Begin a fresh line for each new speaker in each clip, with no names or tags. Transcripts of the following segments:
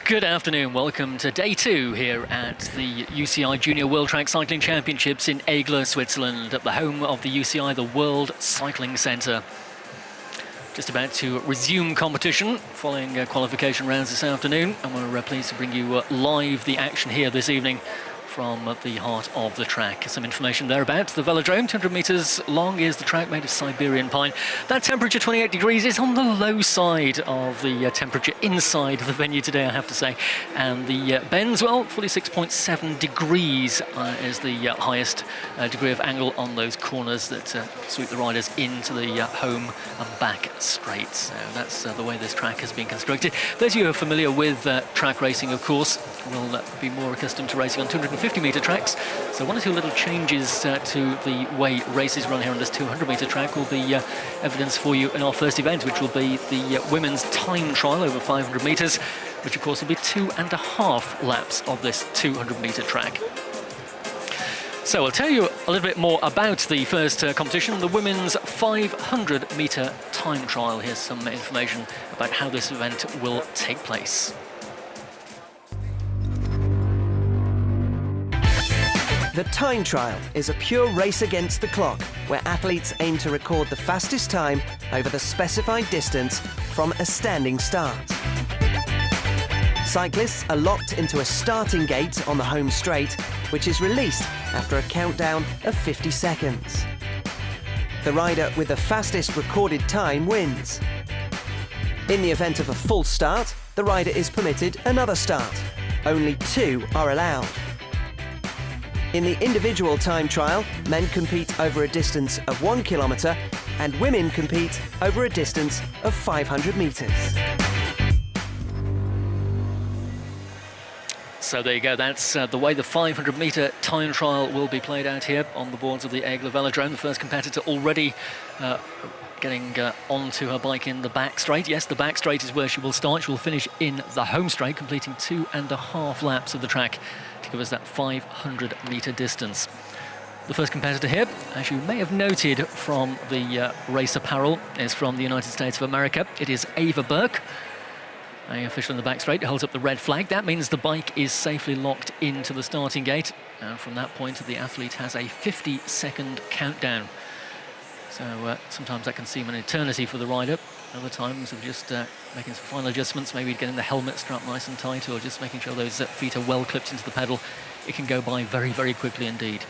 Good afternoon, welcome to day 2 here at the UCI Junior World Track Cycling Championships in Aigle, Switzerland, at the home of the UCI, the World Cycling Centre. Just about to resume competition following qualification rounds this afternoon, and we're pleased to bring you live the action here this evening from the heart of the track. Some information there about the velodrome. 200 metres long is the track, made of Siberian pine. That temperature, 28 degrees, is on the low side of the temperature inside the venue today, I have to say. And the bends, well, 46.7 degrees is the highest degree of angle on those corners that sweep the riders into the home and back straight. So that's the way this track has been constructed. Those of you who are familiar with track racing, of course, will be more accustomed to racing on 250-metre tracks. So one or two little changes to the way races run here on this 200-metre track will be evidence for you in our first event, which will be the women's time trial over 500 metres, which of course will be 2.5 laps of this 200-metre track. So I'll tell you a little bit more about the first competition, the women's 500-metre time trial. Here's some information about how this event will take place.
The time trial is a pure race against the clock, where athletes aim to record the fastest time over the specified distance from a standing start. Cyclists are locked into a starting gate on the home straight, which is released after a countdown of 50 seconds. The rider with the fastest recorded time wins. In the event of a full start, the rider is permitted another start. Only 2 are allowed. In the individual time trial, men compete over a distance of 1 kilometre and women compete over a distance of 500 metres.
So there you go, that's the way the 500-metre time trial will be played out here on the boards of the Aigle Velodrome. The first competitor already getting onto her bike in the back straight. Yes, the back straight is where she will start. She will finish in the home straight, completing 2.5 laps of the track to give us that 500-metre distance. The first competitor here, as you may have noted from the race apparel, is from the United States of America. It is Ava Burke, an official in the back straight, holds up the red flag. That means the bike is safely locked into the starting gate. And from that point, the athlete has a 50-second countdown. So sometimes that can seem an eternity for the rider. Other times of just making some final adjustments, maybe getting the helmet strapped nice and tight, or just making sure those feet are well clipped into the pedal. It can go by very, very quickly indeed.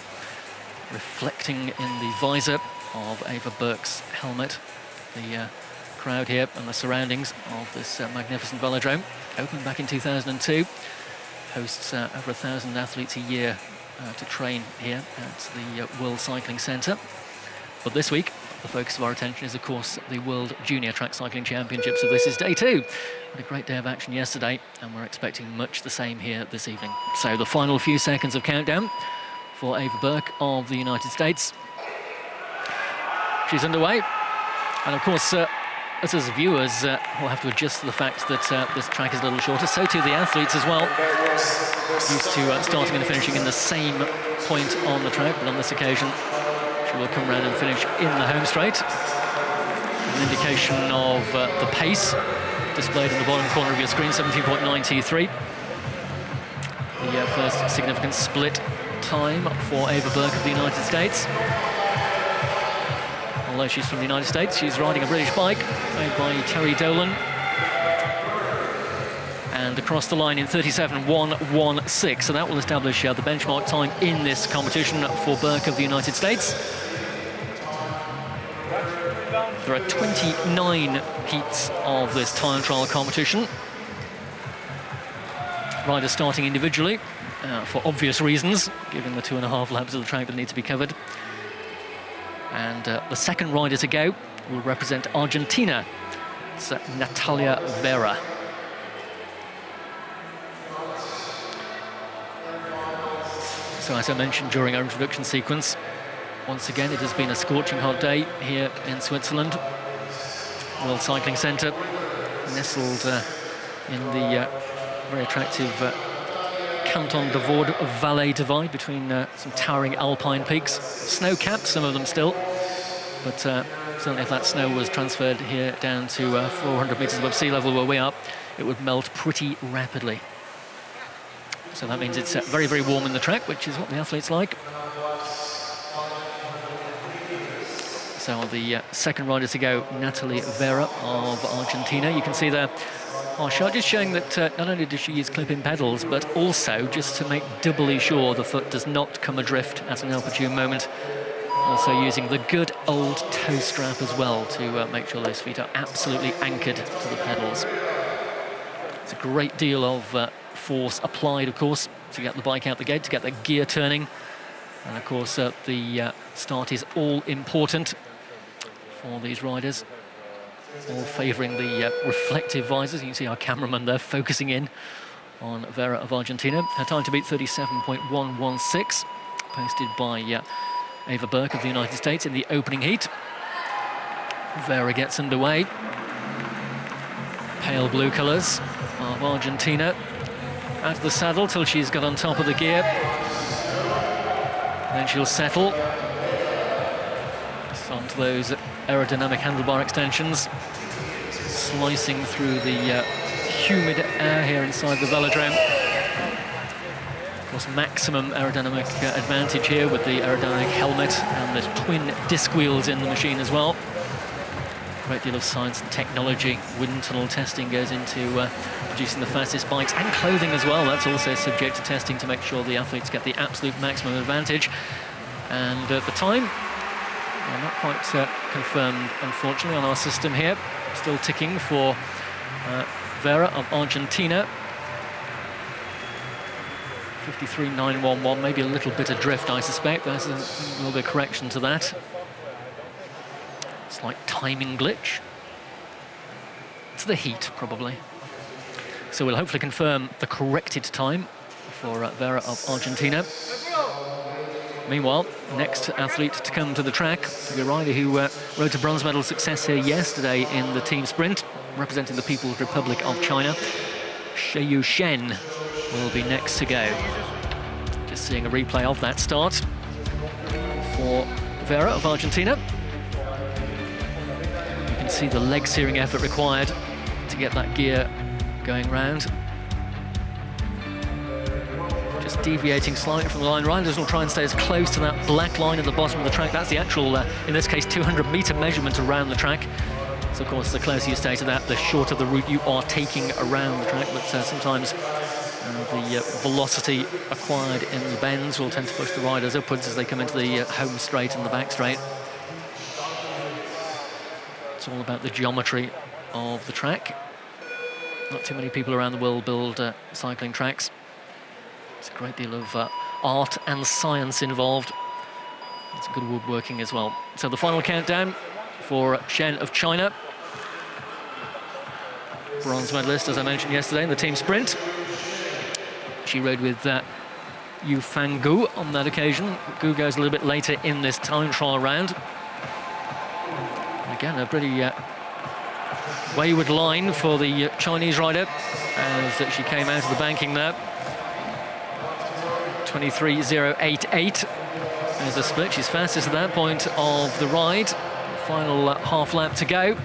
Reflecting in the visor of Ava Burke's helmet, the crowd here and the surroundings of this magnificent velodrome. Opened back in 2002, hosts over 1,000 athletes a year to train here at the World Cycling Centre. But this week, the focus of our attention is, of course, the World Junior Track Cycling Championships. So this is day 2. Had a great day of action yesterday, and we're expecting much the same here this evening. So the final few seconds of countdown for Ava Burke of the United States. She's underway, and of course, us as viewers will have to adjust to the fact that this track is a little shorter. So too the athletes as well, used to starting and finishing in the same point on the track, but on this occasion she will come round and finish in the home straight. An indication of the pace displayed in the bottom corner of your screen, 17.93. The first significant split time for Ava Burke of the United States. Although she's from the United States, she's riding a British bike made by Terry Dolan. And across the line in 37.116. So that will establish the benchmark time in this competition for Burke of the United States. There are 29 heats of this time trial competition. Riders starting individually for obvious reasons, given the 2.5 laps of the track that need to be covered. And the second rider to go will represent Argentina. It's Natalia Vera. So as I mentioned during our introduction sequence, once again it has been a scorching hot day here in Switzerland. World Cycling Centre, nestled in the very attractive Canton de Vaud Valais divide between some towering alpine peaks. Snow-capped, some of them still, but certainly if that snow was transferred here down to 400 metres above sea level where we are, it would melt pretty rapidly. So that means it's very, very warm in the track, which is what the athletes like. So the second rider to go, Natalie Vera of Argentina. You can see there our shot just showing that not only does she use clip-in pedals, but also, just to make doubly sure the foot does not come adrift at an opportune moment, also using the good old toe strap as well to make sure those feet are absolutely anchored to the pedals. It's a great deal of force applied, of course, to get the bike out the gate, to get the gear turning. And of course, the start is all important for these riders, all favouring the reflective visors. You can see our cameraman there focusing in on Vera of Argentina. Her time to beat 37.116, posted by Ava Burke of the United States in the opening heat. Vera gets underway. Pale blue colours of Argentina. Out of the saddle till she's got on top of the gear. Then she'll settle. Just onto those aerodynamic handlebar extensions, slicing through the humid air here inside the velodrome. Of course, maximum aerodynamic advantage here with the aerodynamic helmet and the twin disc wheels in the machine as well. Great deal of science and technology. Wind tunnel testing goes into producing the fastest bikes, and clothing as well. That's also subject to testing to make sure the athletes get the absolute maximum advantage. And the time, well, not quite confirmed, unfortunately, on our system here. Still ticking for Vera of Argentina. 53.911, maybe a little bit adrift, I suspect. There's a little bit of correction to that. Slight timing glitch. It's the heat, probably. So we'll hopefully confirm the corrected time for Vera of Argentina. Meanwhile, next athlete to come to the track, the rider who rode to bronze medal success here yesterday in the team sprint, representing the People's Republic of China, Sheyu Shen will be next to go. Just seeing a replay of that start for Vera of Argentina. You can see the leg-searing effort required to get that gear going round. Just deviating slightly from the line. Riders will try and stay as close to that black line at the bottom of the track. That's the actual, in this case, 200-meter measurement around the track. So, of course, the closer you stay to that, the shorter the route you are taking around the track. But sometimes the velocity acquired in the bends will tend to push the riders upwards as they come into the home straight and the back straight. It's all about the geometry of the track. Not too many people around the world build cycling tracks. There's a great deal of art and science involved. It's good woodworking as well. So the final countdown for Shen of China. Bronze medalist, as I mentioned yesterday, in the team sprint. She rode with Yufang Gu on that occasion. Gu goes a little bit later in this time trial round. Again, a pretty wayward line for the Chinese rider as she came out of the banking there. 23.088 as a split. She's fastest at that point of the ride. Final half lap to go.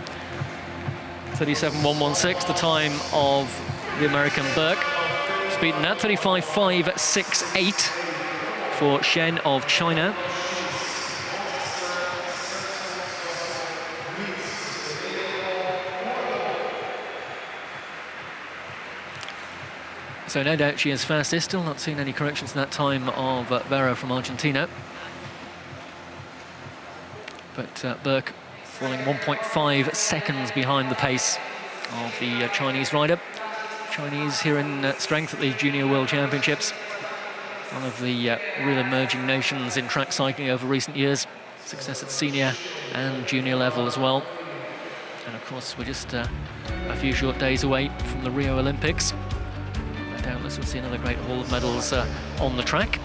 37.116, the time of the American Burke. She's beaten that. 35.568 for Shen of China. So no doubt she is fastest. Still not seen any corrections in that time of Vera from Argentina. But Burke falling 1.5 seconds behind the pace of the Chinese rider. Chinese here in strength at the Junior World Championships. One of the real emerging nations in track cycling over recent years. Success at senior and junior level as well. And of course, we're just a few short days away from the Rio Olympics. Doubtless we'll see another great haul of medals on the track.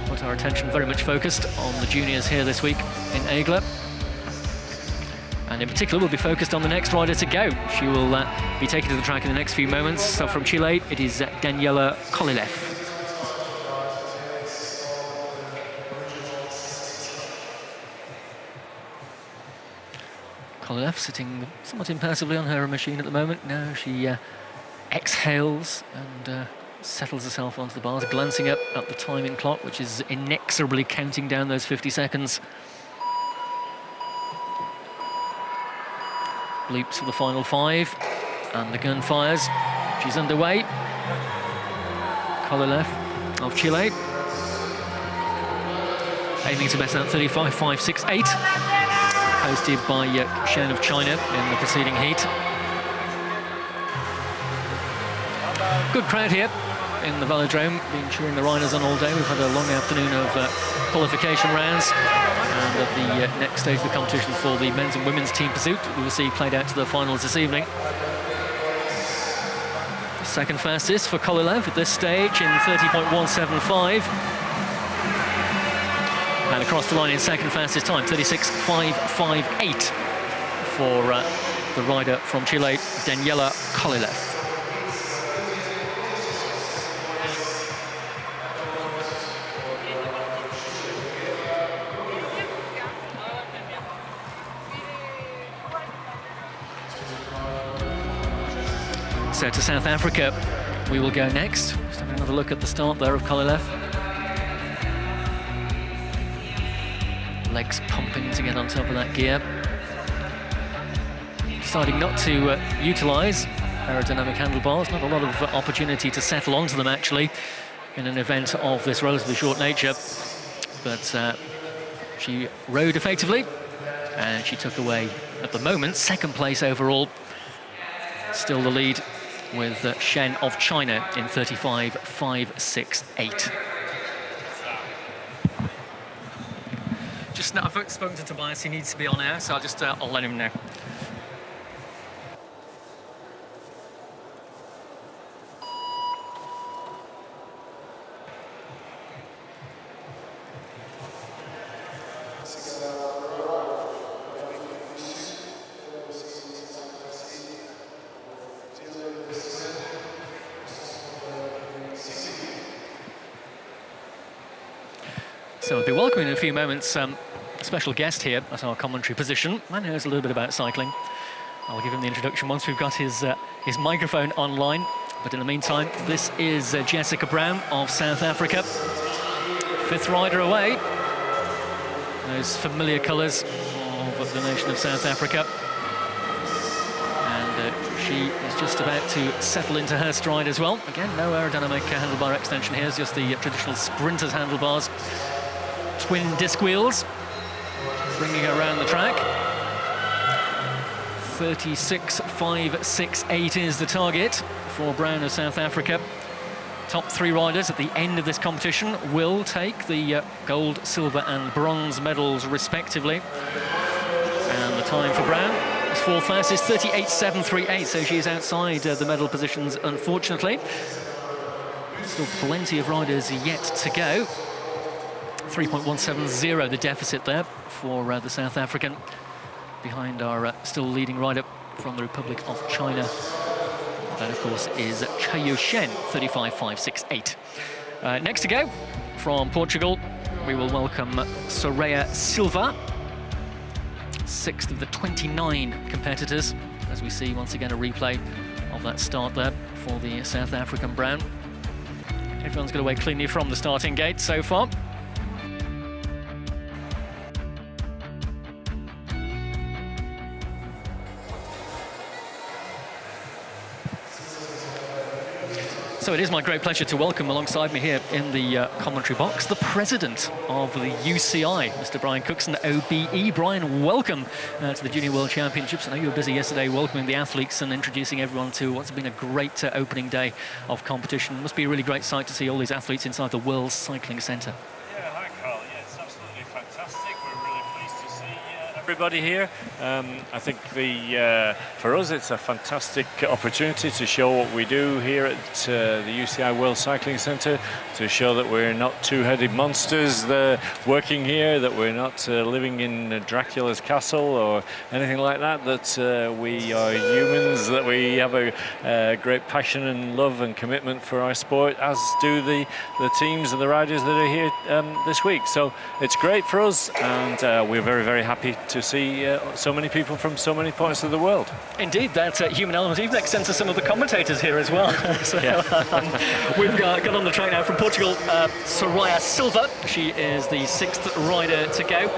But our attention very much focused on the juniors here this week in Aigle. And in particular, we'll be focused on the next rider to go. She will be taken to the track in the next few moments. So from Chile, it is Daniela Kolilev. Kololev sitting somewhat impassively on her machine at the moment. Now she exhales and settles herself onto the bars, glancing up at the timing clock, which is inexorably counting down those 50 seconds. Bleeps for the final 5, and the gun fires. She's underway. Kololev of Chile, aiming to better that 35.568, posted by Shen of China in the preceding heat. Good crowd here in the velodrome, been cheering the riders on all day. We've had a long afternoon of qualification rounds, and at the next stage of the competition for the men's and women's team pursuit, we will see played out to the finals this evening. The second fastest for Kololev at this stage in 30.175. And across the line in second fastest time, 36.558 for the rider from Chile, Daniela Kololev. So to South Africa we will go next. Just having another look at the start there of Kololev. Legs pumping to get on top of that gear. Deciding not to utilise aerodynamic handlebars. Not a lot of opportunity to settle onto them actually in an event of this relatively short nature. But she rode effectively and she took away, at the moment, second place overall. Still the lead with Shen of China in 35.568. Just now, I've spoken to Tobias, he needs to be on air, so I'll let him know. So I'll be welcoming in a few moments a special guest here at our commentary position. Man knows a little bit about cycling. I'll give him the introduction once we've got his microphone online. But in the meantime, this is Jessica Brown of South Africa. Fifth rider away. Those familiar colours of the nation of South Africa. And she is just about to settle into her stride as well. Again, no aerodynamic handlebar extension here, it's just the traditional sprinter's handlebars. Twin disc wheels, bringing her around the track. 36.568 is the target for Brown of South Africa. Top 3 riders at the end of this competition will take the gold, silver and bronze medals respectively. And the time for Brown is fourth fastest, 38.738, so she's outside the medal positions, unfortunately. Still plenty of riders yet to go. 3.170 the deficit there for the South African, behind our still leading rider from the Republic of China. That, of course, is Chayu Shen, 35.568. Next to go, from Portugal, we will welcome Soraya Silva, 6th of the 29 competitors, as we see once again a replay of that start there for the South African Brown. Everyone's got away cleanly from the starting gate so far. So it is my great pleasure to welcome alongside me here in the commentary box the president of the UCI, Mr. Brian Cookson, OBE. Brian, welcome to the Junior World Championships. I know you were busy yesterday welcoming the athletes and introducing everyone to what's been a great opening day of competition. It must be a really great sight to see all these athletes inside the World Cycling Centre.
Yeah, hi Carl. Yeah, it's absolutely fantastic. We're really pleased to see everybody here. I think for us it's a fantastic opportunity to show what we do here at the UCI World Cycling Centre, to show that we're not two-headed monsters working here, that we're not living in Dracula's castle or anything like that, that we are humans, that we have a great passion and love and commitment for our sport, as do the teams and the riders that are here this week. So it's great for us, and we're very, very happy to see so many people from so many parts of the world.
Indeed, that human element even extends to some of the commentators here as well. So, we've got on the track now from Portugal, Soraya Silva. She is the 6th rider to go.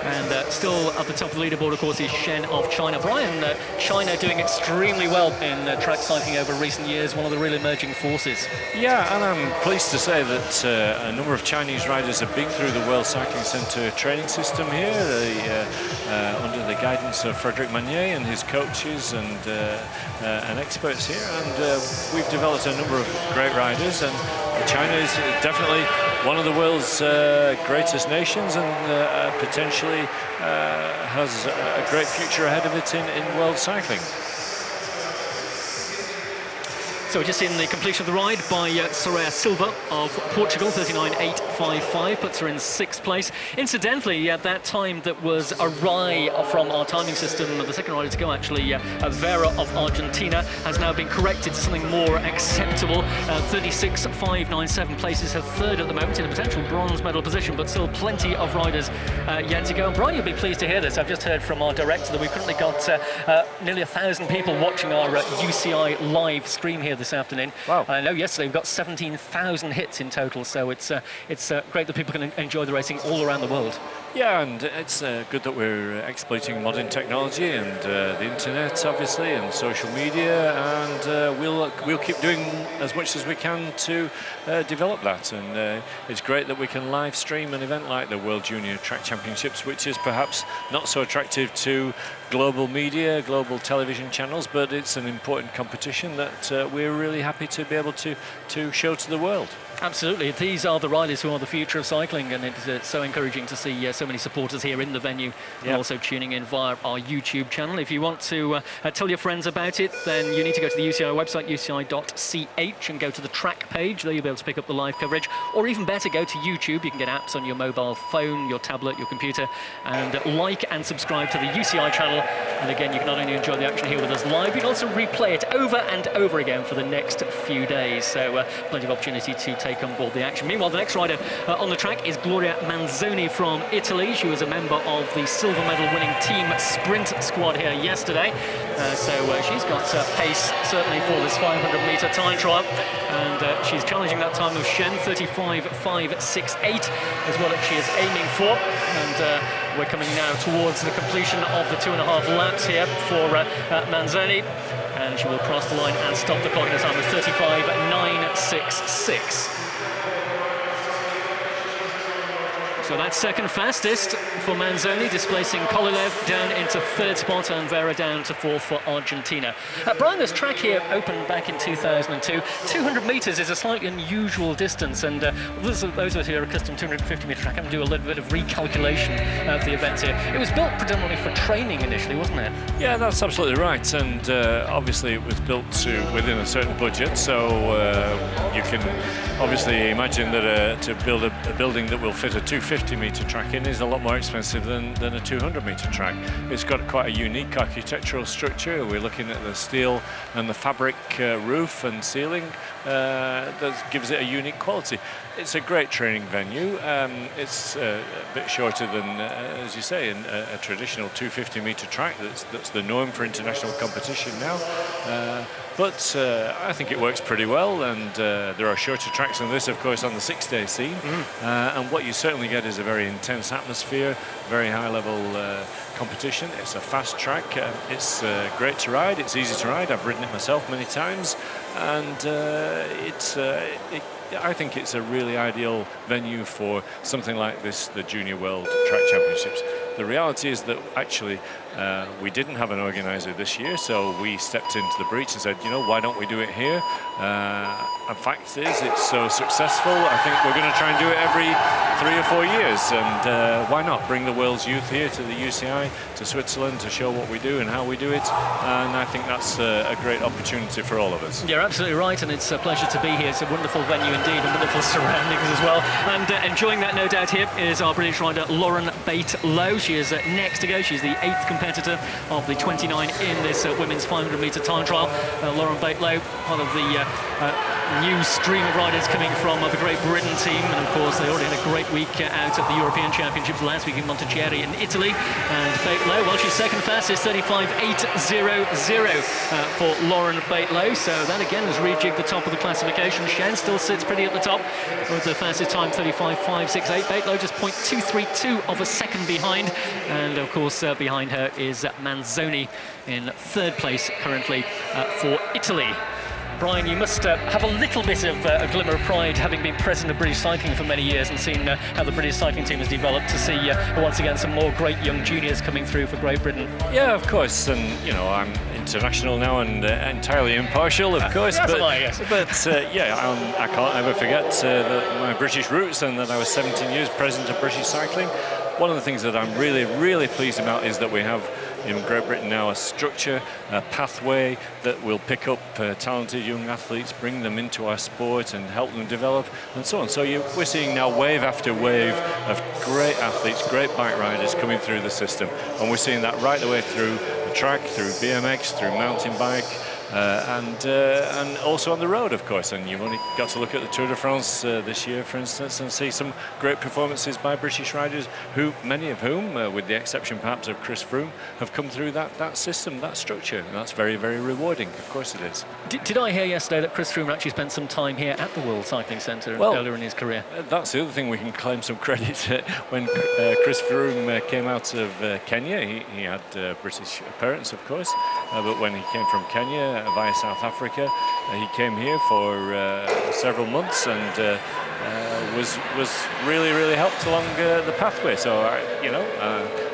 And still at the top of the leaderboard, of course, is Shen of China. Brian, China doing extremely well in track cycling over recent years, one of the real emerging forces.
Yeah, and I'm pleased to say that a number of Chinese riders have been through the World Cycling Centre training system here, under the guidance of Frédéric Magnier and his coaches and experts here. And we've developed a number of great riders, and China is definitely one of the world's greatest nations, and potentially has a great future ahead of it in world cycling.
So we're just seeing the completion of the ride by Soraya Silva of Portugal, 39.855, puts her in 6th place. Incidentally, that time that was awry from our timing system, the second rider to go actually, Vera of Argentina, has now been corrected to something more acceptable. 36.597 places her 3rd at the moment in a potential bronze medal position, but still plenty of riders yet to go. And Brian, you'll be pleased to hear this. I've just heard from our director that we've currently got nearly 1,000 people watching our UCI live stream here this afternoon.
Wow.
And I know yesterday we've got 17,000 hits in total, so it's great that people can enjoy the racing all around the world.
Yeah, and it's good that we're exploiting modern technology and the internet, obviously, and social media, and we'll keep doing as much as we can to develop that. And it's great that we can live stream an event like the World Junior Track Championships, which is perhaps not so attractive to global media, global television channels, but it's an important competition that we're really happy to be able to show to the world.
Absolutely. These are the riders who are the future of cycling, and it's so encouraging to see so many supporters here in the venue, and also tuning in via our YouTube channel. If you want to tell your friends about it, then you need to go to the UCI website, uci.ch, and go to the track page. There you'll be able to pick up the live coverage, or even better, go to YouTube. You can get apps on your mobile phone, your tablet, your computer, and like and subscribe to the UCI channel. And again, you can not only enjoy the action here with us live, you can also replay it over and over again for the next few days. So plenty of opportunity to take on board the action. Meanwhile, the next rider on the track is Gloria Manzoni from Italy. She was a member of the silver medal winning team sprint squad here yesterday. So she's got pace certainly for this 500-meter time trial, and she's challenging that time of Shen, 35.568 is what she is aiming for. And we're coming now towards the completion of the 2.5 laps here for Manzoni, and she will cross the line and stop the clock in a time of 35.966. So that's second fastest for Manzoni, displacing Kolilev down into 3rd spot and Vera down to 4th for Argentina. Brian, this track here opened back in 2002. 200 metres is a slightly unusual distance, and those of us who are accustomed to 250-metre track have to do a little bit of recalculation of the event here. It was built predominantly for training initially, wasn't it?
Yeah, that's absolutely right, and obviously it was built within a certain budget, so you can obviously imagine that to build a building that will fit a 250-metre track in is a lot more expensive than a 200-metre track. It's got quite a unique architectural structure. We're looking at the steel and the fabric roof and ceiling that gives it a unique quality. It's a great training venue. It's a bit shorter than, as you say, a traditional 250-metre track. That's the norm for international competition now. But I think it works pretty well, and there are shorter tracks than this, of course, on the 6-day scene. And what you certainly get is a very intense atmosphere, very high-level competition. It's a fast track. It's great to ride. It's easy to ride. I've ridden it myself many times, and I think it's a really ideal venue for something like this, the Junior World Track Championships. The reality is that actually we didn't have an organizer this year, so we stepped into the breach and said, you know, why don't we do it here? And fact is, it's so successful, I think we're going to try and do it every 3 or 4 years, and why not bring the world's youth here to the UCI, to Switzerland, to show what we do and how we do it, and I think that's a great opportunity for all of us.
You're absolutely right, and it's a pleasure to be here. It's a wonderful venue indeed, and wonderful surroundings as well, and enjoying that no doubt here is our British rider Lauren Bate-Lowe. She is next to go. She's the 8th competitor of the 29 in this women's 500-metre time trial. Lauren Bate-Lowe, one of the new stream of riders coming from the Great Britain team, and of course they already had a great week out at the European Championships last week in Montichiari in Italy. And Baitlow, well, she's second fastest, 35.800 for Lauren Baitlow, so that again has rejigged the top of the classification. Shen still sits pretty at the top with the fastest time, 35.568. Baitlow just 0.232 of a second behind, and of course behind her is Manzoni in third place currently for Italy. Brian, you must have a little bit of a glimmer of pride, having been president of British Cycling for many years and seen how the British cycling team has developed, to see once again some more great young juniors coming through for Great Britain.
Yeah, of course, and you know, I'm international now and entirely impartial, of course.
But
yeah, I can't ever forget my British roots and that I was 17 years president of British Cycling. One of the things that I'm really, really pleased about is that we have in Great Britain now a structure, a pathway that will pick up talented young athletes, bring them into our sport and help them develop and so on. So we're seeing now wave after wave of great athletes, great bike riders coming through the system, and we're seeing that right the way through the track, through BMX, through mountain bike, and also on the road, of course. And you've only got to look at the Tour de France this year, for instance, and see some great performances by British riders, who many of whom, with the exception perhaps of Chris Froome, have come through that system, that structure, and that's very, very rewarding. Of course it is.
Did I hear yesterday that Chris Froome actually spent some time here at the World Cycling Centre earlier in his career?
That's the other thing we can claim some credit. When Chris Froome came out of Kenya, he had British parents, of course, but when he came from Kenya via South Africa, he came here for several months and was really, really helped along the pathway. So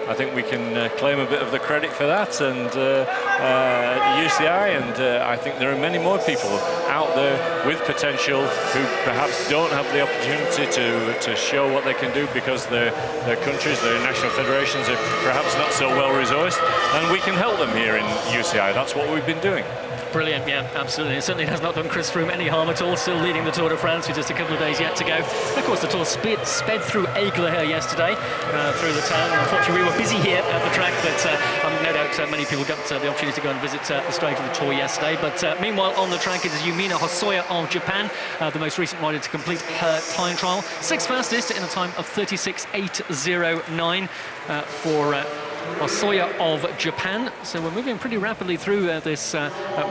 I think we can claim a bit of the credit for that, and UCI, and I think there are many more people out there with potential who perhaps don't have the opportunity to show what they can do because their countries, their national federations are perhaps not so well resourced, and we can help them here in UCI. That's what we've been doing.
Brilliant, yeah, absolutely. It certainly has not done Chris Froome any harm at all, still leading the Tour de France with just a couple of days yet to go. And of course, the Tour sped through Aigle here yesterday, through the town. Unfortunately, we were busy here at the track, but no doubt many people got the opportunity to go and visit the straight of the Tour yesterday. But meanwhile, on the track, it is Yumina Hosoya of Japan, the most recent rider to complete her time trial. Sixth fastest in a time of 36.809 for Hosoya of Japan. So we're moving pretty rapidly through this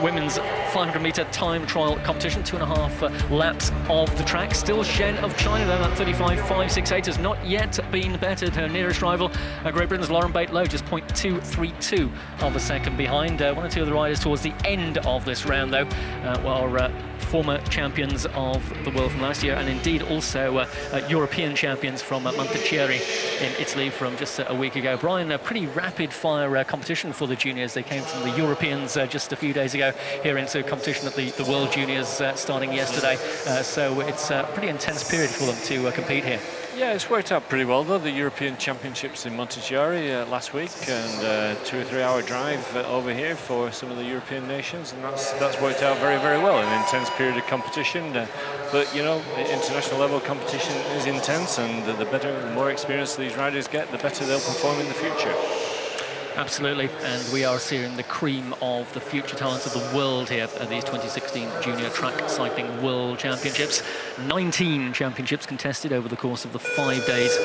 women's 500-meter time trial competition. 2.5 laps of the track. Still Shen of China, though. That 35.568 has not yet been bettered. Her nearest rival, Great Britain's Lauren Baitlow, just 0.232 of a second behind. One or two of the riders towards the end of this round, though, were former champions of the world from last year, and indeed also European champions from Montichiari in Italy from just a week ago. Brian, a pretty rapid-fire competition for the juniors. They came from the Europeans just a few days ago here into competition at the World Juniors starting yesterday. So it's a pretty intense period for them to compete here.
Yeah, it's worked out pretty well, though. The European Championships in Montichiari last week, and 2 or 3 hour drive over here for some of the European nations, and that's worked out very, very well. An intense period of competition, but you know, international level competition is intense, and the better, the more experience these riders get, the better they'll perform in the future.
Absolutely, and we are seeing the cream of the future talents of the world here at these 2016 Junior Track Cycling World Championships. 19 championships contested over the course of the 5 days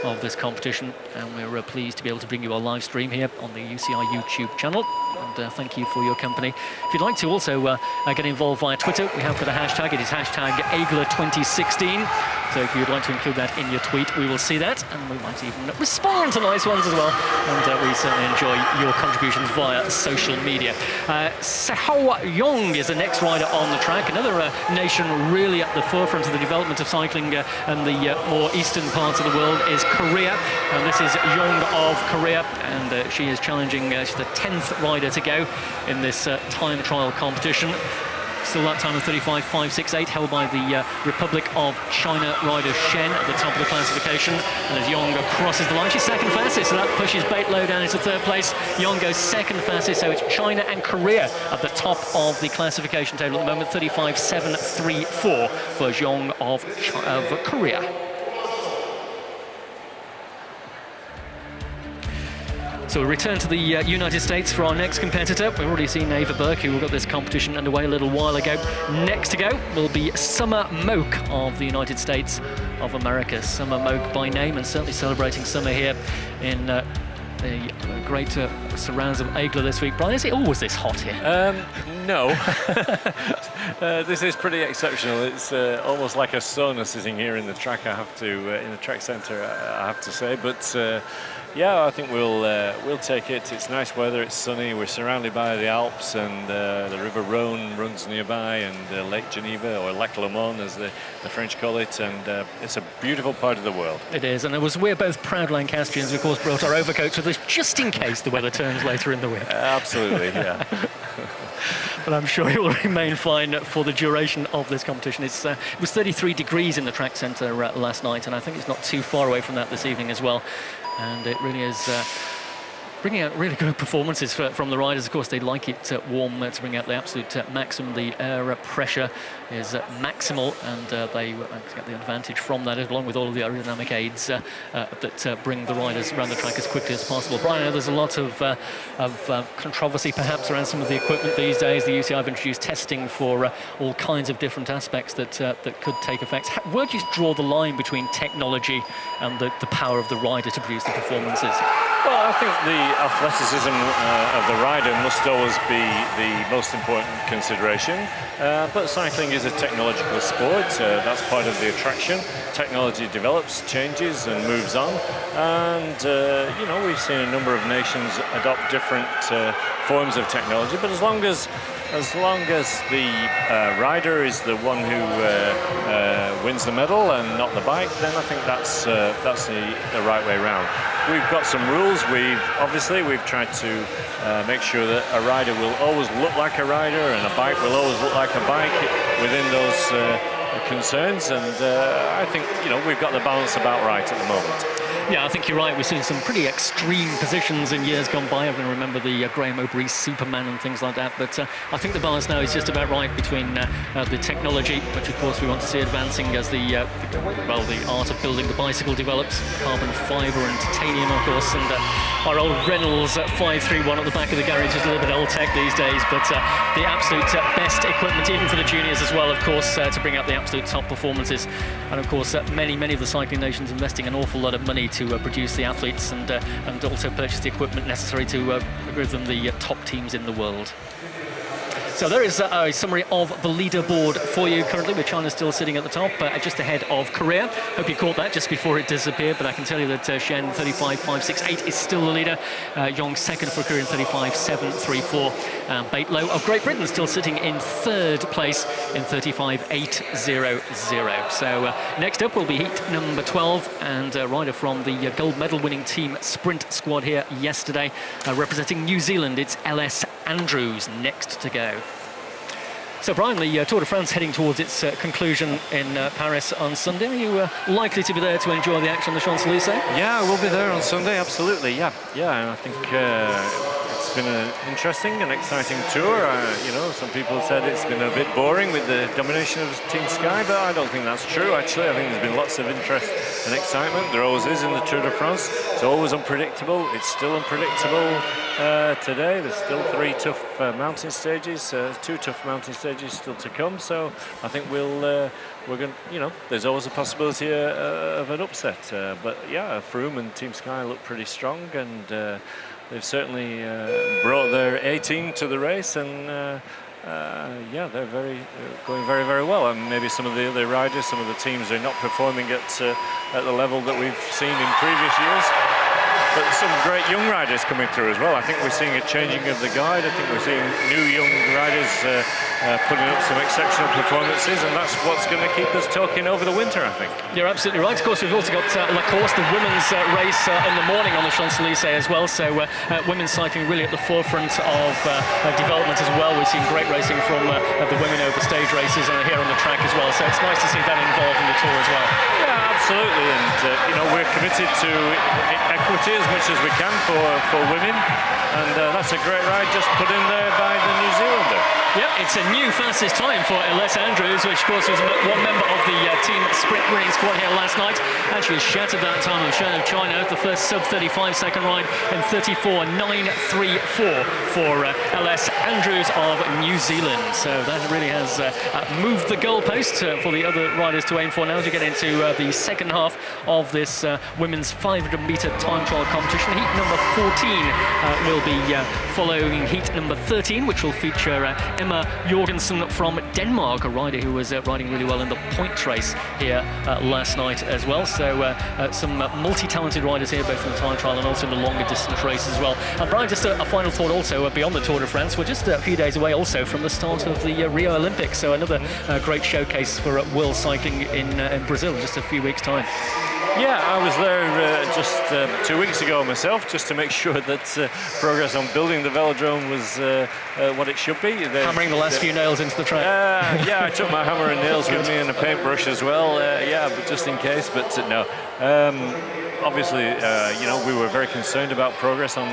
of this competition, and we're pleased to be able to bring you a live stream here on the UCI YouTube channel. And thank you for your company. If you'd like to also get involved via Twitter, we have got a hashtag. It is hashtag AIGLA2016. So if you'd like to include that in your tweet, we will see that, and we might even respond to nice ones as well. And we certainly enjoy your contributions via social media. Sehao Yong is the next rider on the track. Another nation really at the forefront of the development of cycling and the more eastern parts of the world is Korea. And this is Yong of Korea, and she is challenging, she's the 10th rider to go in this time trial competition. Still that time of 35.568 held by the Republic of China rider Shen at the top of the classification. And as Yong crosses the line, she's second fastest, so that pushes Baitlow down into third place. Yong goes second fastest, so it's China and Korea at the top of the classification table at the moment. 35.734 for Yong of Korea. So we return to the United States for our next competitor. We've already seen Ava Burke, who got this competition underway a little while ago. Next to go will be Summer Moak of the United States of America. Summer Moak by name, and certainly celebrating summer here in the great surrounds of Aigle this week. Brian, is it always this hot here?
No. This is pretty exceptional. It's almost like a sauna sitting here in the track. In the track centre, I have to say. But yeah, I think we'll take it. It's nice weather. It's sunny. We're surrounded by the Alps, and the River Rhône runs nearby, and Lake Geneva, or Lac Léman, as the French call it. And it's a beautiful part of the world.
It is, and we're both proud Lancastrians. We, of course, brought our overcoats with us just in case the weather turns later in the week.
Absolutely, yeah.
But I'm sure it will remain fine for the duration of this competition. It was 33 degrees in the track centre last night, and I think it's not too far away from that this evening as well. And it really is bringing out really good performances from the riders. Of course, they like it warm to bring out the absolute maximum. The air pressure is maximal, and they get the advantage from that, along with all of the aerodynamic aids that bring the riders around the track as quickly as possible. Brian, I know there's a lot of controversy perhaps around some of the equipment these days. The UCI have introduced testing for all kinds of different aspects that could take effect. Where do you draw the line between technology and the power of the rider to produce the performances?
Well, I think the athleticism of the rider must always be the most important consideration. But cycling is a technological sport. That's part of the attraction. Technology develops, changes, and moves on. And you know, we've seen a number of nations adopt different forms of technology. But as long as the rider is the one who wins the medal and not the bike, then I think that's the right way around. We've got some rules. We've tried to make sure that a rider will always look like a rider and a bike will always look like a bike within those concerns. And I think, you know, we've got the balance about right at the moment.
Yeah, I think you're right. We've seen some pretty extreme positions in years gone by. I can remember the Graham O'Brien Superman and things like that. But I think the balance now is just about right between the technology, which of course we want to see advancing as the art of building the bicycle develops. Carbon fibre and titanium, of course, and our old Reynolds 531 at the back of the garage is a little bit old tech these days. But the absolute best equipment, even for the juniors as well, of course, to bring out the absolute top performances. And of course, many of the cycling nations investing an awful lot of money to produce the athletes and also purchase the equipment necessary to give them the top teams in the world. So there is a summary of the leaderboard for you currently, with China still sitting at the top, just ahead of Korea. Hope you caught that just before it disappeared, but I can tell you that Shen 35.568 is still the leader. Yong second for Korea in 35.734. Baitlow of Great Britain still sitting in third place in 35.800. So next up will be heat number 12, and a rider from the gold medal winning team sprint squad here yesterday, representing New Zealand. It's LS Andrews next to go. So Brian, the Tour de France heading towards its conclusion in Paris on Sunday. Are you likely to be there to enjoy the action on the Champs-Élysées?
Yeah, we'll be there on Sunday, absolutely, yeah. And I think it's been an interesting and exciting tour. You know, some people said it's been a bit boring with the domination of Team Sky, but I don't think that's true, actually. I think there's been lots of interest and excitement. There always is in the Tour de France. It's always unpredictable. It's still unpredictable today. There's still 3 tough mountain stages, 2 tough mountain stages still to come. So I think we're going. You know, there's always a possibility of an upset. But yeah, Froome and Team Sky look pretty strong, and they've certainly brought their A-team to the race, and yeah, they're going very, very well. And maybe some of the other riders, some of the teams are not performing at the level that we've seen in previous years. But some great young riders coming through as well. I think we're seeing a changing of the guard. I think we're seeing new young riders putting up some exceptional performances, and that's what's going to keep us talking over the winter, I think.
You're absolutely right. Of course, we've also got La Course, the women's race in the morning on the Champs-Élysées as well. So women's cycling really at the forefront of development as well. We've seen great racing from the women over stage races and here on the track as well. So it's nice to see that involved in the Tour as well.
Yeah, absolutely, and we're committed to equity as much as we can for women, and that's a great ride just put in there by the New Zealander.
Yep, it's a new fastest time for Aless Andrews, which of course was one member of the team sprint winning squad here last night. Actually shattered that time of China, the first sub-35 second ride in 34.934 for Aless Andrews of New Zealand. So that really has moved the goalpost for the other riders to aim for now as we get into the second half of this women's 500-metre time trial competition. Heat number 14 will be following heat number 13, which will feature Emma Jorgensen from Denmark, a rider who was riding really well in the points race here last night as well. So some multi-talented riders here, both in the time trial and also in the longer distance race as well. And Brian, just a final thought also beyond the Tour de France. We're just a few days away also from the start of the Rio Olympics, so another great showcase for world cycling in Brazil in just a few weeks' time.
Yeah, I was there just 2 weeks ago myself, just to make sure that progress on building the velodrome was what it should be.
Hammering the last few nails into the track.
Yeah, I took my hammer and nails with me and a paintbrush as well. Yeah, but just in case. But no. Obviously, we were very concerned about progress on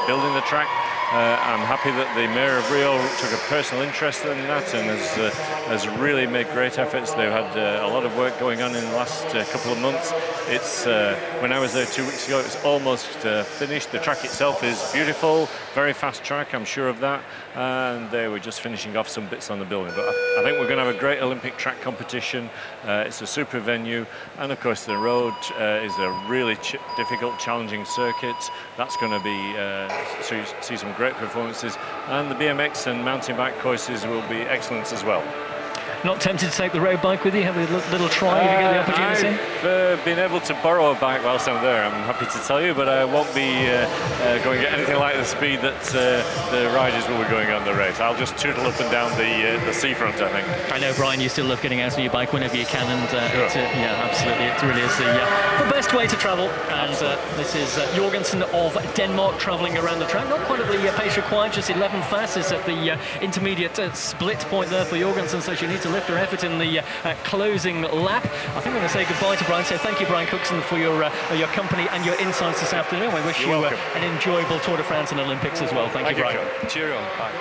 building the track. I'm happy that the Mayor of Rio took a personal interest in that and has really made great efforts. They've had a lot of work going on in the last couple of months. It's when I was there 2 weeks ago, it was almost finished. The track itself is beautiful, very fast track, I'm sure of that. And they were just finishing off some bits on the building. But I think we're going to have a great Olympic track competition. It's a super venue, and of course the road is a really difficult, challenging circuit. That's going to be so you see some great performances, and the BMX and mountain bike courses will be excellent as well.
Not tempted to take the road bike with you? Have a little try if you get the opportunity?
I've been able to borrow a bike whilst I'm there, I'm happy to tell you, but I won't be going at anything like the speed that the riders will be going on the race. I'll just tootle up and down the seafront, I think.
I know, Brian, you still love getting out on your bike whenever you can, and yeah, absolutely, it really is the best way to travel. And this is Jorgensen of Denmark travelling around the track. Not quite at the pace required, just 11 fastest at the intermediate split point there for Jorgensen, so she needs to lift her effort in the closing lap. I think I'm going to say goodbye to Brian. So thank you, Brian Cookson, for your company and your insights this afternoon. We wish you an enjoyable Tour de France and Olympics as well. Thank you, Brian.
Cheerio. Bye.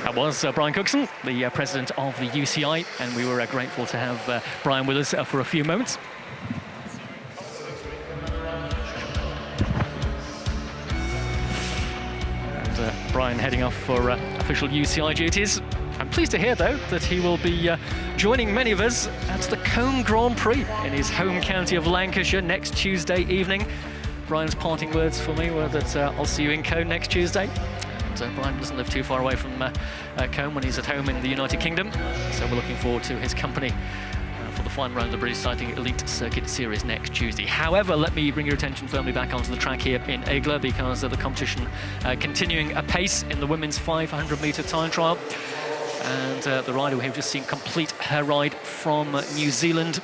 That was Brian Cookson, the president of the UCI, and we were grateful to have Brian with us for a few moments. And Brian heading off for official UCI duties. I'm pleased to hear, though, that he will be joining many of us at the Combe Grand Prix in his home county of Lancashire next Tuesday evening. Brian's parting words for me were that I'll see you in Combe next Tuesday. And Brian doesn't live too far away from Combe when he's at home in the United Kingdom, so we're looking forward to his company for the final round of the British Cycling Elite Circuit Series next Tuesday. However, let me bring your attention firmly back onto the track here in Aigle, because the competition continuing apace in the women's 500-metre time trial. And the rider we have just seen complete her ride from New Zealand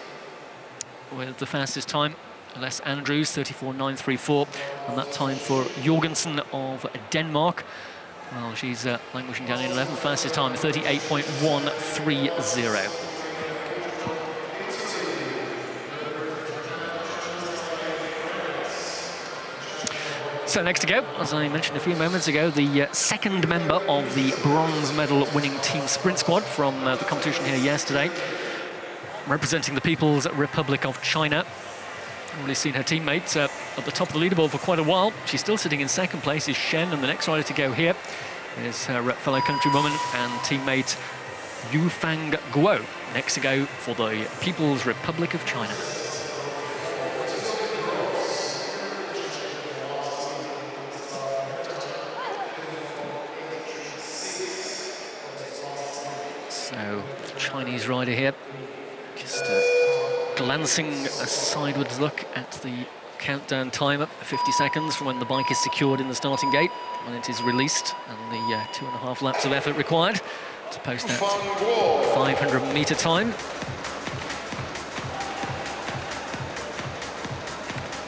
with the fastest time, Aless Andrews, 34.934, and that time for Jorgensen of Denmark. Well, she's languishing down in 11th, fastest time, 38.130. So next to go, as I mentioned a few moments ago, the second member of the bronze medal winning team sprint squad from the competition here yesterday, representing the People's Republic of China. I've really seen her teammate at the top of the leaderboard for quite a while. She's still sitting in second place is Shen, and the next rider to go here is her fellow countrywoman and teammate Yufang Guo, next to go for the People's Republic of China. So, the Chinese rider here, just glancing a sideways look at the countdown timer, 50 seconds from when the bike is secured in the starting gate, when it is released, and the 2.5 laps of effort required to post that 500-metre time.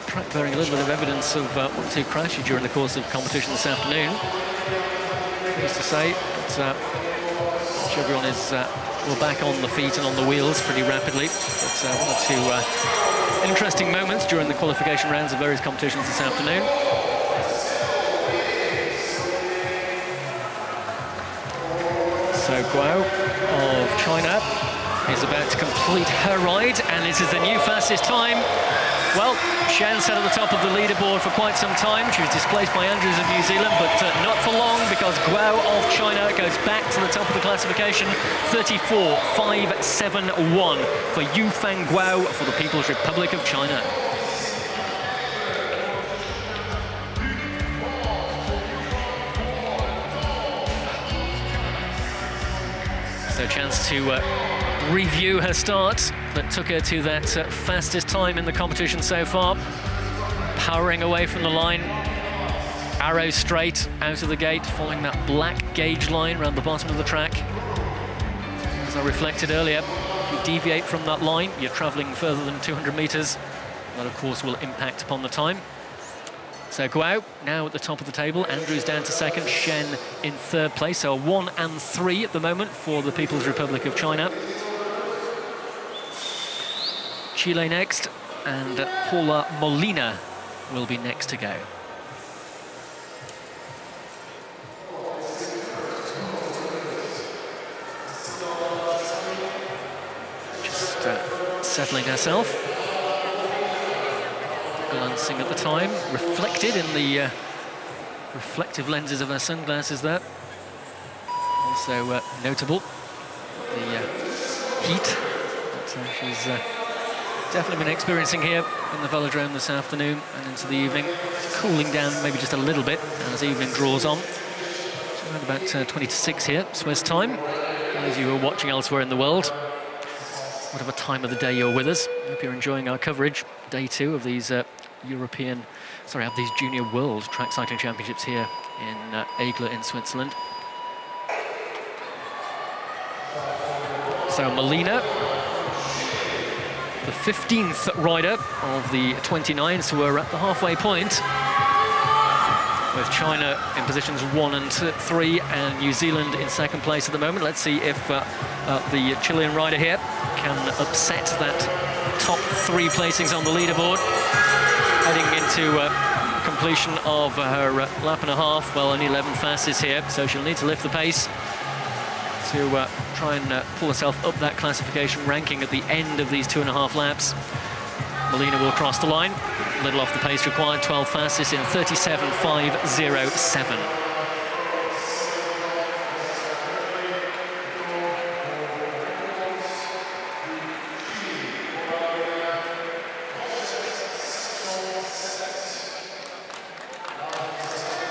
Track bearing a little bit of evidence of 1-2 crash during the course of competition this afternoon. Needless to say, that everyone is were back on the feet and on the wheels pretty rapidly. But one or two interesting moments during the qualification rounds of various competitions this afternoon. So Guo of China is about to complete her ride, and this is the new fastest time. Well, Shen sat at the top of the leaderboard for quite some time. She was displaced by Andrews of New Zealand, but not for long, because Guo of China goes back to the top of the classification. 34.571 for Yufang Guo for the People's Republic of China. So a chance to review her start that took her to that fastest time in the competition so far. Powering away from the line, arrow straight out of the gate, following that black gauge line around the bottom of the track. As I reflected earlier, if you deviate from that line, you're traveling further than 200 meters. That, of course, will impact upon the time. So Guo now at the top of the table, Andrews down to second, Shen in third place. So a 1 and 3 at the moment for the People's Republic of China. Chile next, and Paula Molina will be next to go. Just settling herself. Glancing at the time, reflected in the reflective lenses of her sunglasses there. Also notable, the heat that she's definitely been experiencing here in the velodrome this afternoon and into the evening. It's cooling down maybe just a little bit as evening draws on. So around about 20 to 6 here, Swiss time. For those of you who are watching elsewhere in the world, whatever time of the day you're with us, I hope you're enjoying our coverage. Day 2 of these of these Junior World Track Cycling Championships here in Aigle in Switzerland. So Molina, the 15th rider of the 29, so we're at the halfway point, with China in positions 1 and 3 and New Zealand in second place at the moment. Let's see if the Chilean rider here can upset that top 3 placings on the leaderboard, heading into completion of her lap and a half. Well, only 11 fastest here, so she'll need to lift the pace to try and pull herself up that classification ranking at the end of these 2.5 laps. Molina will cross the line, a little off the pace required, 12 fastest in 37.507.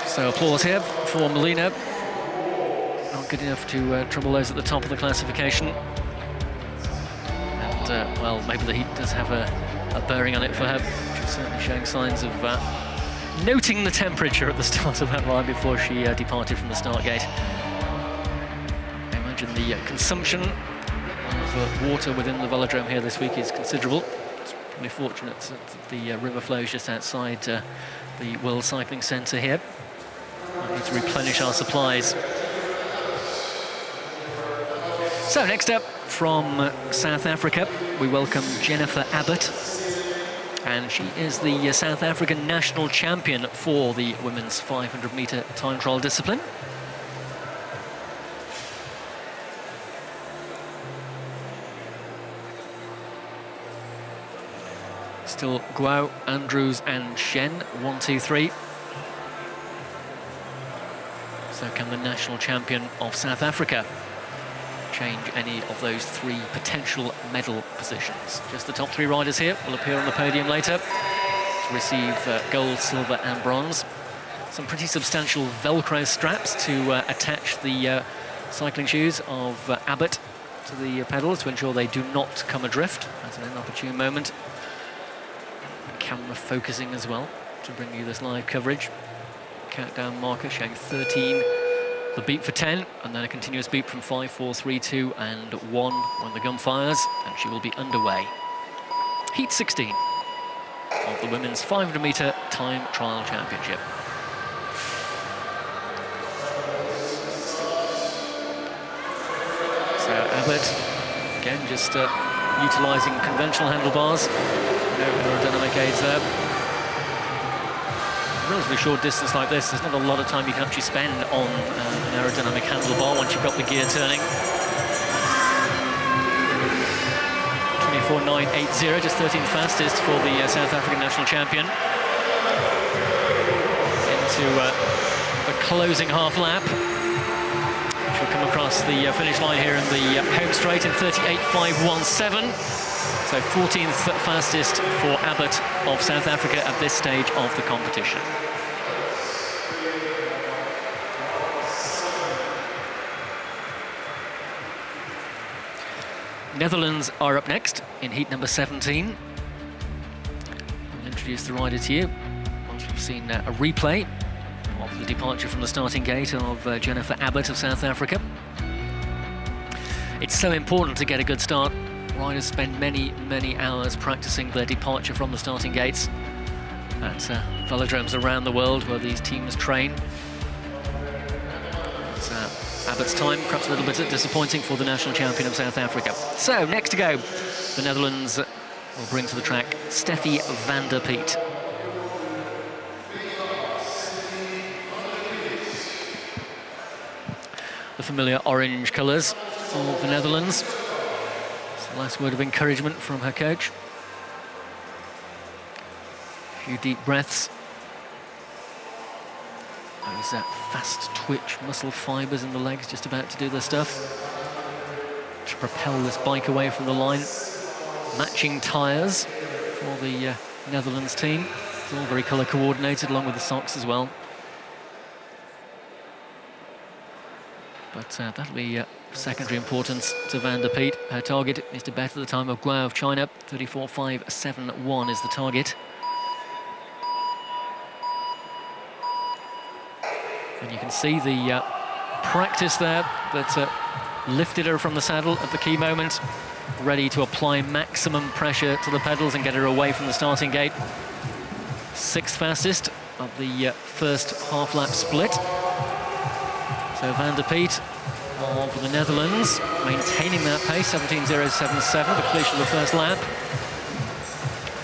So applause here for Molina. Not good enough to trouble those at the top of the classification. And, well, maybe the heat does have a bearing on it for her. She's certainly showing signs of noting the temperature at the start of that line before she departed from the start gate. I imagine the consumption of water within the velodrome here this week is considerable. It's probably fortunate that the river flows just outside the World Cycling Centre here. We need to replenish our supplies. So next up from South Africa, we welcome Jennifer Abbott, and she is the South African national champion for the women's 500-metre time trial discipline. Still Guo, Andrews and Shen, 1, 2, 3. So can the national champion of South Africa change any of those 3 potential medal positions? Just the top 3 riders here will appear on the podium later to receive gold, silver and bronze. Some pretty substantial Velcro straps to attach the cycling shoes of Abbott to the pedals to ensure they do not come adrift at an inopportune moment. Camera focusing as well to bring you this live coverage. Countdown marker showing 13, the beep for 10, and then a continuous beep from 5, 4, 3, 2 and 1 when the gun fires, and she will be underway. Heat 16 of the women's 500-metre time trial championship. So So Abbott, again, just utilising conventional handlebars. No aerodynamic aids there. Relatively short distance like this, there's not a lot of time you can actually spend on an aerodynamic handlebar once you've got the gear turning. 24.980, just 13th fastest for the South African national champion. Into the closing half lap. She'll come across the finish line here in the home straight in 38.517. So 14th fastest for Abbott of South Africa at this stage of the competition. Netherlands are up next in heat number 17. I'll introduce the rider to you once we've seen a replay of the departure from the starting gate of Jennifer Abbott of South Africa. It's so important to get a good start. Riders spend many, many hours practicing their departure from the starting gates at velodromes around the world where these teams train. Abbott's time, perhaps a little bit disappointing for the national champion of South Africa. So, next to go, the Netherlands will bring to the track Steffi van der Piet. The familiar orange colours of the Netherlands. It's the last word of encouragement from her coach. A few deep breaths. Those fast twitch muscle fibres in the legs just about to do their stuff to propel this bike away from the line. Matching tyres for the Netherlands team. It's all very colour coordinated along with the socks as well. But that'll be secondary importance to Van der Piet. Her target is to better the time of Guo of China. 34.571 is the target. And you can see the practice there that lifted her from the saddle at the key moment, ready to apply maximum pressure to the pedals and get her away from the starting gate. 6th fastest of the first half-lap split. So Van der Piet of the Netherlands maintaining that pace, 17.077, the completion of the first lap.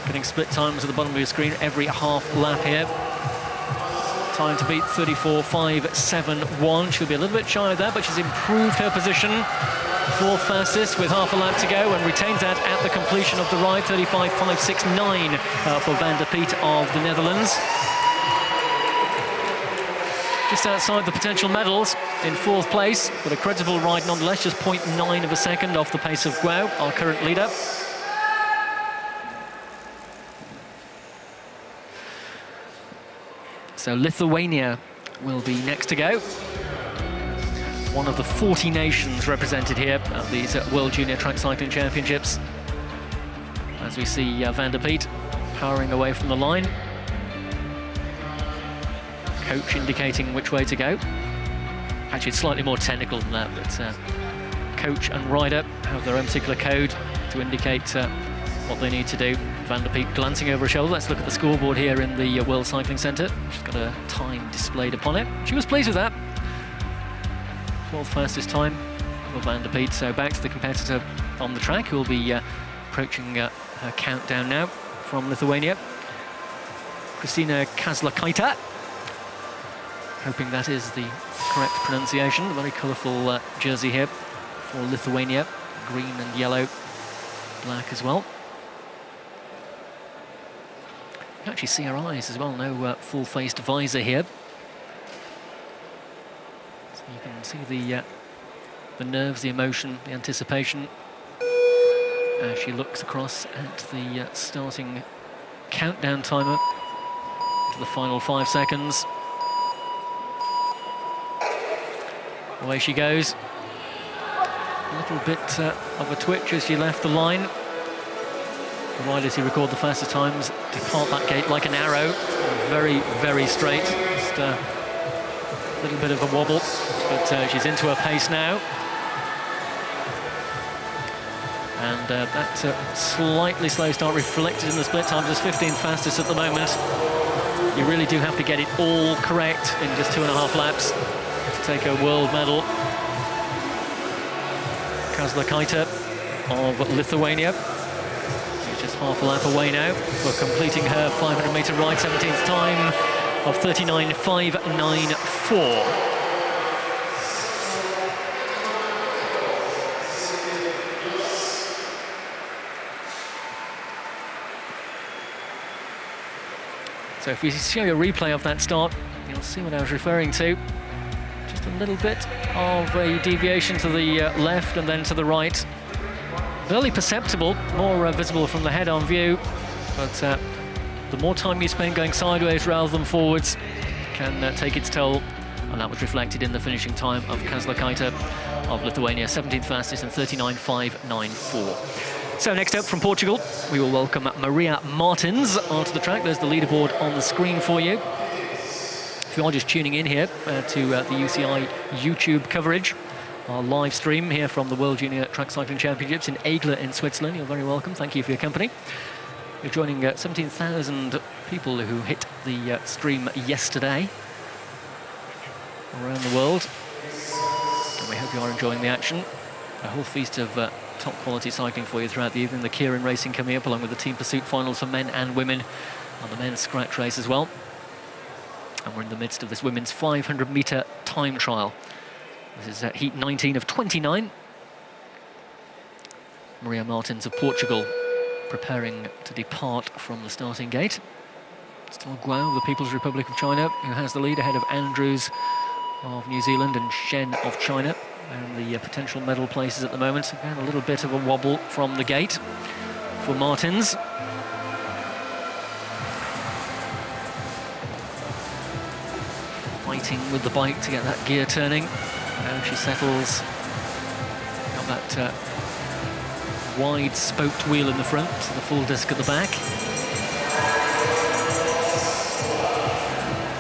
Getting split times at the bottom of your screen every half lap here. Time to beat 34.571. She'll be a little bit shy of that, but she's improved her position. 4th fastest with half a lap to go and retains that at the completion of the ride. 35.569 for Van der Piet of the Netherlands. Just outside the potential medals in 4th place, but a credible ride nonetheless, just 0.9 of a second off the pace of Guo, our current leader. So Lithuania will be next to go. One of the 40 nations represented here at these World Junior Track Cycling Championships. As we see Van der Piet powering away from the line. Coach indicating which way to go. Actually, it's slightly more technical than that, but coach and rider have their own particular code to indicate what they need to do. Van der Piet glancing over her shoulder. Let's look at the scoreboard here in the World Cycling Centre. She's got a time displayed upon it. She was pleased with that. 4th fastest time for Van der Piet. So back to the competitor on the track, who will be approaching her countdown now from Lithuania. Kristina Kazlakaita. Hoping that is the correct pronunciation. A very colourful jersey here for Lithuania. Green and yellow, black as well. You can actually see her eyes as well, no full-faced visor here. So you can see the nerves, the emotion, the anticipation as she looks across at the starting countdown timer to the final 5 seconds. Away she goes. A little bit of a twitch as she left the line. The riders who record the fastest times depart that gate like an arrow. Very, very straight. Just a little bit of a wobble, but she's into her pace now. And that slightly slow start reflected in the split times as 15th fastest at the moment. You really do have to get it all correct in just 2.5 laps to take a world medal. Kazla Kaita of Lithuania. She's just half a lap away now for completing her 500-meter ride, 17th time of 39.594. So if we show you a replay of that start, you'll see what I was referring to. Just a little bit of a deviation to the left and then to the right. Barely perceptible, more visible from the head-on view, but the more time you spend going sideways rather than forwards can take its toll, and that was reflected in the finishing time of Kazla Kaita of Lithuania, 17th fastest and 39.594. So next up from Portugal, we will welcome Maria Martins onto the track. There's the leaderboard on the screen for you. If you are just tuning in here to the UCI YouTube coverage, our live stream here from the World Junior Track Cycling Championships in Aigle in Switzerland, you're very welcome. Thank you for your company. You're joining 17,000 people who hit the stream yesterday around the world. And we hope you are enjoying the action. A whole feast of top quality cycling for you throughout the evening. The Keirin racing coming up, along with the team pursuit finals for men and women, and the men's scratch race as well. And we're in the midst of this women's 500-meter time trial. This is heat 19 of 29. Maria Martins of Portugal preparing to depart from the starting gate. Still Guo of the People's Republic of China, who has the lead ahead of Andrews of New Zealand and Shen of China. And the potential medal places at the moment. Again, a little bit of a wobble from the gate for Martins. Fighting with the bike to get that gear turning. Now she settles. Got that wide spoked wheel in the front, the full disc at the back.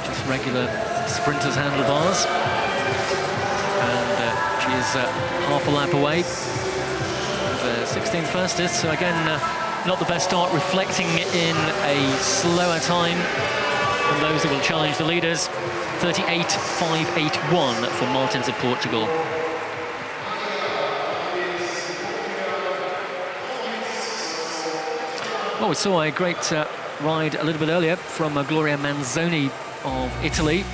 Just regular sprinter's handlebars. She's half a lap away, the 16th fastest, so again, not the best start, reflecting in a slower time than those that will challenge the leaders. 38.581 for Martins of Portugal. Well, we saw a great ride a little bit earlier from Gloria Manzoni of Italy.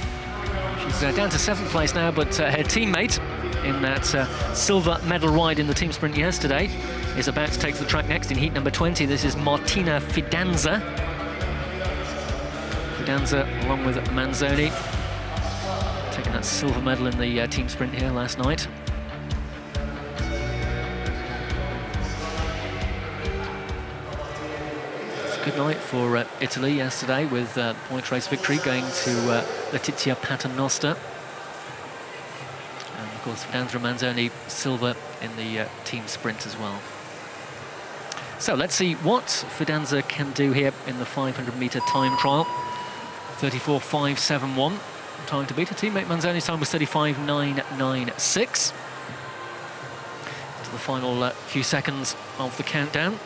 She's down to 7th place now, but her teammate in that silver medal ride in the team sprint yesterday is about to take to the track next in heat number 20. This is Martina Fidanza. Fidanza, along with Manzoni, taking that silver medal in the team sprint here last night. It's a good night for Italy yesterday, with the points race victory going to Letizia Paternoster. And of course, Fidanza and Manzoni silver in the team sprint as well. So let's see what Fidanza can do here in the 500-meter time trial. 34.571 time to beat. Her teammate Manzoni's time was 35.996. To the final few seconds of the countdown.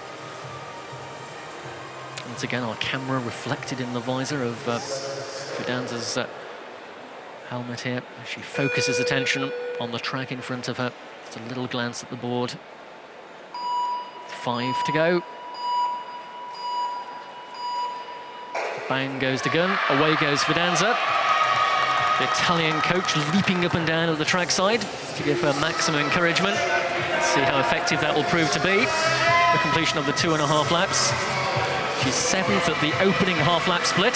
Once again, our camera reflected in the visor of Fidanza's helmet here. She focuses attention on the track in front of her. Just a little glance at the board. 5 to go. Bang goes the gun, away goes Fidanza. The Italian coach leaping up and down at the trackside to give her maximum encouragement. Let's see how effective that will prove to be. The completion of the 2.5 laps. She's 7th at the opening half-lap split.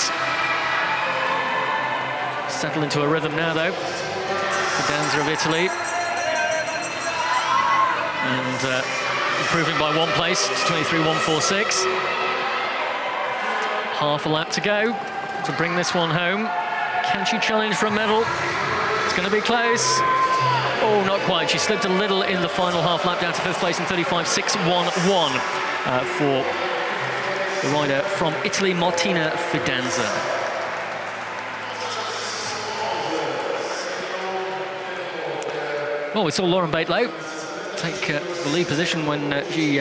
Settle into a rhythm now, though. Fidanza of Italy. And improving by 1 place to 23.146. Half a lap to go to bring this one home. Can she challenge for a medal? It's going to be close. Oh, not quite. She slipped a little in the final half lap, down to 5th place in 35.611 for the rider from Italy, Martina Fidanza. Well, we saw Lauren Baitlow take the lead position when she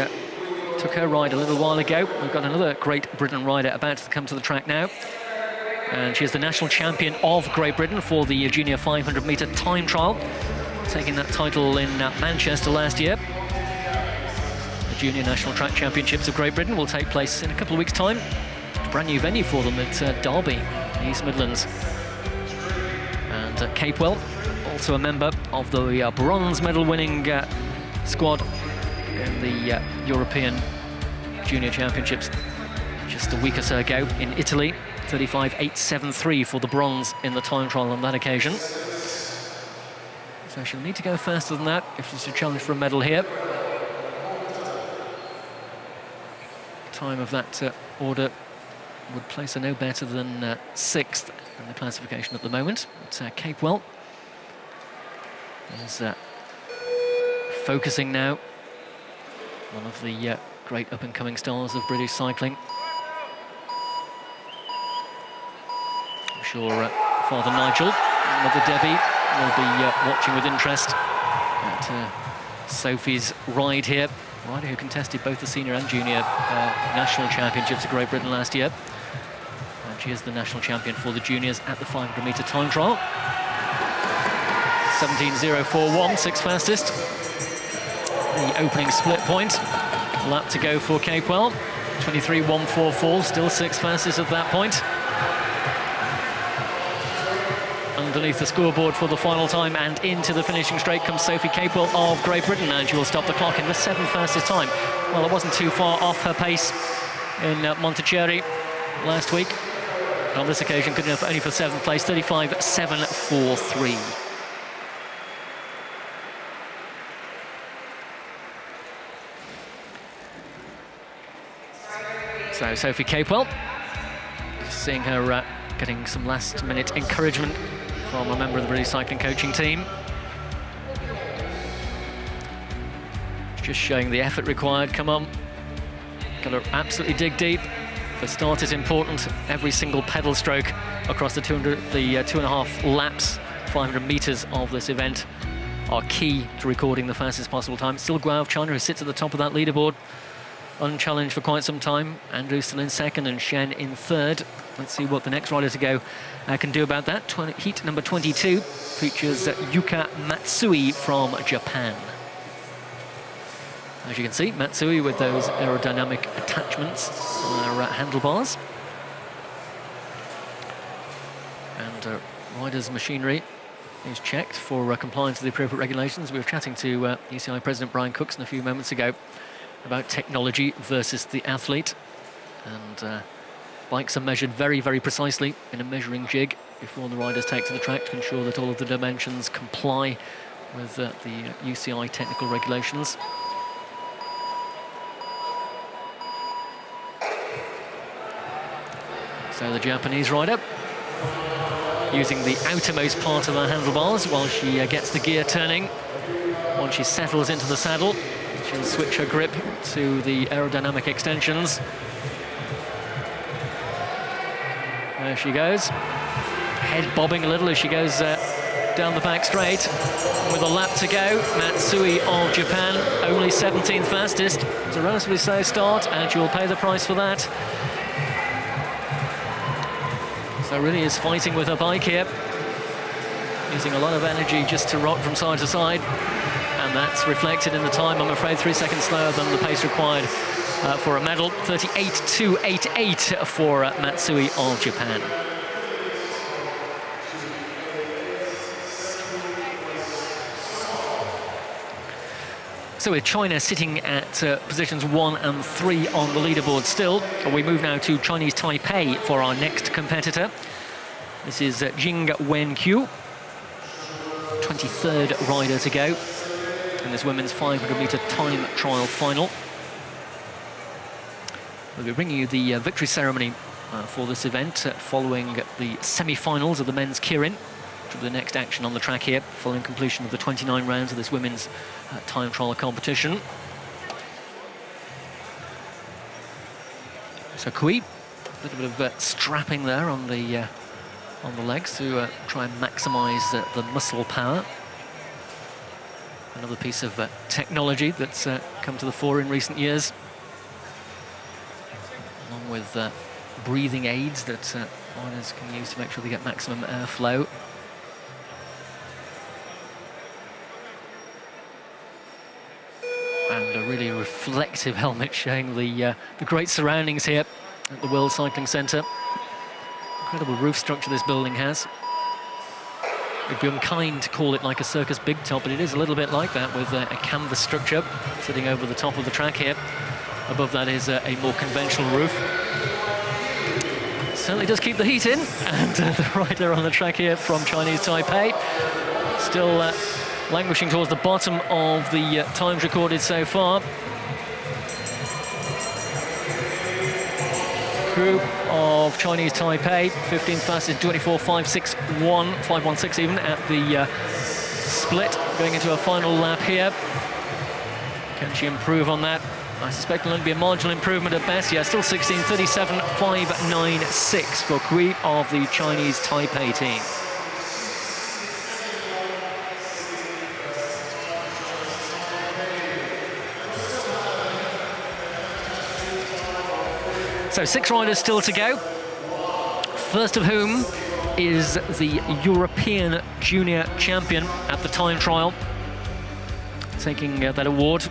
took her ride a little while ago. We've got another Great Britain rider about to come to the track now. And she is the national champion of Great Britain for the junior 500-meter time trial, taking that title in Manchester last year. Junior National Track Championships of Great Britain will take place in a couple of weeks' time. A brand new venue for them at Derby, East Midlands. And Capewell, also a member of the bronze medal winning squad in the European Junior Championships just a week or so ago in Italy. 35.873 for the bronze in the time trial on that occasion. So she'll need to go faster than that if she's to challenge for a medal here. Time of that order would place her no better than 6th in the classification at the moment. But Capewell is focusing now. One of the great up-and-coming stars of British cycling. I'm sure Father Nigel and Mother Debbie will be watching with interest at Sophie's ride here. Rider who contested both the senior and junior national championships of Great Britain last year. And she is the national champion for the juniors at the 500-metre time trial. 17.041, 6th fastest. The opening split point. Lap to go for Capewell. 23.144, still 6th fastest at that point. Underneath the scoreboard for the final time and into the finishing straight comes Sophie Capewell of Great Britain, and she will stop the clock in the 7th fastest time. Well, it wasn't too far off her pace in Montichiari last week. On this occasion, good enough only for 7th place, 35.743. So Sophie Capewell, seeing her getting some last-minute encouragement from a member of the British cycling coaching team. Just showing the effort required. Come on, got to absolutely dig deep. The start is important. Every single pedal stroke across the 2.5 laps, 500 meters of this event are key to recording the fastest possible time. Still Guo of China, who sits at the top of that leaderboard, unchallenged for quite some time. Andrew still in 2nd and Shen in 3rd. Let's see what the next rider to go can do about that. Heat number 22 features Yuka Matsui from Japan. As you can see, Matsui with those aerodynamic attachments on her handlebars. And rider's machinery is checked for compliance with the appropriate regulations. We were chatting to UCI President Brian Cookson a few moments ago about technology versus the athlete. And bikes are measured very, very precisely in a measuring jig before the riders take to the track to ensure that all of the dimensions comply with the UCI technical regulations. So the Japanese rider using the outermost part of her handlebars while she gets the gear turning. Once she settles into the saddle, she'll switch her grip to the aerodynamic extensions. There she goes, head bobbing a little as she goes down the back straight. With a lap to go, Matsui of Japan, only 17th fastest. It's a relatively slow start, and she will pay the price for that. So really is fighting with her bike here, using a lot of energy just to rock from side to side. And that's reflected in the time, I'm afraid, 3 seconds slower than the pace required for a medal. 38.288 for Matsui of Japan. So with China sitting at positions 1 and 3 on the leaderboard still, we move now to Chinese Taipei for our next competitor. This is Jing Wenqiu, 23rd rider to go in this women's 500-meter time trial final. We'll be bringing you the victory ceremony for this event following the semi-finals of the men's Kirin, which will be the next action on the track here, following completion of the 29 rounds of this women's time trial competition. So Kui, a little bit of strapping there on the legs to try and maximise the muscle power. Another piece of technology that's come to the fore in recent years, along with breathing aids that riders can use to make sure they get maximum airflow. And a really reflective helmet showing the great surroundings here at the World Cycling Centre. Incredible roof structure this building has. It'd be unkind to call it like a circus big top, but it is a little bit like that, with a canvas structure sitting over the top of the track here. Above that is a more conventional roof. Certainly does keep the heat in, and the rider on the track here from Chinese Taipei still languishing towards the bottom of the times recorded so far. Group of Chinese Taipei, 15th fastest, 24.561, 5.16 even at the split, going into a final lap here. Can she improve on that? I suspect it'll only be a marginal improvement at best. Yeah, still 16.37.596 for Kui of the Chinese Taipei team. So 6 riders still to go. First of whom is the European Junior Champion at the time trial, taking that award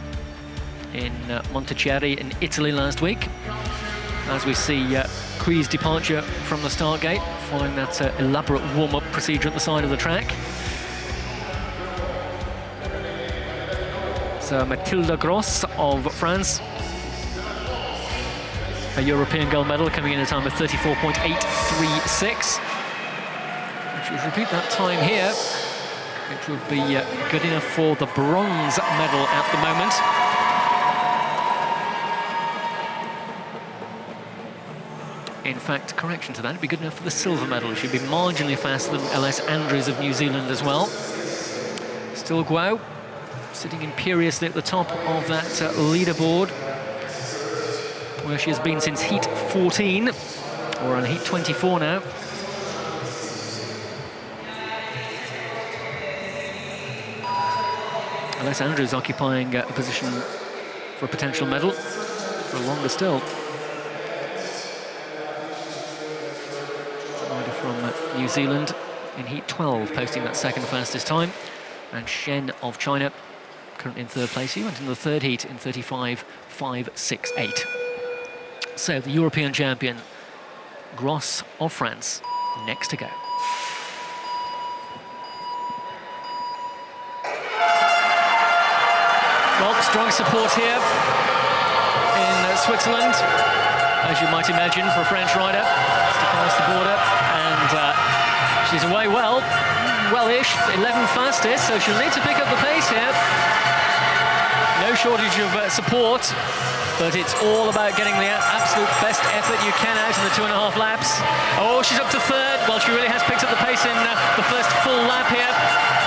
in Montichiari in Italy last week. As we see Kui's departure from the start gate, following that elaborate warm-up procedure at the side of the track. So Mathilde Gross of France, a European gold medal, coming in at a time of 34.836. If you repeat that time here, it would be good enough for the bronze medal at the moment. In fact, correction to that, it'd be good enough for the silver medal. She'd be marginally faster than LS Andrews of New Zealand as well. Still Guo, sitting imperiously at the top of that leaderboard, where she has been since heat 14, or on heat 24 now. LS Andrews occupying a position for a potential medal for longer still. Rider from New Zealand in heat 12, posting that second fastest time. And Shen of China, currently in third place. He went into the third heat in 35.568. So the European champion, Gross of France, next to go. Well, strong support here in Switzerland, as you might imagine, for a French rider just across the border. And she's away well-ish, 11th fastest, so she'll need to pick up the pace here. No shortage of support, but it's all about getting the absolute best effort you can out in the 2.5 laps. Oh, she's up to third. Well, she really has picked up the pace in the first full lap here.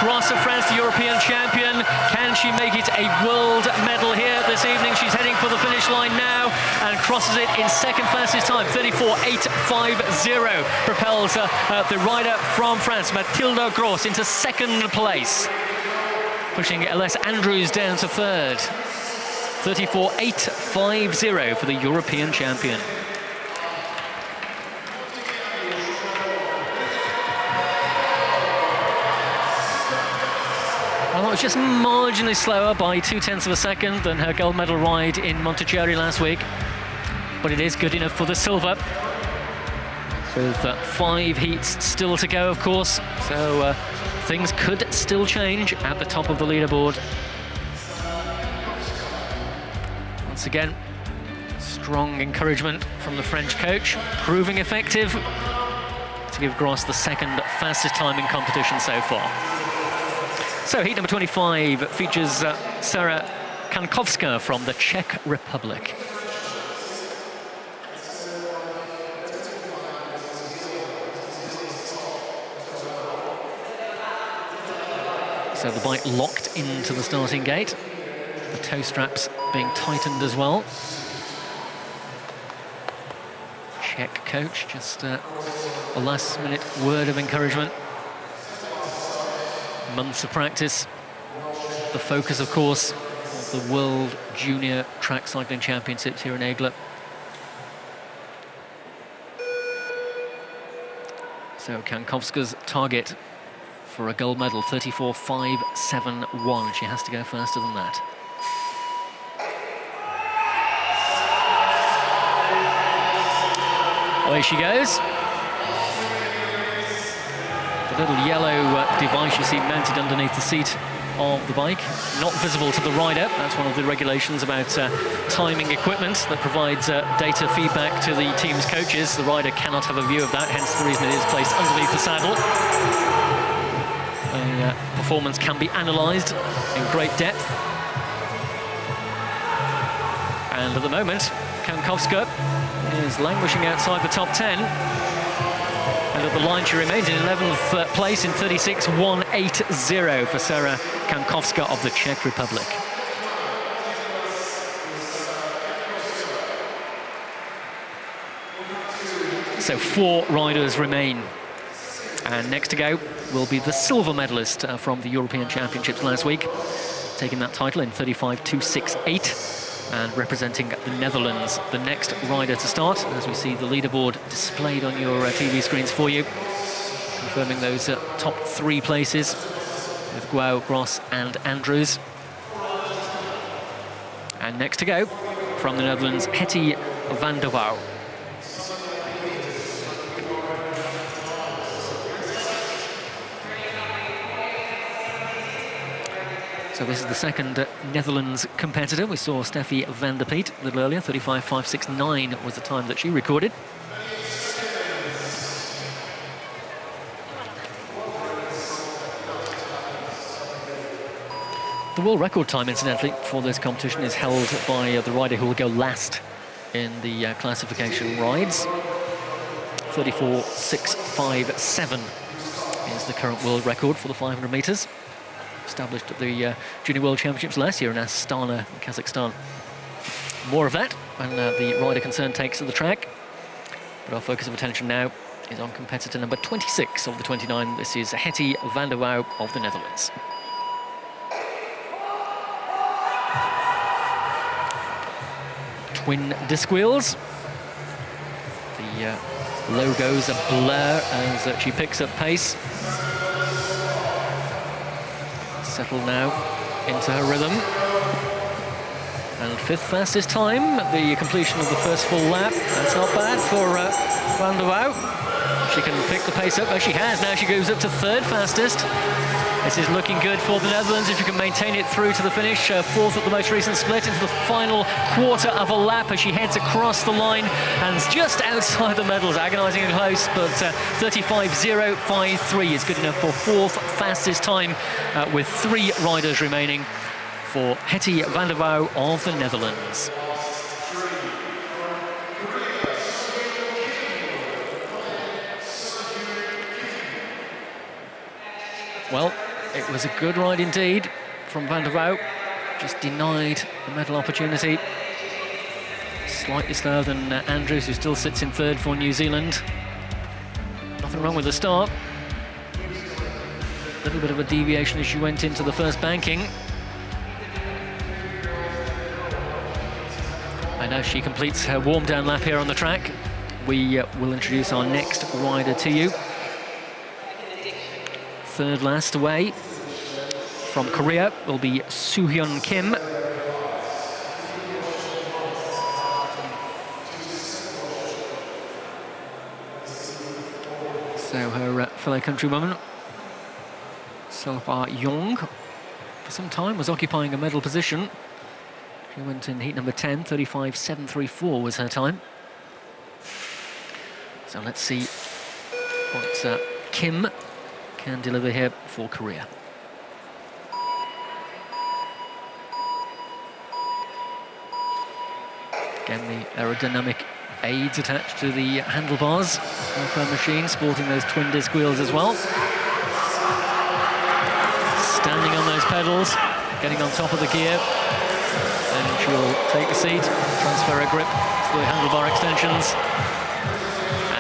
Gross of France, the European champion. Can she make it a world medal here this evening? She's heading for the finish line now and crosses it in second fastest time, 34.850. Propels the rider from France, Mathilde Gross, into second place, pushing LS Andrews down to third. 34.850 for the European champion. Well, it was just marginally slower by 0.2 of a second than her gold medal ride in Montichiari last week, but it is good enough for the silver. With 5 heats still to go, of course, so things could still change at the top of the leaderboard. Once again, strong encouragement from the French coach, proving effective to give Gross the second fastest time in competition so far. So heat number 25 features Sarah Kankowska from the Czech Republic. So the bike locked into the starting gate, the toe straps being tightened as well. Czech coach, just a last-minute word of encouragement. Months of practice. The focus, of course, of the World Junior Track Cycling Championships here in Aigle. So Kankowska's target for a gold medal, 34.571. She has to go faster than that. Away she goes. The little yellow device you see mounted underneath the seat of the bike, not visible to the rider. That's one of the regulations about timing equipment that provides data feedback to the team's coaches. The rider cannot have a view of that, hence the reason it is placed underneath the saddle. The performance can be analysed in great depth. And at the moment, Kankowska is languishing outside the top 10. And at the line, she remains in 11th place in 36.180 for Sarah Kankowska of the Czech Republic. So 4 riders remain. And next to go will be the silver medalist from the European Championships last week, taking that title in 35.268. And representing the Netherlands, the next rider to start, as we see the leaderboard displayed on your TV screens for you, confirming those top 3 places with Guo, Gross and Andrews. And next to go from the Netherlands, Hetty van der Wouw. So this is the second Netherlands competitor. We saw Steffi van der Peet a little earlier, 35.569 was the time that she recorded. The world record time, incidentally, for this competition is held by the rider who will go last in the classification rides. 34.657 is the current world record for the 500 metres. Established at the Junior World Championships last year in Astana, Kazakhstan. More of that when the rider concerned takes to the track. But our focus of attention now is on competitor number 26 of the 29. This is Hetty van der Wouw of the Netherlands. Twin disc wheels. The logos are blur as she picks up pace. Settle now into her rhythm. And 5th fastest time at the completion of the first full lap. That's not bad for van der Wouw. She can pick the pace up as she has. Now she goes up to 3rd fastest. This is looking good for the Netherlands if you can maintain it through to the finish. 4th at the most recent split into the final quarter of a lap as she heads across the line and just outside the medals, agonising and close, but 35.053 is good enough for 4th fastest time with 3 riders remaining for Hetty van der Wouw of the Netherlands. Well, it was a good ride indeed from van der Wouw. Just denied the medal opportunity. Slightly slower than Andrews, who still sits in 3rd for New Zealand. Nothing wrong with the start. A little bit of a deviation as she went into the first banking. And as she completes her warm-down lap here on the track, we will introduce our next rider to you. 3rd last away from Korea will be Soo-hyun Kim. So her fellow countrywoman, Selpa Young, for some time was occupying a medal position. She went in heat number 10, 35.734 was her time. So let's see what Kim can deliver here for Korea. Again, the aerodynamic aids attached to the handlebars of her machine, sporting those twin disc wheels as well. Standing on those pedals, getting on top of the gear, and she'll take the seat, transfer her grip to the handlebar extensions.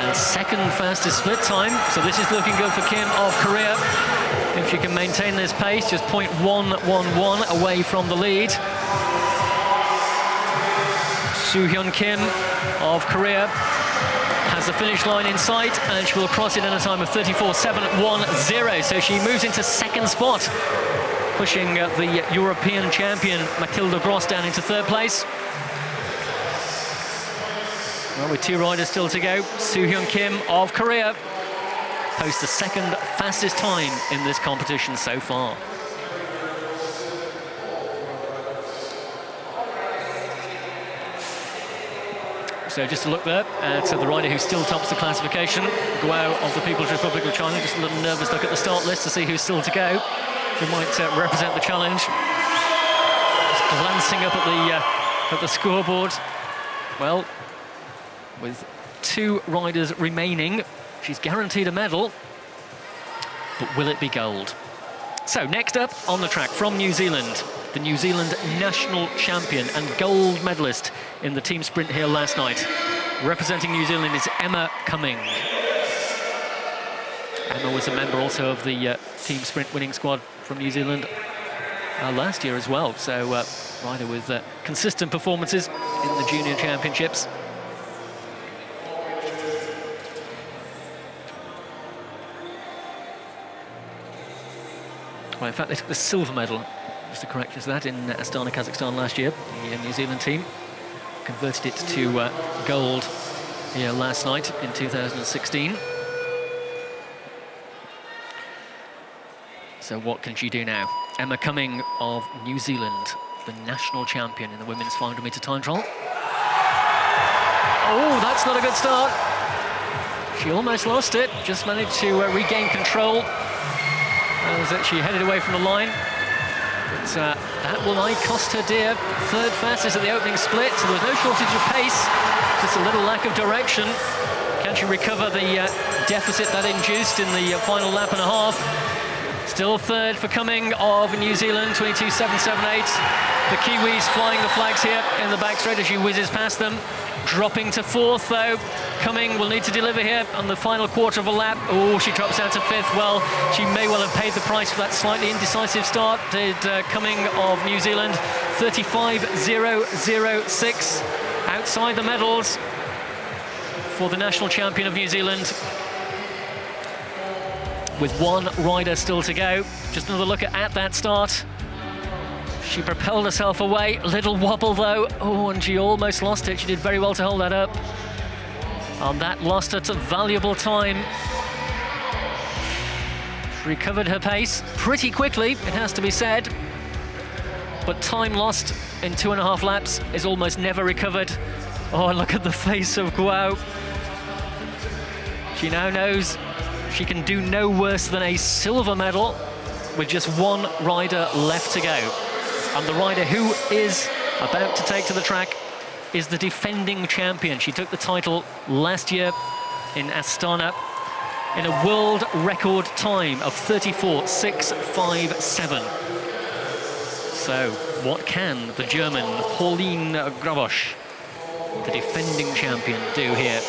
And 2nd fastest split time, so this is looking good for Kim of Korea. If she can maintain this pace, just 0.111 away from the lead. Soo-hyun Kim of Korea has the finish line in sight, and she will cross it in a time of 34.710. So she moves into 2nd spot, pushing the European champion Mathilde Gross down into 3rd place. Well, with 2 riders still to go, Soo-Hyun Kim of Korea posts the 2nd fastest time in this competition so far. So just a look there at the rider who still tops the classification, Guo of the People's Republic of China. Just a little nervous look at the start list to see who's still to go, who might represent the challenge. Just glancing up at the scoreboard. Well, with 2 riders remaining, she's guaranteed a medal, but will it be gold? So next up on the track from New Zealand, the New Zealand national champion and gold medalist in the team sprint here last night. Representing New Zealand is Emma Cumming. Emma was a member also of the team sprint winning squad from New Zealand last year as well. So rider with consistent performances in the junior championships. Well, in fact, they took the silver medal, just to correct us that, in Astana, Kazakhstan last year. The New Zealand team converted it to gold here last night in 2016. So what can she do now? Emma Cumming of New Zealand, the national champion in the women's 500-metre time trial. Oh, that's not a good start. She almost lost it, just managed to regain control as she headed away from the line. But that will cost her dear. 3rd fastest at the opening split, so there was no shortage of pace, just a little lack of direction. Can she recover the deficit that induced in the final lap and a half? Still 3rd for Cumming of New Zealand, 22.778. The Kiwis flying the flags here in the back straight as she whizzes past them. Dropping to 4th though. Cumming will need to deliver here on the final quarter of a lap. Oh, she drops down to 5th. Well, she may well have paid the price for that slightly indecisive start. Did Cumming of New Zealand, 35.006. Outside the medals for the national champion of New Zealand. With 1 rider still to go. Just another look at that start. She propelled herself away. A little wobble though. Oh, and she almost lost it. She did very well to hold that up. And that lost her to valuable time. She recovered her pace pretty quickly, it has to be said. But time lost in 2.5 laps is almost never recovered. Oh, and look at the face of Guo. She now knows she can do no worse than a silver medal with just 1 rider left to go. And the rider who is about to take to the track is the defending champion. She took the title last year in Astana in a world record time of 34.657. So what can the German Pauline Grabosch, the defending champion, do here?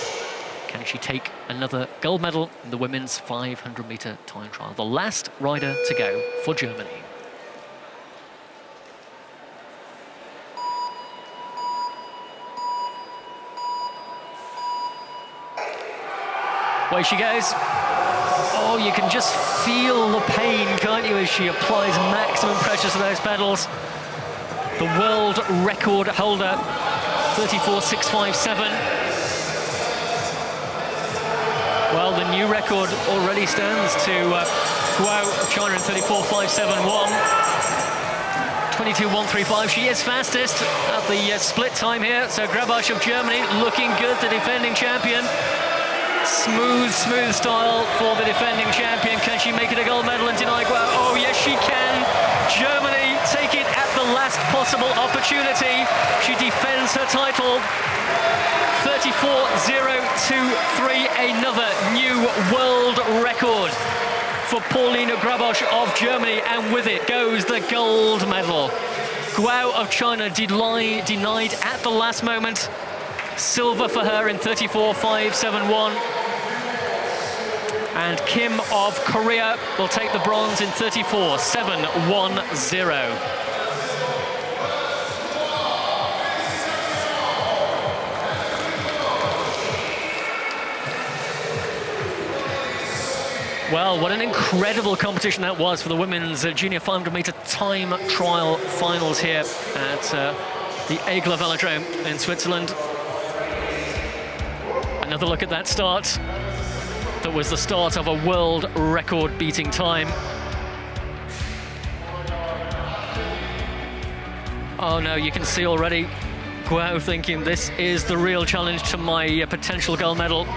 Can she take another gold medal in the women's 500-metre time trial? The last rider to go for Germany. Away she goes. Oh, you can just feel the pain, can't you, as she applies maximum pressure to those pedals. The world record holder, 34.657. Well, the new record already stands to Guo of China in 34.571. 22.135. She is fastest at the split time here. So Grabosch of Germany looking good, the defending champion. Smooth style for the defending champion. Can she make it a gold medal and deny Guo? Oh, yes, she can. Germany take it at the last possible opportunity. She defends her title. 34.023, another new world record for Pauline Grabosch of Germany, and with it goes the gold medal. Guo of China denied at the last moment. Silver for her in 34.571. And Kim of Korea will take the bronze in 34.710. Well, what an incredible competition that was for the women's junior 500-metre time trial finals here at the Aigle Velodrome in Switzerland. Another look at that start. That was the start of a world record-beating time. Oh no, you can see already Guo thinking this is the real challenge to my potential gold medal.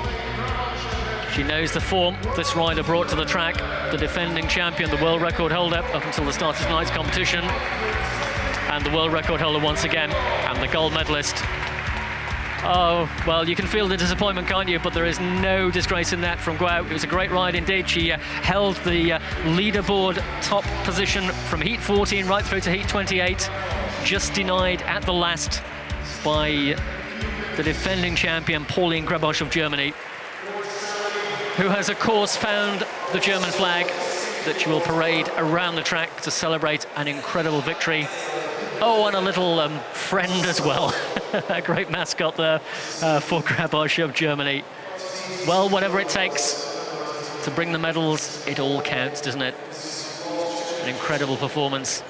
She knows the form this rider brought to the track, the defending champion, the world record holder up until the start of tonight's competition, and the world record holder once again, and the gold medalist. Oh, well, you can feel the disappointment, can't you? But there is no disgrace in that from Guo. It was a great ride indeed. She held the leaderboard top position from heat 14 right through to heat 28, just denied at the last by the defending champion, Pauline Grabosch of Germany, who has, of course, found the German flag that she will parade around the track to celebrate an incredible victory. Oh, and a little friend as well. A great mascot there for Grabosch of Germany. Well, whatever it takes to bring the medals, it all counts, doesn't it? An incredible performance.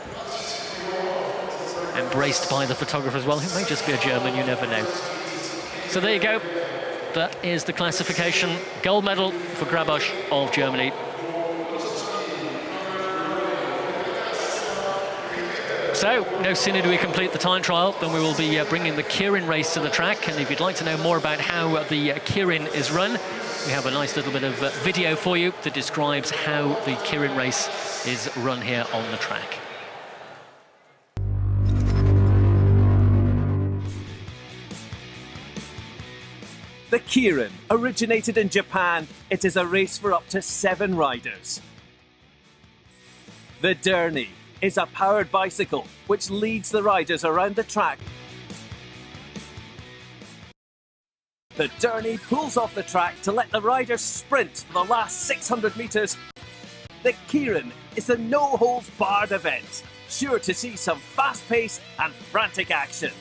Embraced by the photographer as well, who may just be a German, you never know. So there you go. That is the classification. Gold medal for Grabosch of Germany. So, no sooner do we complete the time trial than we will be bringing the Keirin race to the track. And if you'd like to know more about how the Keirin is run, we have a nice little bit of video for you that describes how the Keirin race is run here on the track.
The Keirin originated in Japan. It is a race for up to 7 riders. The Derny is a powered bicycle which leads the riders around the track. The Derny pulls off the track to let the riders sprint for the last 600 metres. The Keirin is a no-holds-barred event, sure to see some fast pace and frantic action.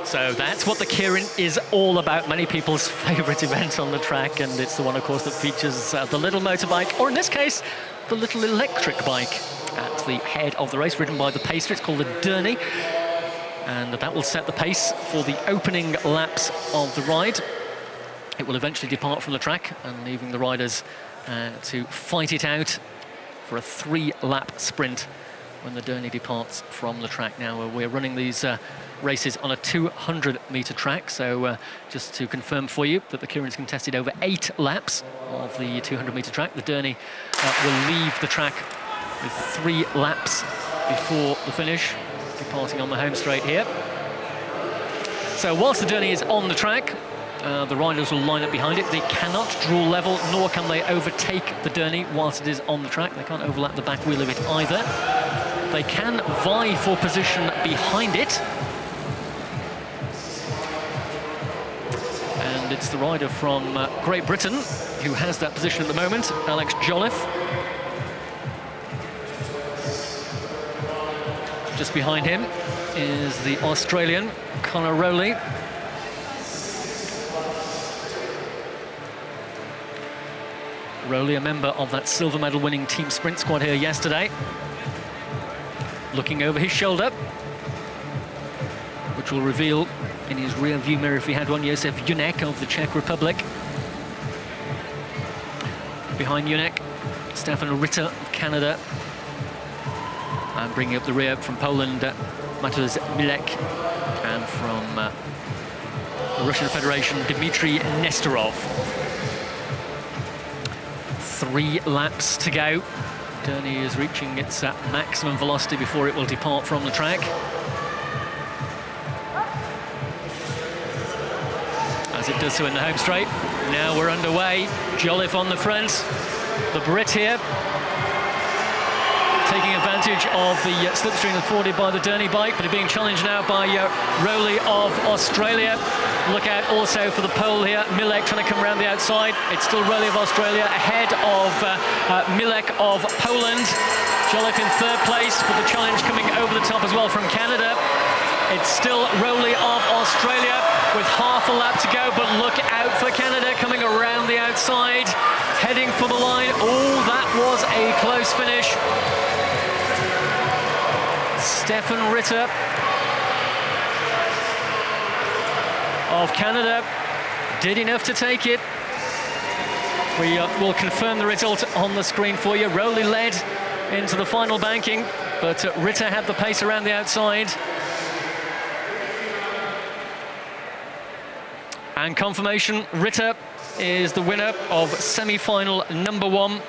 So that's what the Keirin is all about, many people's favourite event on the track, and it's the one, of course, that features the little motorbike, or in this case, the little electric bike at the head of the race, ridden by the pacer. It's called the Derny, and that will set the pace for the opening laps of the ride. It will eventually depart from the track, and leaving the riders to fight it out for a 3-lap sprint when the Derny departs from the track. Now, we're running these races on a 200-metre track, so just to confirm for you that the Keirin's contested over 8 laps of the 200-metre track. The Derny will leave the track with 3 laps before the finish, departing on the home straight here. So whilst the Derny is on the track, the riders will line up behind it. They cannot draw level, nor can they overtake the Derny whilst it is on the track. They can't overlap the back wheel of it either. They can vie for position behind it. And it's the rider from Great Britain who has that position at the moment, Alex Jolliffe. Just behind him is the Australian, Connor Rowley. Rowley, a member of that silver medal winning team sprint squad here yesterday. Looking over his shoulder, which will reveal in his rear view mirror, if he had one, Josef Junek of the Czech Republic. Behind Junek, Stefan Ritter of Canada. And bringing up the rear from Poland, Mateusz Milek. And from the Russian Federation, Dmitry Nestorov. 3 laps to go. Derny is reaching its maximum velocity before it will depart from the track. As it does so in the home straight. Now we're underway. Jolliffe on the front. The Brit here, taking advantage of the slipstream afforded by the Derny bike, but being challenged now by Rowley of Australia. Look out also for the pole here. Milek trying to come around the outside. It's still Rowley of Australia ahead of Milek of Poland. Jolliffe in 3rd place, with the challenge coming over the top as well from Canada. It's still Rowley of Australia with half a lap to go, but look out for Canada coming around the outside, heading for the line. Oh, that was a close finish. Stefan Ritter of Canada did enough to take it. We will confirm the result on the screen for you. Rowley led into the final banking, but Ritter had the pace around the outside. And confirmation, Ritter is the winner of semi-final number 1.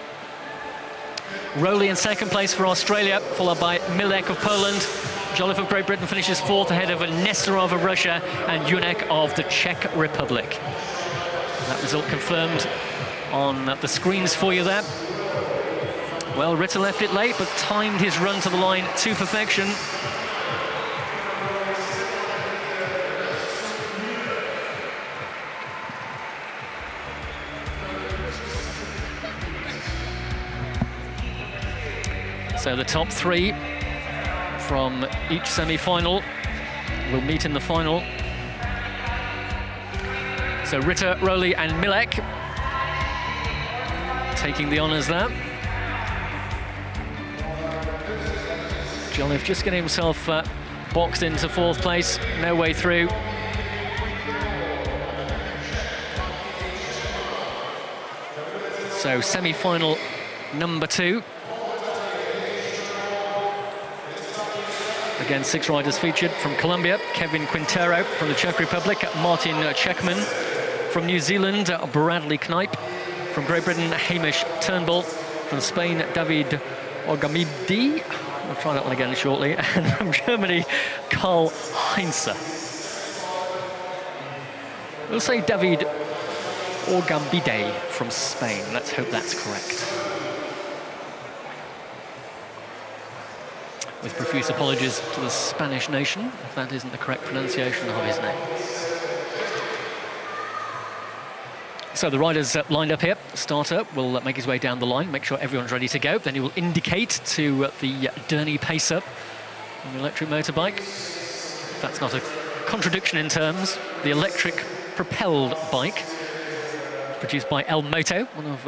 Rowley in second place for Australia, followed by Milek of Poland. Jolliffe of Great Britain finishes 4th ahead of Nesterov of Russia and Junek of the Czech Republic. That result confirmed on the screens for you there. Well, Ritter left it late, but timed his run to the line to perfection. So the top 3 from each semi-final will meet in the final. So Ritter, Rowley and Milek taking the honours there. Jolliffe just getting himself boxed into 4th place, no way through. So semi-final number 2. Again, 6 riders featured from Colombia: Kevin Quintero; from the Czech Republic, Martin Czechman; from New Zealand, Bradley Knipe; from Great Britain, Hamish Turnbull; from Spain, David Ogamidi. I'll try that one again shortly. And from Germany, Karl Heinze. We'll say David Ogambide from Spain. Let's hope that's correct. With profuse apologies to the Spanish nation, if that isn't the correct pronunciation of his name. So the riders lined up here. Starter will make his way down the line, make sure everyone's ready to go. Then he will indicate to the Derny Pacer on the electric motorbike. That's not a contradiction in terms. The electric propelled bike, produced by El Moto, one of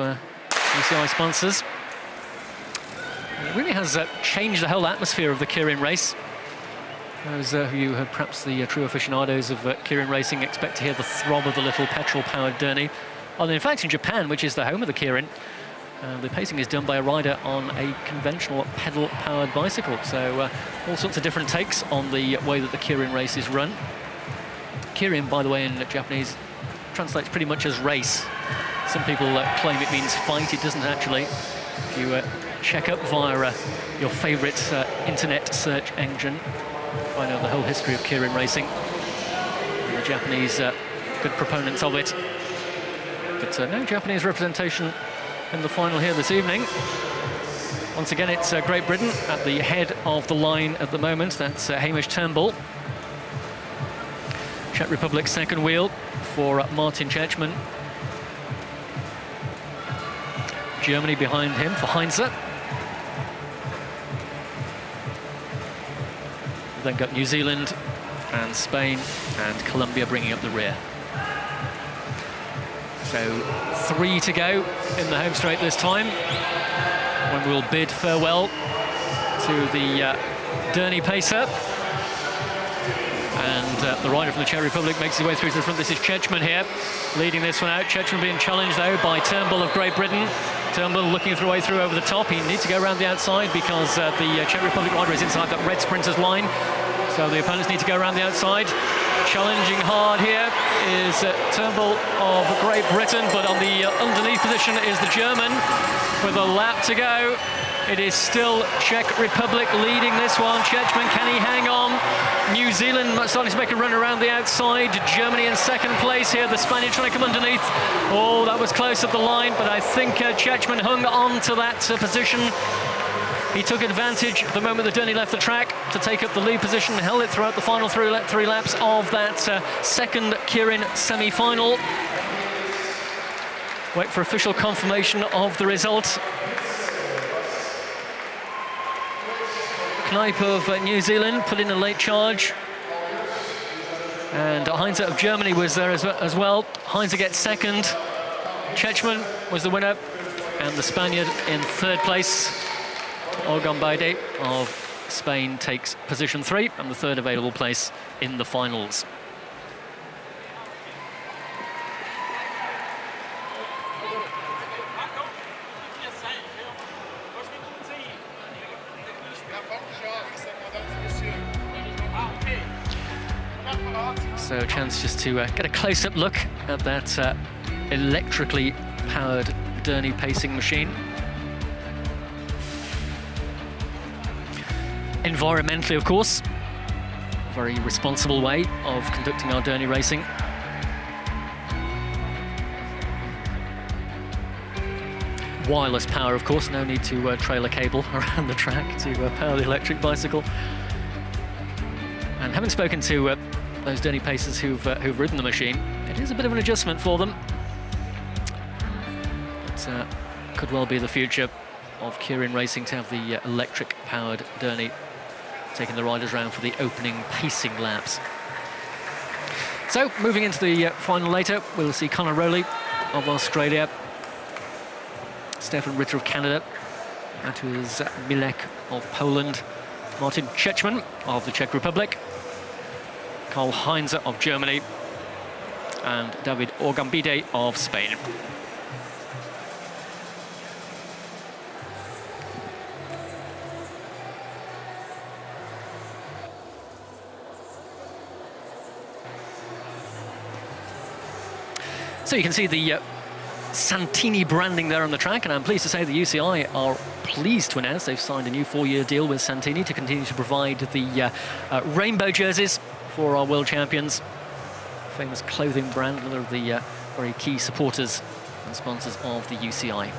UCI sponsors. It really has changed the whole atmosphere of the Kirin race. Those of you who are perhaps the true aficionados of Kirin racing expect to hear the throb of the little petrol-powered Derny. And in fact, in Japan, which is the home of the Kirin, the pacing is done by a rider on a conventional pedal-powered bicycle. So all sorts of different takes on the way that the Kirin race is run. Kirin, by the way, in Japanese, translates pretty much as race. Some people claim it means fight. It doesn't actually. If you check up via your favourite internet search engine, find out the whole history of Kirin racing. And the Japanese good proponents of it. But no Japanese representation in the final here this evening. Once again, it's Great Britain at the head of the line at the moment. That's Hamish Turnbull. Czech Republic second wheel for Martin Czechman. Germany behind him for Heinze. Then got New Zealand and Spain and Colombia bringing up the rear. So 3 to go in the home straight this time, when we'll bid farewell to the Derny Pacer. And the rider from the Czech Republic makes his way through to the front. This is Czechman here, leading this one out. Czechman being challenged, though, by Turnbull of Great Britain. Turnbull looking for a way through over the top. He needs to go around the outside because the Czech Republic rider is inside that red sprinter's line. So the opponents need to go around the outside. Challenging hard here is Turnbull of Great Britain, but on the underneath position is the German with a lap to go. It is still Czech Republic leading this one. Czechman, can he hang on? New Zealand starting to make a run around the outside. Germany in second place here. The Spaniard trying to come underneath. Oh, that was close at the line, but I think Czechman hung on to that position. He took advantage the moment the Derny left the track to take up the lead position, held it throughout the final 3 laps of that second Kirin semi-final. Wait for official confirmation of the result. Knipe of New Zealand put in a late charge. And Heinze of Germany was there as well. Heinze gets second. Czechman was the winner. And the Spaniard in third place. Ogambide of Spain takes position 3 and the third available place in the finals. chance just to get a close-up look at that electrically powered Derny pacing machine. Environmentally, of course, a very responsible way of conducting our Derny racing. Wireless power, of course, no need to trail a cable around the track to power the electric bicycle. And having spoken to those Derny pacers who've ridden the machine, it is a bit of an adjustment for them. It could well be the future of Kirin Racing to have the electric-powered Derny taking the riders around for the opening pacing laps. So, moving into the final later, we'll see Conor Rowley of Australia, Stefan Ritter of Canada, Mateusz Milek of Poland, Martin Czechman of the Czech Republic, Karl Heinze of Germany, and David Ogambide of Spain. So you can see the Santini branding there on the track, and I'm pleased to say the UCI are pleased to announce they've signed a new 4-year deal with Santini to continue to provide the rainbow jerseys for our world champions. Famous clothing brand, another of the very key supporters and sponsors of the UCI.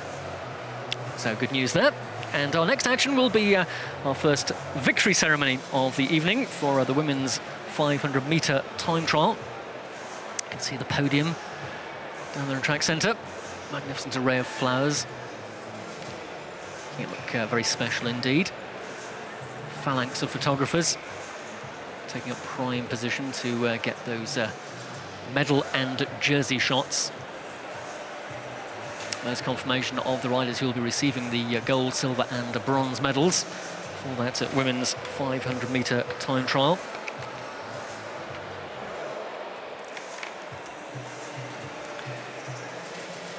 So good news there. And our next action will be our first victory ceremony of the evening for the women's 500-metre time trial. You can see the podium down there in track centre. Magnificent array of flowers. It look very special indeed. Phalanx of photographers taking up prime position to get those medal and jersey shots. There's confirmation of the riders who will be receiving the gold, silver and bronze medals for that women's 500-metre time trial.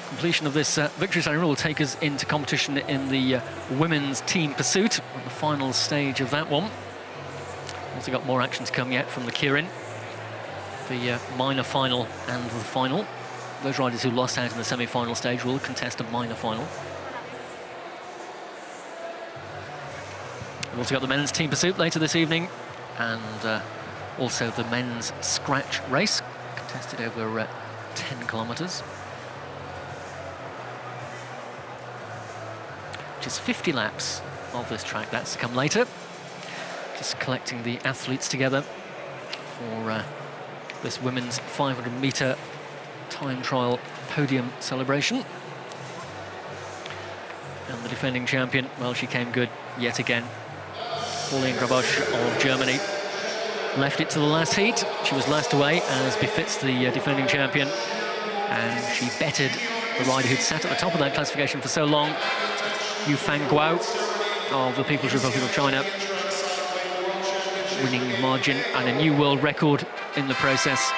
Completion of this victory ceremony will take us into competition in the women's team pursuit, at the final stage of that one. Also got more action to come yet from the Kirin, the minor final and the final. Those riders who lost out in the semi-final stage will contest a minor final. We've also got the men's team pursuit later this evening, and also the men's scratch race, contested over 10 kilometres. Is 50 laps of this track. That's to come later. Just collecting the athletes together for this women's 500-metre time trial podium celebration. And the defending champion, well, she came good yet again. Pauline Grabosch of Germany left it to the last heat. She was last away, as befits the defending champion, and she bettered the rider who'd sat at the top of that classification for so long, Yufang Guo of the People's Republic of China, winning margin and a new world record in the process.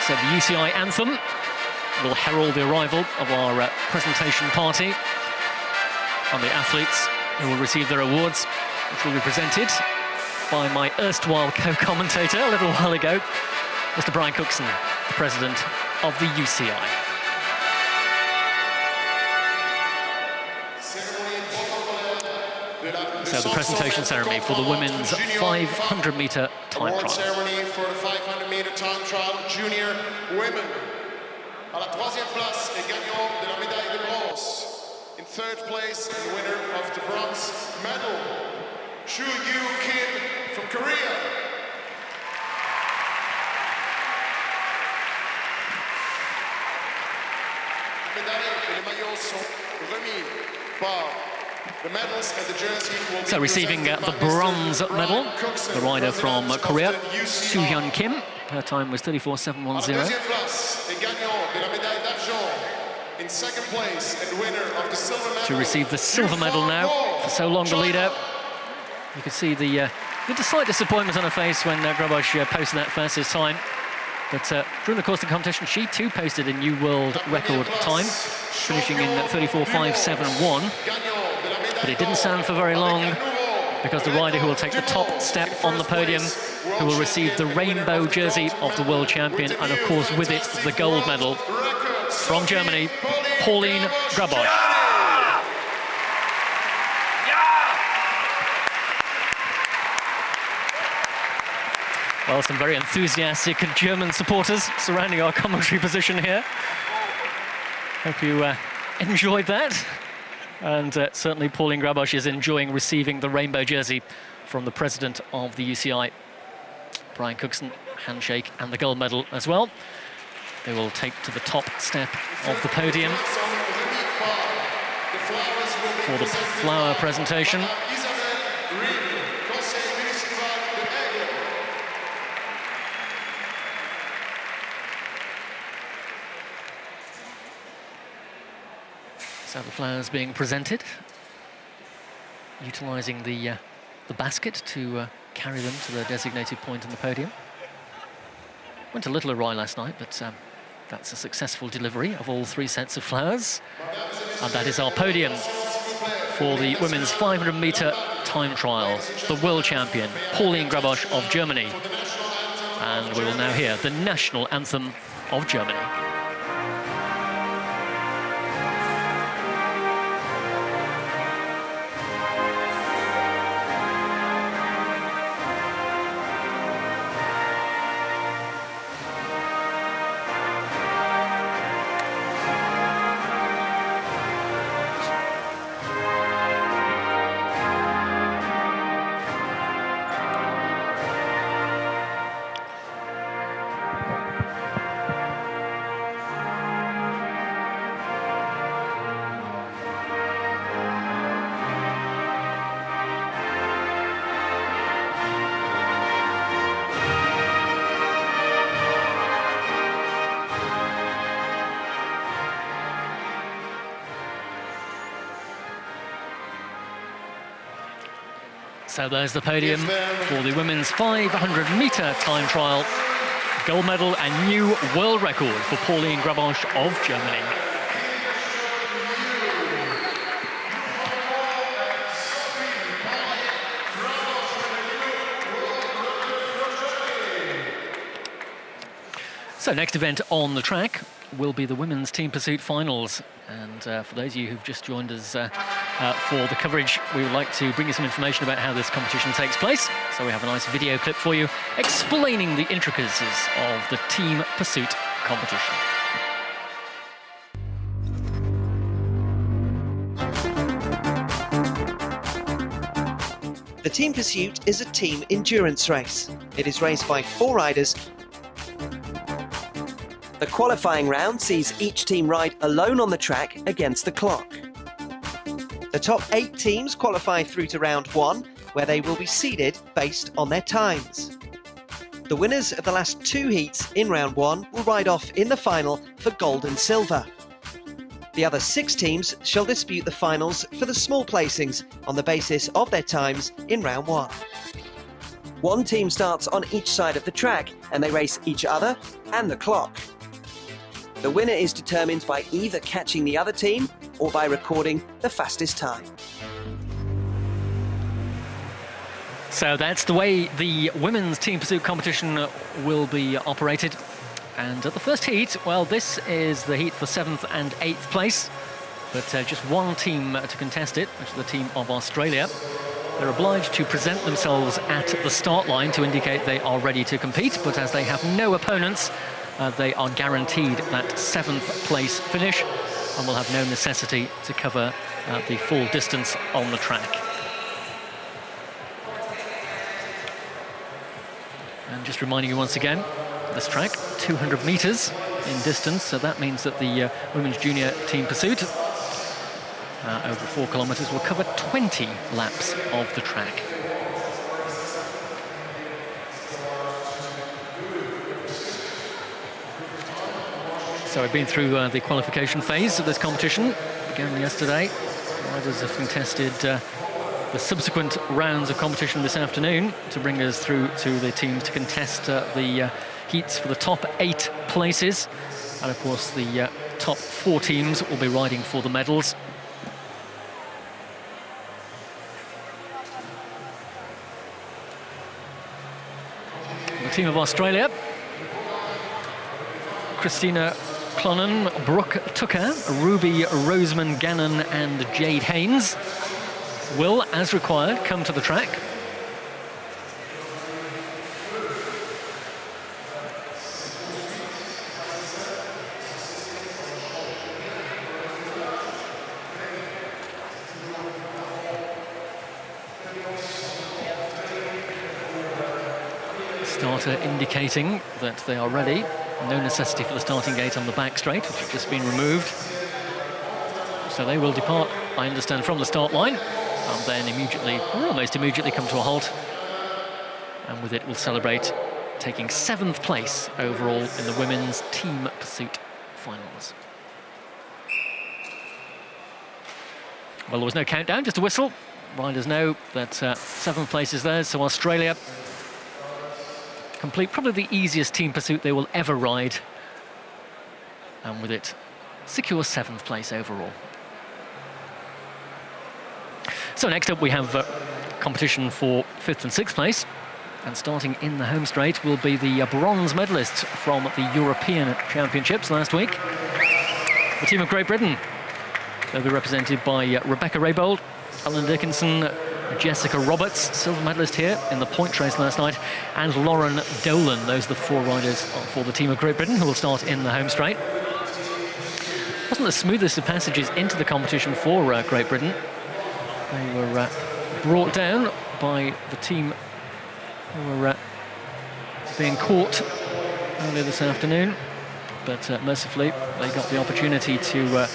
So the UCI anthem will herald the arrival of our presentation party, and the athletes who will receive their awards, which will be presented by my erstwhile co-commentator a little while ago, Mr. Brian Cookson, the president of the UCI. So the presentation ceremony for the women's 500-metre time trial.
Ceremony for the 500-metre time trial junior women. À la troisième place, et gagnant de la médaille de bronze. In third place, the winner of the bronze medal, Chu Yu Kim from Korea. Les médailles et les maillots sont remis par the medals and the jersey will be
so receiving the bronze medal, the rider from Korea, Soo Hyun Kim. Her time was 34.710.
In second place and winner of the silver medal.
She received the silver medal now. For so long the leader. You could see the slight disappointment on her face when Grabosch posted that fastest time. But during the course of the competition, she too posted a new world record time, finishing in 34.571. But it didn't stand for very long because the rider who will take the top step on the podium, who will receive the rainbow jersey of the world champion, and of course with it the gold medal from Germany, Pauline Grabosch. Well, some very enthusiastic German supporters surrounding our commentary position here. Hope you enjoyed that. And certainly Pauline Grabosch is enjoying receiving the rainbow jersey from the president of the UCI, Brian Cookson, handshake and the gold medal as well. They will take to the top step of the podium for the flower presentation. So the flowers being presented, utilising the basket to carry them to the designated point on the podium. Went a little awry last night, but that's a successful delivery of all 3 sets of flowers. And that is our podium for the women's 500-metre time trial, the world champion, Pauline Grabosch of Germany. And we will now hear the national anthem of Germany. So there's the podium for the women's 500-metre time trial. Gold medal and new world record for Pauline Grabosch of Germany. So next event on the track will be the women's team pursuit finals. And for those of you who've just joined us for the coverage, we would like to bring you some information about how this competition takes place. So we have a nice video clip for you explaining the intricacies of the team pursuit competition.
The team pursuit is a team endurance race. It is raced by 4 riders. The qualifying round sees each team ride alone on the track against the clock. The top 8 teams qualify through to round 1, where they will be seeded based on their times. The winners of the last 2 heats in round 1 will ride off in the final for gold and silver. The other 6 teams shall dispute the finals for the small placings on the basis of their times in round 1. 1 team starts on each side of the track, and they race each other and the clock. The winner is determined by either catching the other team or by recording the fastest time.
So that's the way the women's team pursuit competition will be operated. And at the first heat, well, this is the heat for 7th and 8th place, but just 1 team to contest it, which is the team of Australia. They're obliged to present themselves at the start line to indicate they are ready to compete, but as they have no opponents, they are guaranteed that 7th place finish and will have no necessity to cover the full distance on the track. And just reminding you once again, this track, 200 metres in distance, so that means that the women's junior team pursuit over 4 kilometres will cover 20 laps of the track. So we've been through the qualification phase of this competition. Began yesterday. Riders have contested the subsequent rounds of competition this afternoon to bring us through to the teams to contest the heats for the top 8 places. And of course the top 4 teams will be riding for the medals. the team of Australia. Christina Clonan, Brooke Tucker, Ruby Roseman Gannon and Jade Haynes will, as required, come to the track. Starter indicating that they are ready. No necessity for the starting gate on the back straight, which has just been removed. So they will depart, I understand, from the start line, and then immediately, or almost immediately, come to a halt. And with it, we'll celebrate taking 7th place overall in the women's team pursuit finals. Well, there was no countdown, just a whistle. Riders know that 7th place is theirs, so Australia complete probably the easiest team pursuit they will ever ride, and with it secure 7th place overall. So next up we have competition for 5th and 6th place, and starting in the home straight will be the bronze medalists from the European Championships last week. The team of Great Britain, they'll be represented by Rebecca Raybould, Ellen Dickinson, Jessica Roberts, silver medalist here in the point race last night, and Lauren Dolan. Those are the 4 riders for the team of Great Britain who will start in the home straight. Wasn't the smoothest of passages into the competition for Great Britain. They were brought down by the team who were being caught earlier this afternoon, but mercifully they got the opportunity to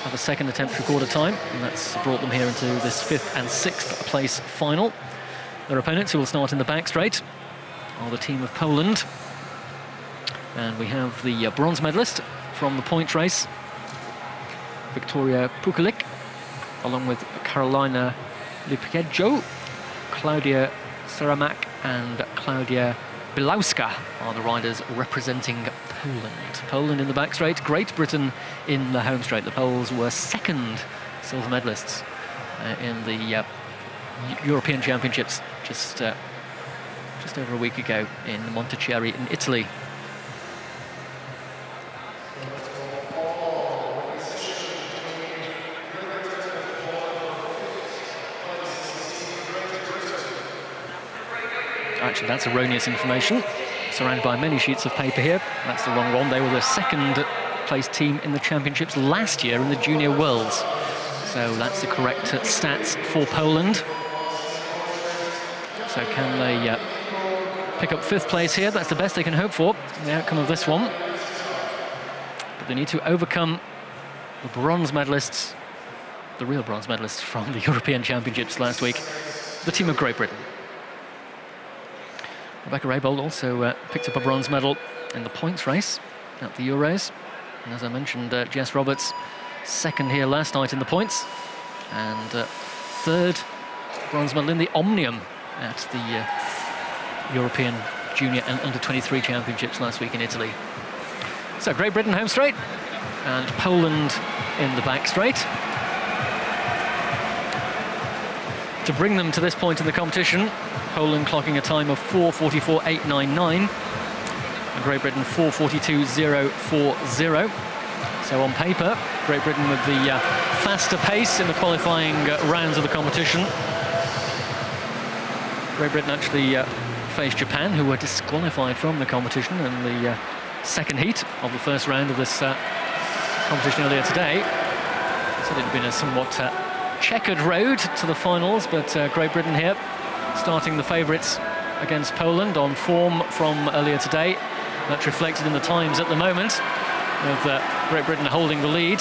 have a second attempt to record a time, and that's brought them here into this 5th and 6th place final. Their opponents, who will start in the back straight, are the team of Poland. And we have the bronze medalist from the point race, Victoria Pukulik, along with Carolina Lipkejo, Claudia Saramak and Claudia Bilauska are the riders representing Poland. Poland in the back straight, Great Britain in the home straight. The Poles were 2nd silver medalists in the European Championships just over a week ago in Montichiari in Italy. Actually, that's erroneous information. Surrounded by many sheets of paper here. That's the wrong one. They were the 2nd place team in the championships last year in the Junior Worlds. So that's the correct stats for Poland. So can they pick up 5th place here? That's the best they can hope for, the outcome of this one. But they need to overcome the bronze medalists, the real bronze medalists from the European Championships last week, the team of Great Britain. Rebecca Raybould also picked up a bronze medal in the points race at the Euros. And as I mentioned, Jess Roberts, 2nd here last night in the points, and 3rd bronze medal in the Omnium at the European Junior and Under-23 Championships last week in Italy. So Great Britain home straight, and Poland in the back straight. To bring them to this point in the competition, Poland clocking a time of 4:44.899, and Great Britain 4:42.040. So on paper, Great Britain with the faster pace in the qualifying rounds of the competition. Great Britain actually faced Japan, who were disqualified from the competition in the 2nd heat of the 1st round of this competition earlier today. So it had been a somewhat checkered road to the finals, but Great Britain here starting the favourites against Poland on form from earlier today. That's reflected in the times at the moment, with Great Britain holding the lead.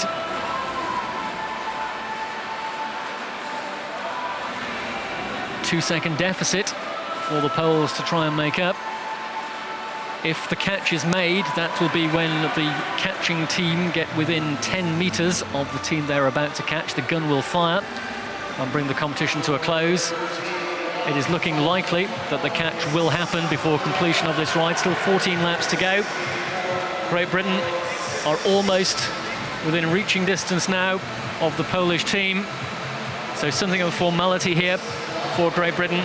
Two-second deficit for the Poles to try and make up. If the catch is made, that will be when the catching team get within 10 metres of the team they're about to catch. The gun will fire and bring the competition to a close. It is looking likely that the catch will happen before completion of this ride. Still 14 laps to go. Great Britain are almost within reaching distance now of the Polish team. So something of a formality here for Great Britain.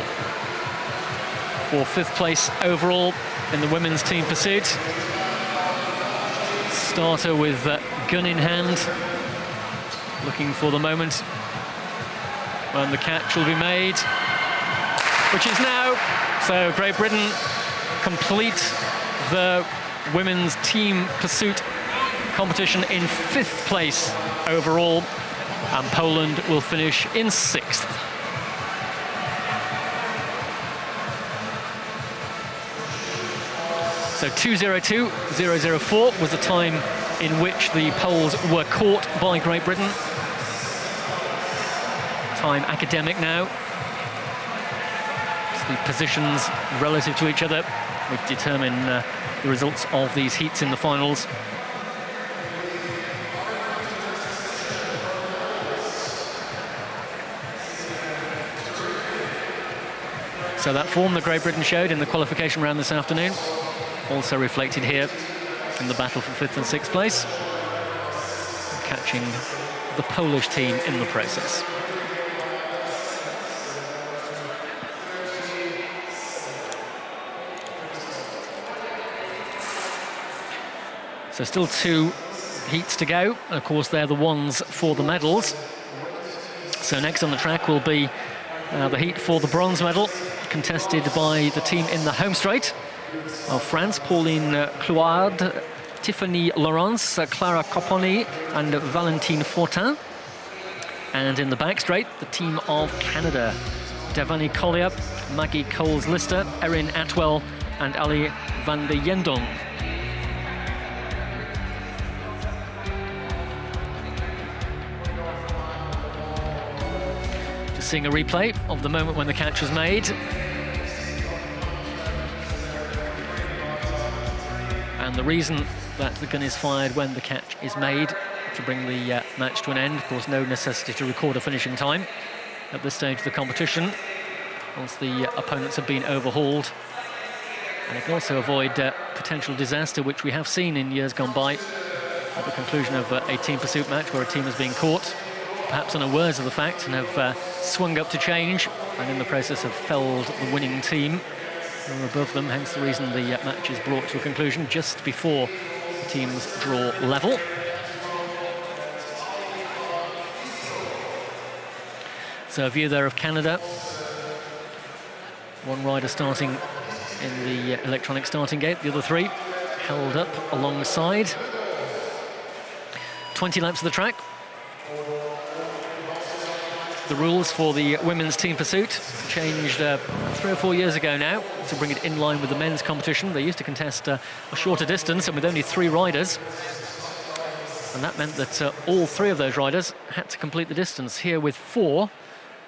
for 5th place overall in the women's team pursuit. Starter with gun in hand, looking for the moment when the catch will be made, which is now. So Great Britain complete the women's team pursuit competition in 5th place overall, and Poland will finish in 6th. So 2:02.004 was the time in which the Poles were caught by Great Britain. Time academic now. It's the positions relative to each other which determine the results of these heats in the finals. So that form that Great Britain showed in the qualification round this afternoon, also reflected here in the battle for 5th and 6th place, catching the Polish team in the process. So still 2 heats to go, and of course they're the ones for the medals. So next on the track will be the heat for the bronze medal, contested by the team in the home straight of France: Pauline Clouard, Tiffany Laurence, Clara Copponi and Valentine Fortin. And in the back straight, the team of Canada: Devani Collier, Maggie Coles-Lister, Erin Atwell and Ali van der Yendon. Just seeing a replay of the moment when the catch was made. And the reason that the gun is fired when the catch is made, to bring the match to an end. Of course, no necessity to record a finishing time at this stage of the competition, once the opponents have been overhauled. And it can also avoid potential disaster, which we have seen in years gone by, at the conclusion of a team pursuit match where a team has been caught, perhaps unawares of the fact, and have swung up to change, and in the process have felled the winning team who are above them, hence the reason the match is brought to a conclusion just before the teams draw level. So a view there of Canada. One rider starting in the electronic starting gate, the other 3 held up alongside. 20 laps of the track. The rules for the women's team pursuit changed 3 or 4 years ago now to bring it in line with the men's competition. They used to contest a shorter distance and with only 3 riders. And that meant that all 3 of those riders had to complete the distance. Here with 4,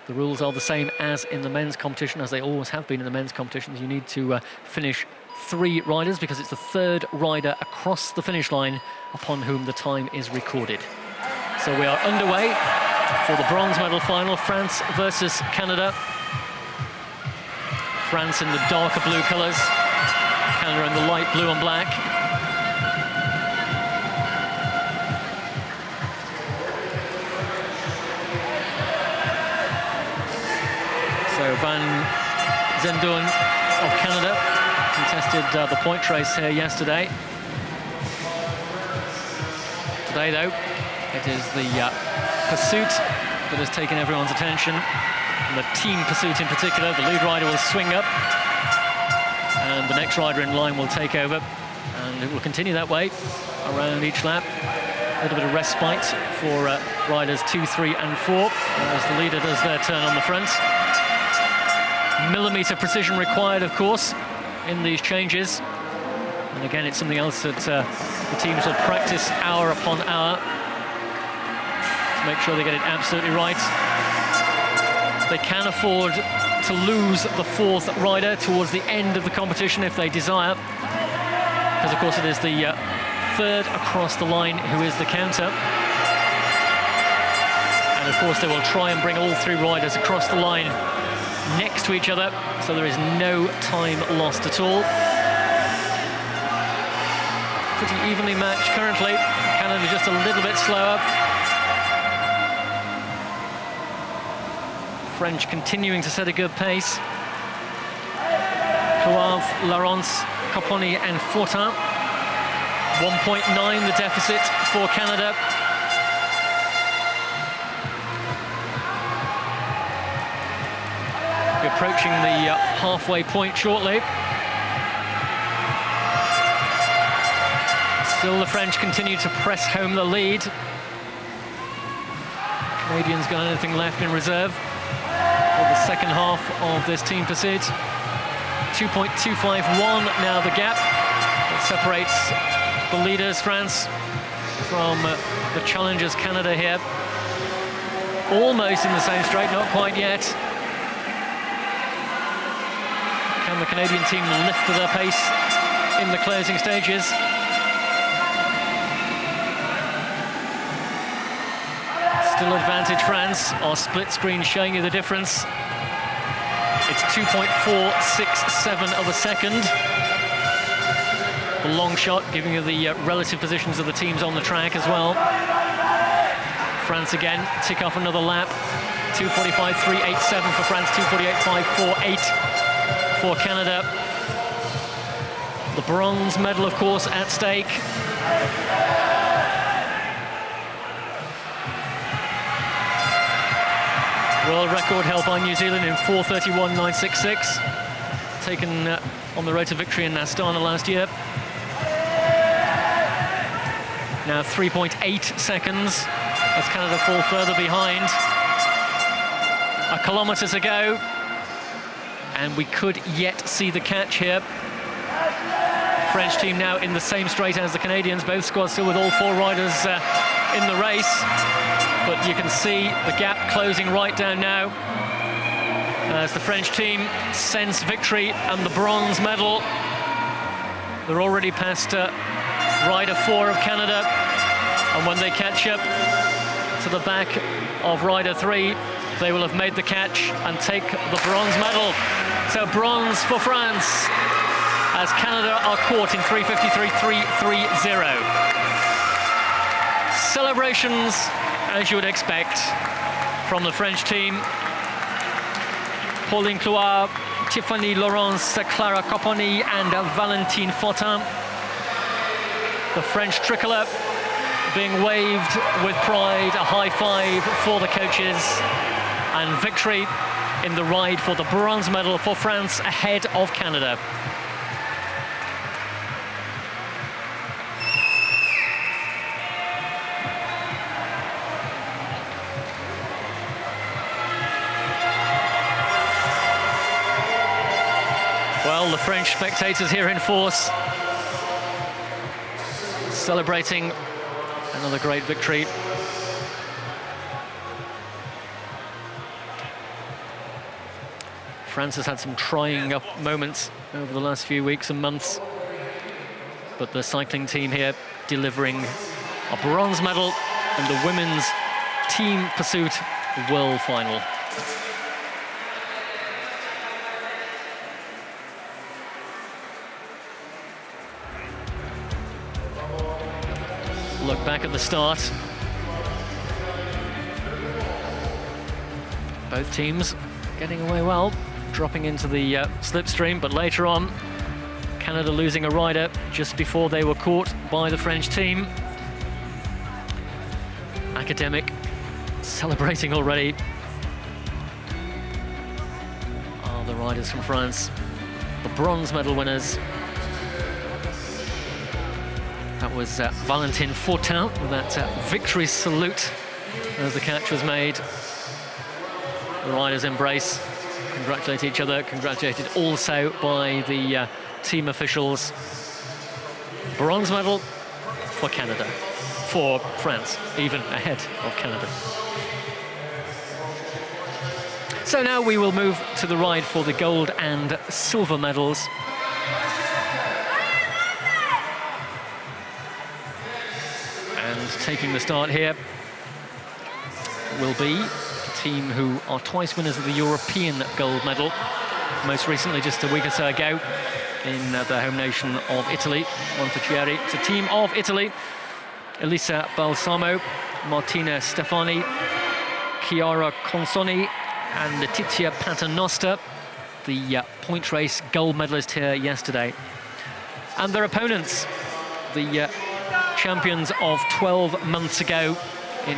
the rules are the same as in the men's competition, as they always have been in the men's competitions. You need to finish 3 riders because it's the 3rd rider across the finish line upon whom the time is recorded. So we are underway for the bronze medal final, France versus Canada. France in the darker blue colours, Canada in the light blue and black. So Van Zendorn of Canada contested the point race here yesterday. Today, though, it is the pursuit that has taken everyone's attention, and the team pursuit in particular. The lead rider will swing up, and the next rider in line will take over, and it will continue that way around each lap. A little bit of respite for riders 2, 3 and 4 as the leader does their turn on the front. Millimetre precision required, of course, in these changes, and again it's something else that the teams will practice hour upon hour to make sure they get it absolutely right. They can afford to lose the 4th rider towards the end of the competition if they desire, because of course it is the 3rd across the line who is the counter. And of course they will try and bring all 3 riders across the line next to each other, so there is no time lost at all. Pretty evenly matched currently. Canada just a little bit slower. French continuing to set a good pace. Cloave, Laurence, Copponi and Fortin. 1.9 the deficit for Canada. We're approaching the halfway point shortly. Still the French continue to press home the lead. Canadians got anything left in reserve for the second half of this team pursuit. 2.251 now the gap that separates the leaders, France, from the challengers, Canada here. Almost in the same straight, not quite yet. Can the Canadian team lift to their pace in the closing stages? Still advantage France. Our split screen showing you the difference. It's 2.467 of a second. The long shot giving you the relative positions of the teams on the track as well. France again, tick off another lap. 2:45.387 for France, 2:48.548 for Canada. The bronze medal, of course, at stake. World record held by New Zealand in 4:31.966, taken on the road to victory in Astana last year. Now 3.8 seconds as Canada fall further behind. A kilometre to go, and we could yet see the catch here. French team now in the same straight as the Canadians, both squads still with all four riders in the race. But you can see the gap closing right down now as the French team scents victory and the bronze medal. They're already past rider 4 of Canada, and when they catch up to the back of rider 3, they will have made the catch and take the bronze medal. So bronze for France as Canada are caught in 3:53.330. Celebrations, as you would expect, from the French team. Pauline Cloave, Tiffany Laurence, Clara Copponi and Valentine Fortin. The French tricolour being waved with pride, a high five for the coaches, and victory in the ride for the bronze medal for France ahead of Canada. Well, the French spectators here in force, celebrating another great victory. France has had some trying up moments over the last few weeks and months, but the cycling team here delivering a bronze medal in the women's team pursuit world final. Look back at the start. Both teams getting away well, dropping into the slipstream, but later on, Canada losing a rider just before they were caught by the French team. Academic celebrating already. Are the riders from France, the bronze medal winners. That was Valentine Fortin with that victory salute as the catch was made. The riders embrace, congratulate each other, congratulated also by the team officials. Bronze medal for Canada, for France, even ahead of Canada. So now we will move to the ride for the gold and silver medals. Taking the start here will be the team who are twice winners of the European gold medal, most recently just a week or so ago in their home nation of Italy, Montichiari. It's a team of Italy: Elisa Balsamo, Martina Stefani, Chiara Consoni and Letizia Paternoster. the point race gold medalist here yesterday. And their opponents, the champions of 12 months ago in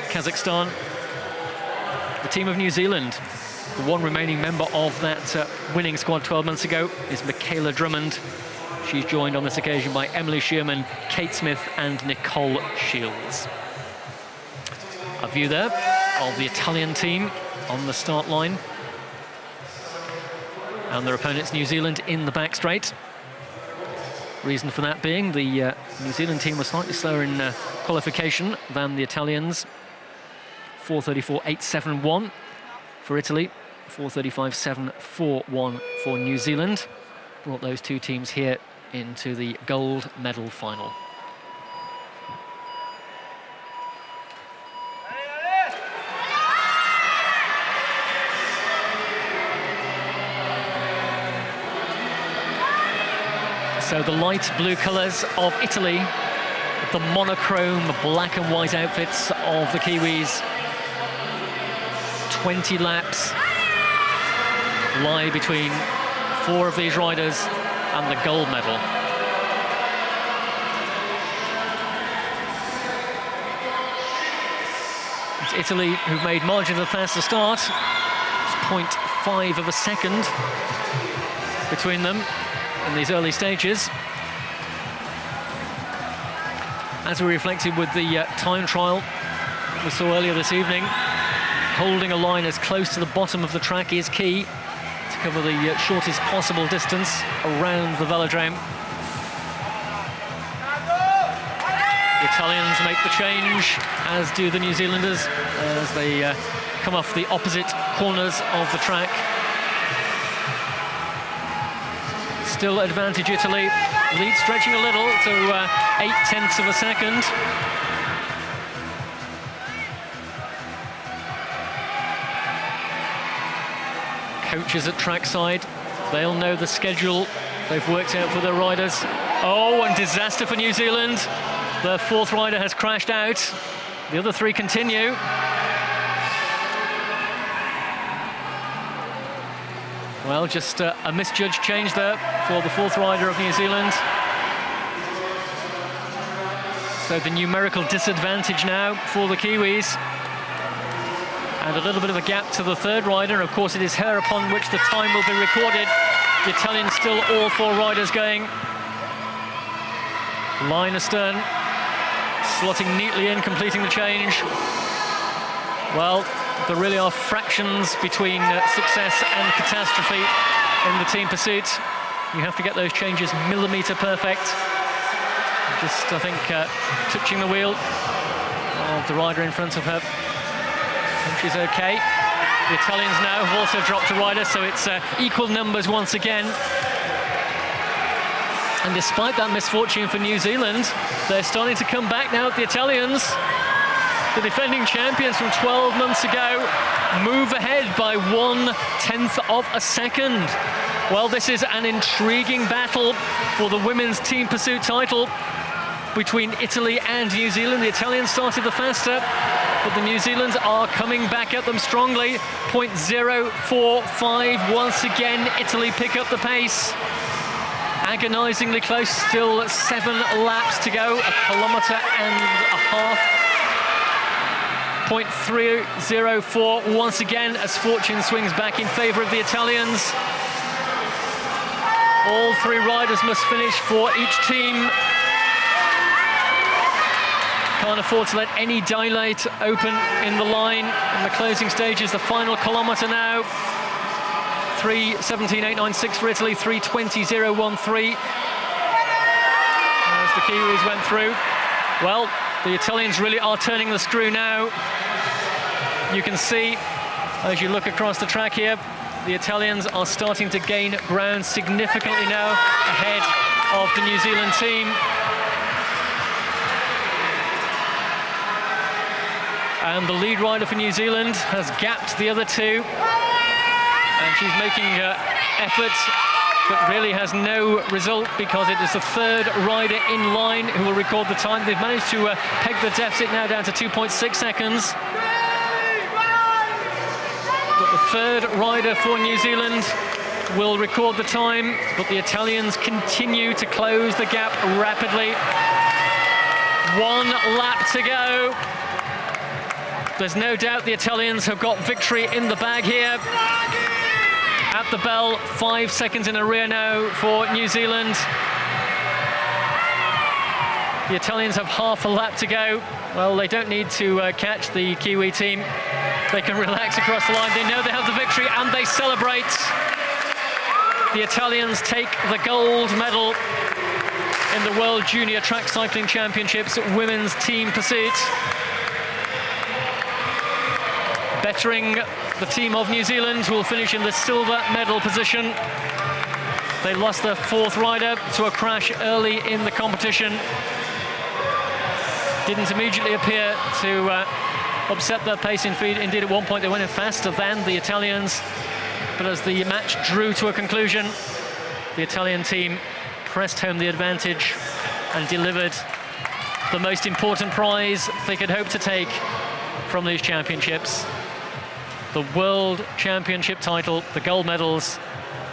Kazakhstan, the team of New Zealand. The one remaining member of that winning squad 12 months ago is Michaela Drummond. She's joined on this occasion by Emily Shearman, Kate Smith and Nicole Shields. A view there of the Italian team on the start line. And their opponents, New Zealand, in the back straight. Reason for that being the New Zealand team was slightly slower in qualification than the Italians. 4:34.871 for Italy, 4:35.741 for New Zealand. Brought those two teams here into the gold medal final. So the light blue colours of Italy, the monochrome black and white outfits of the Kiwis. 20 laps lie between 4 of these riders and the gold medal. It's Italy who've made margins of faster start. It's 0.5 of a second between them in these early stages. As we reflected with the time trial we saw earlier this evening, holding a line as close to the bottom of the track is key to cover the shortest possible distance around the velodrome. The Italians make the change, as do the New Zealanders, as they come off the opposite corners of the track. Still advantage Italy, lead stretching a little to 0.8 of a second. Coaches at trackside, they'll know the schedule they've worked out for their riders. Oh, and disaster for New Zealand. The 4th rider has crashed out. The other 3 continue. Well, just a misjudged change there for the 4th rider of New Zealand. So the numerical disadvantage now for the Kiwis. And a little bit of a gap to the 3rd rider, and of course it is her upon which the time will be recorded. The Italians still all 4 riders going. Line astern, slotting neatly in, completing the change. Well, there really are fractions between success and catastrophe in the team pursuit. You have to get those changes millimetre perfect. Just, I think, touching the wheel of the rider in front of her. And she's okay. The Italians now have also dropped a rider, so it's equal numbers once again. And despite that misfortune for New Zealand, they're starting to come back now. The Italians, the defending champions from 12 months ago, move ahead by 1/10 of a second. Well, this is an intriguing battle for the women's team pursuit title between Italy and New Zealand. The Italians started the faster, but the New Zealanders are coming back at them strongly. 0.045. Once again, Italy pick up the pace. Agonisingly close, still 7 laps to go, 1.5 kilometres. 0.304 once again as fortune swings back in favour of the Italians. All 3 riders must finish for each team. Can't afford to let any dilate open in the line in the closing stages. The final kilometre now. 3:17.896 for Italy, 3:20.013 as the Kiwis went through. Well, the Italians really are turning the screw now. You can see, as you look across the track here, the Italians are starting to gain ground significantly now ahead of the New Zealand team. And the lead rider for New Zealand has gapped the other 2. And she's making efforts, but really has no result because it is the 3rd rider in line who will record the time. They've managed to peg the deficit now down to 2.6 seconds. But the 3rd rider for New Zealand will record the time, but the Italians continue to close the gap rapidly. 1 lap to go. There's no doubt the Italians have got victory in the bag here. At the bell, 5 seconds in a rear now for New Zealand. The Italians have half a lap to go. Well, they don't need to catch the Kiwi team. They can relax across the line. They know they have the victory and they celebrate. The Italians take the gold medal in the World Junior Track Cycling Championships Women's Team Pursuit. Bettering the team of New Zealand, who will finish in the silver medal position. They lost their 4th rider to a crash early in the competition. Didn't immediately appear to upset their pacing feed. Indeed, at one point they went in faster than the Italians. But as the match drew to a conclusion, the Italian team pressed home the advantage and delivered the most important prize they could hope to take from these championships. The World Championship title, the gold medals,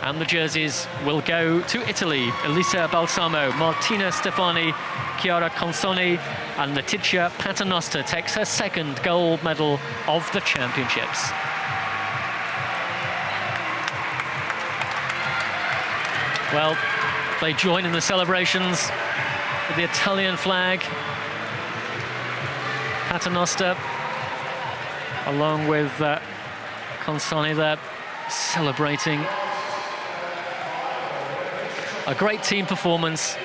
and the jerseys will go to Italy. Elisa Balsamo, Martina Stefani, Chiara Consoni, and Letizia Paternoster takes her 2nd gold medal of the championships. Well, they join in the celebrations with the Italian flag. Paternoster, along with Consoni there, celebrating. A great team performance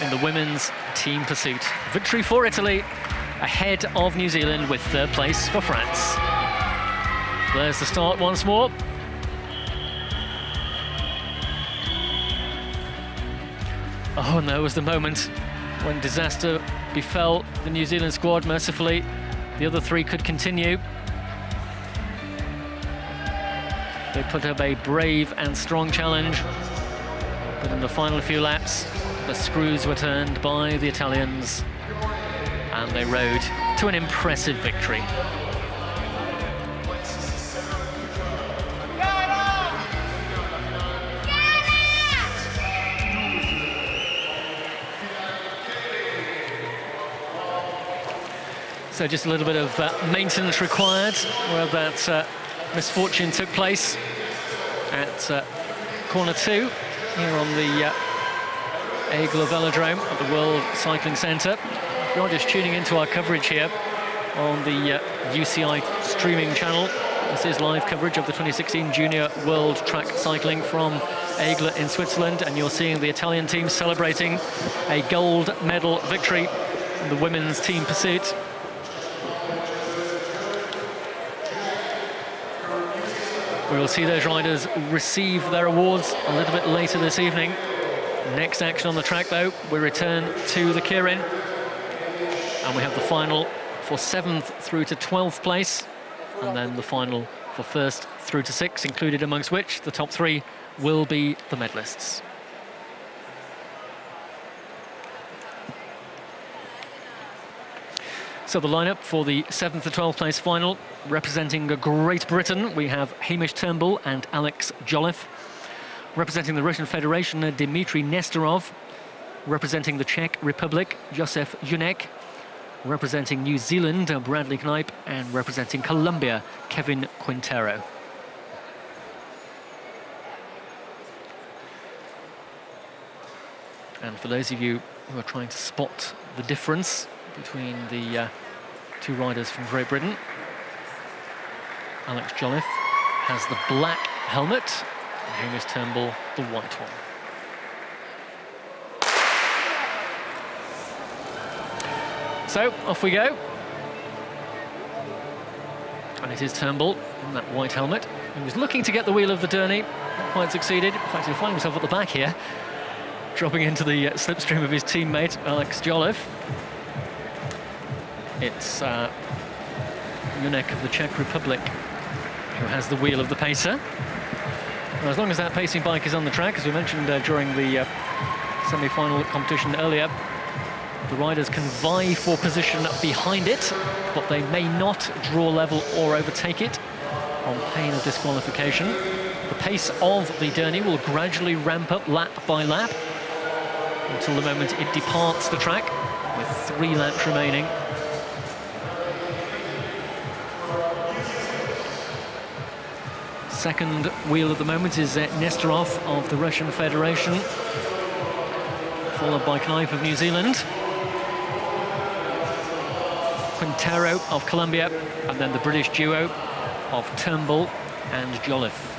in the women's team pursuit. Victory for Italy, ahead of New Zealand with 3rd place for France. There's the start once more. Oh, and there was the moment when disaster befell the New Zealand squad. Mercifully, the other 3 could continue. They put up a brave and strong challenge, but in the final few laps, the screws were turned by the Italians, and they rode to an impressive victory. So just a little bit of maintenance required where that misfortune took place at corner 2 here on the Aigle Velodrome at the World Cycling Centre. If you're just tuning into our coverage here on the UCI streaming channel, this is live coverage of the 2016 Junior World Track Cycling from Aigle in Switzerland, and you're seeing the Italian team celebrating a gold medal victory in the women's team pursuit. We will see those riders receive their awards a little bit later this evening. Next action on the track, though, we return to the Kirin, and we have the final for 7th through to 12th place, and then the final for 1st through to 6th, included amongst which the top 3 will be the medalists. So the lineup for the 7th to 12th place final, representing Great Britain, we have Hamish Turnbull and Alex Jolliffe. Representing the Russian Federation, Dmitry Nestorov. Representing the Czech Republic, Josef Junek. Representing New Zealand, Bradley Knipe. And representing Colombia, Kevin Quintero. And for those of you who are trying to spot the difference between the 2 riders from Great Britain, Alex Jolliffe has the black helmet, and Hamish Turnbull the white one. So off we go, and it is Turnbull in that white helmet. He was looking to get the wheel of the Derny, not quite succeeded. In fact, he'll find himself at the back here, dropping into the slipstream of his teammate Alex Jolliffe. It's Junek of the Czech Republic who has the wheel of the pacer. And as long as that pacing bike is on the track, as we mentioned during the semi-final competition earlier, the riders can vie for position behind it, but they may not draw level or overtake it on pain of disqualification. The pace of the Derny will gradually ramp up lap by lap until the moment it departs the track, with 3 laps remaining. Second wheel at the moment is Nesterov of the Russian Federation, followed by Knipe of New Zealand, Quintero of Colombia, and then the British duo of Turnbull and Jolliffe.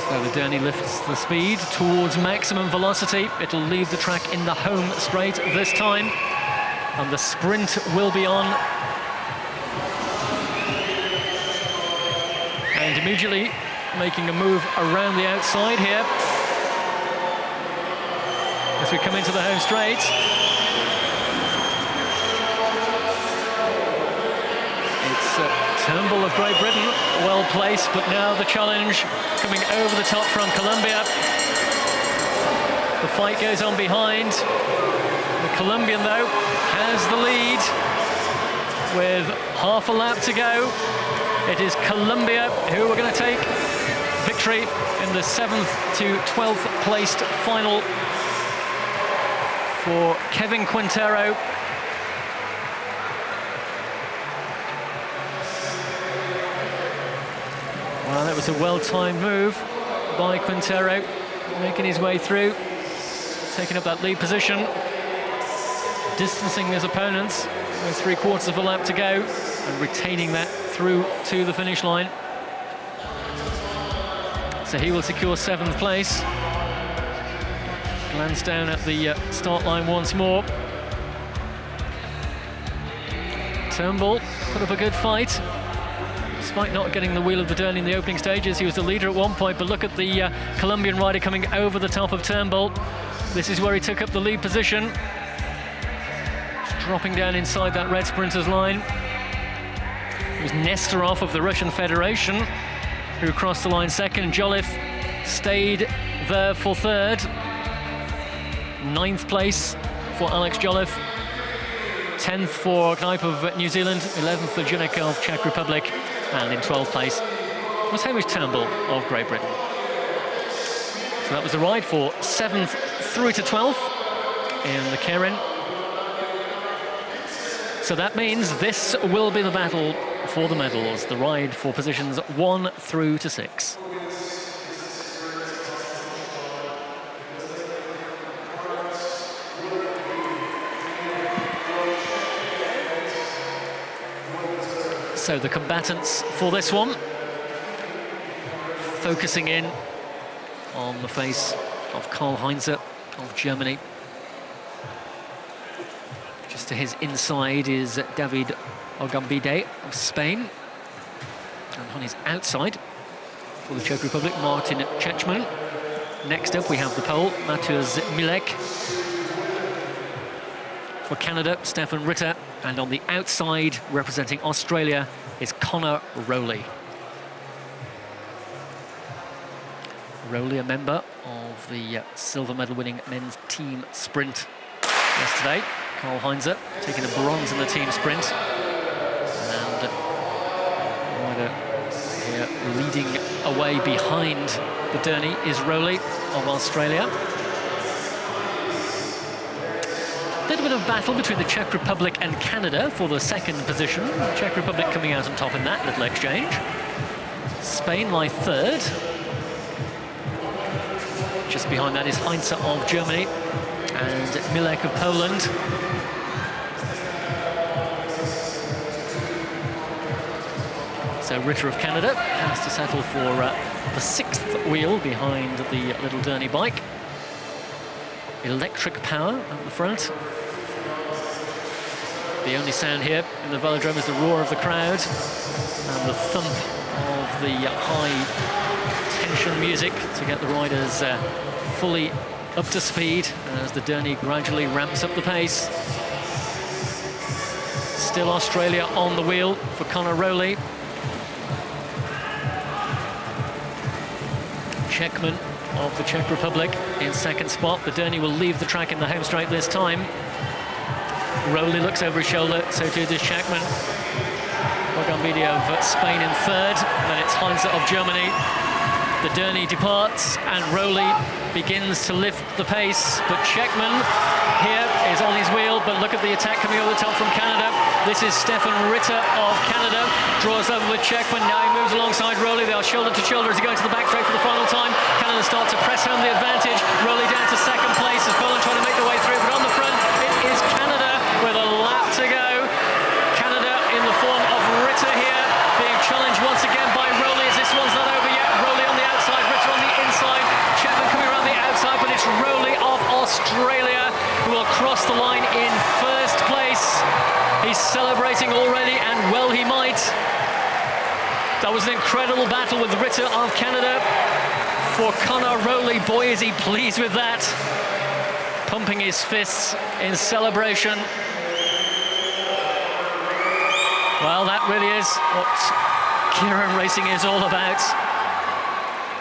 So the Derny lifts the speed towards maximum velocity. It'll leave the track in the home straight this time, and the sprint will be on. And immediately making a move around the outside here as we come into the home straight. It's Turnbull of Great Britain, well placed, but now the challenge coming over the top from Colombia. The fight goes on behind. The Colombian, though, has the lead with half a lap to go. It is Colombia who are going to take victory in the 7th to 12th placed final for Kevin Quintero. Well, that was a well-timed move by Quintero, making his way through, taking up that lead position, distancing his opponents with 3/4 of a lap to go, and retaining that through to the finish line. So he will secure 7th place. Glance down at the start line once more. Turnbull put up a good fight, despite not getting the wheel of the Derny in the opening stages. He was the leader at one point, but look at the Colombian rider coming over the top of Turnbull. This is where he took up the lead position. Just dropping down inside that red sprinters line. It was Nesterov of the Russian Federation who crossed the line second. Jolliffe stayed there for 3rd. 9th place for Alex Jolliffe. 10th for Knipe of New Zealand. 11th for Junek of Czech Republic. And in 12th place was Hamish Turnbull of Great Britain. So that was the ride for 7th through to 12th in the Kirin. So that means this will be the battle for the medals, the ride for positions 1 through to 6. So the combatants for this one, focusing in on the face of Karl-Heinz of Germany. Just to his inside is David Ogambide of Spain. And on his outside, for the Czech Republic, Martin Čečman. Next up, we have the Pole, Mateusz Milek. For Canada, Stefan Ritter. And on the outside, representing Australia, is Connor Rowley. Rowley, a member of the silver medal-winning men's team sprint yesterday. Karl-Heinz taking a bronze in the team sprint. And rider here leading away behind the Derny is Rowley of Australia. A little bit of battle between the Czech Republic and Canada for the 2nd position. Czech Republic coming out on top in that little exchange. Spain lie 3rd. Just behind that is Heinze of Germany and Milek of Poland. So Ritter of Canada has to settle for the 6th wheel behind the little Derny bike. Electric power at the front. The only sound here in the velodrome is the roar of the crowd and the thump of the high-tension music to get the riders fully up to speed as the Derny gradually ramps up the pace. Still Australia on the wheel for Connor Rowley. Čečman of the Czech Republic in 2nd spot. The Derny will leave the track in the home straight this time. Rowley looks over his shoulder, so too does Čečman. But Orgambide of Spain in third, then it's Heinze of Germany. The Durney departs and Rowley begins to lift the pace, but Czechman here is on his wheel, but look at the attack coming over the top from Canada. This is Stefan Ritter of Canada, draws over with Czechman, now he moves alongside Rowley, they are shoulder to shoulder as he goes to the back straight for the final time. Canada start to press home the advantage, Rowley down to second place as Poland trying to make their way through, but on the front it is Canada with a lap to go. Canada in the form of Ritter here, being challenged once again by Rowley as this one's not over yet. Rowley on the outside, Ritter on the inside, Chapman coming around the outside, but it's Rowley of Australia who will cross the line in first place. He's celebrating already, and well he might. That was an incredible battle with Ritter of Canada. For Conor Rowley, boy is he pleased with that. Pumping his fists in celebration. Well, that really is what Keirin Racing is all about.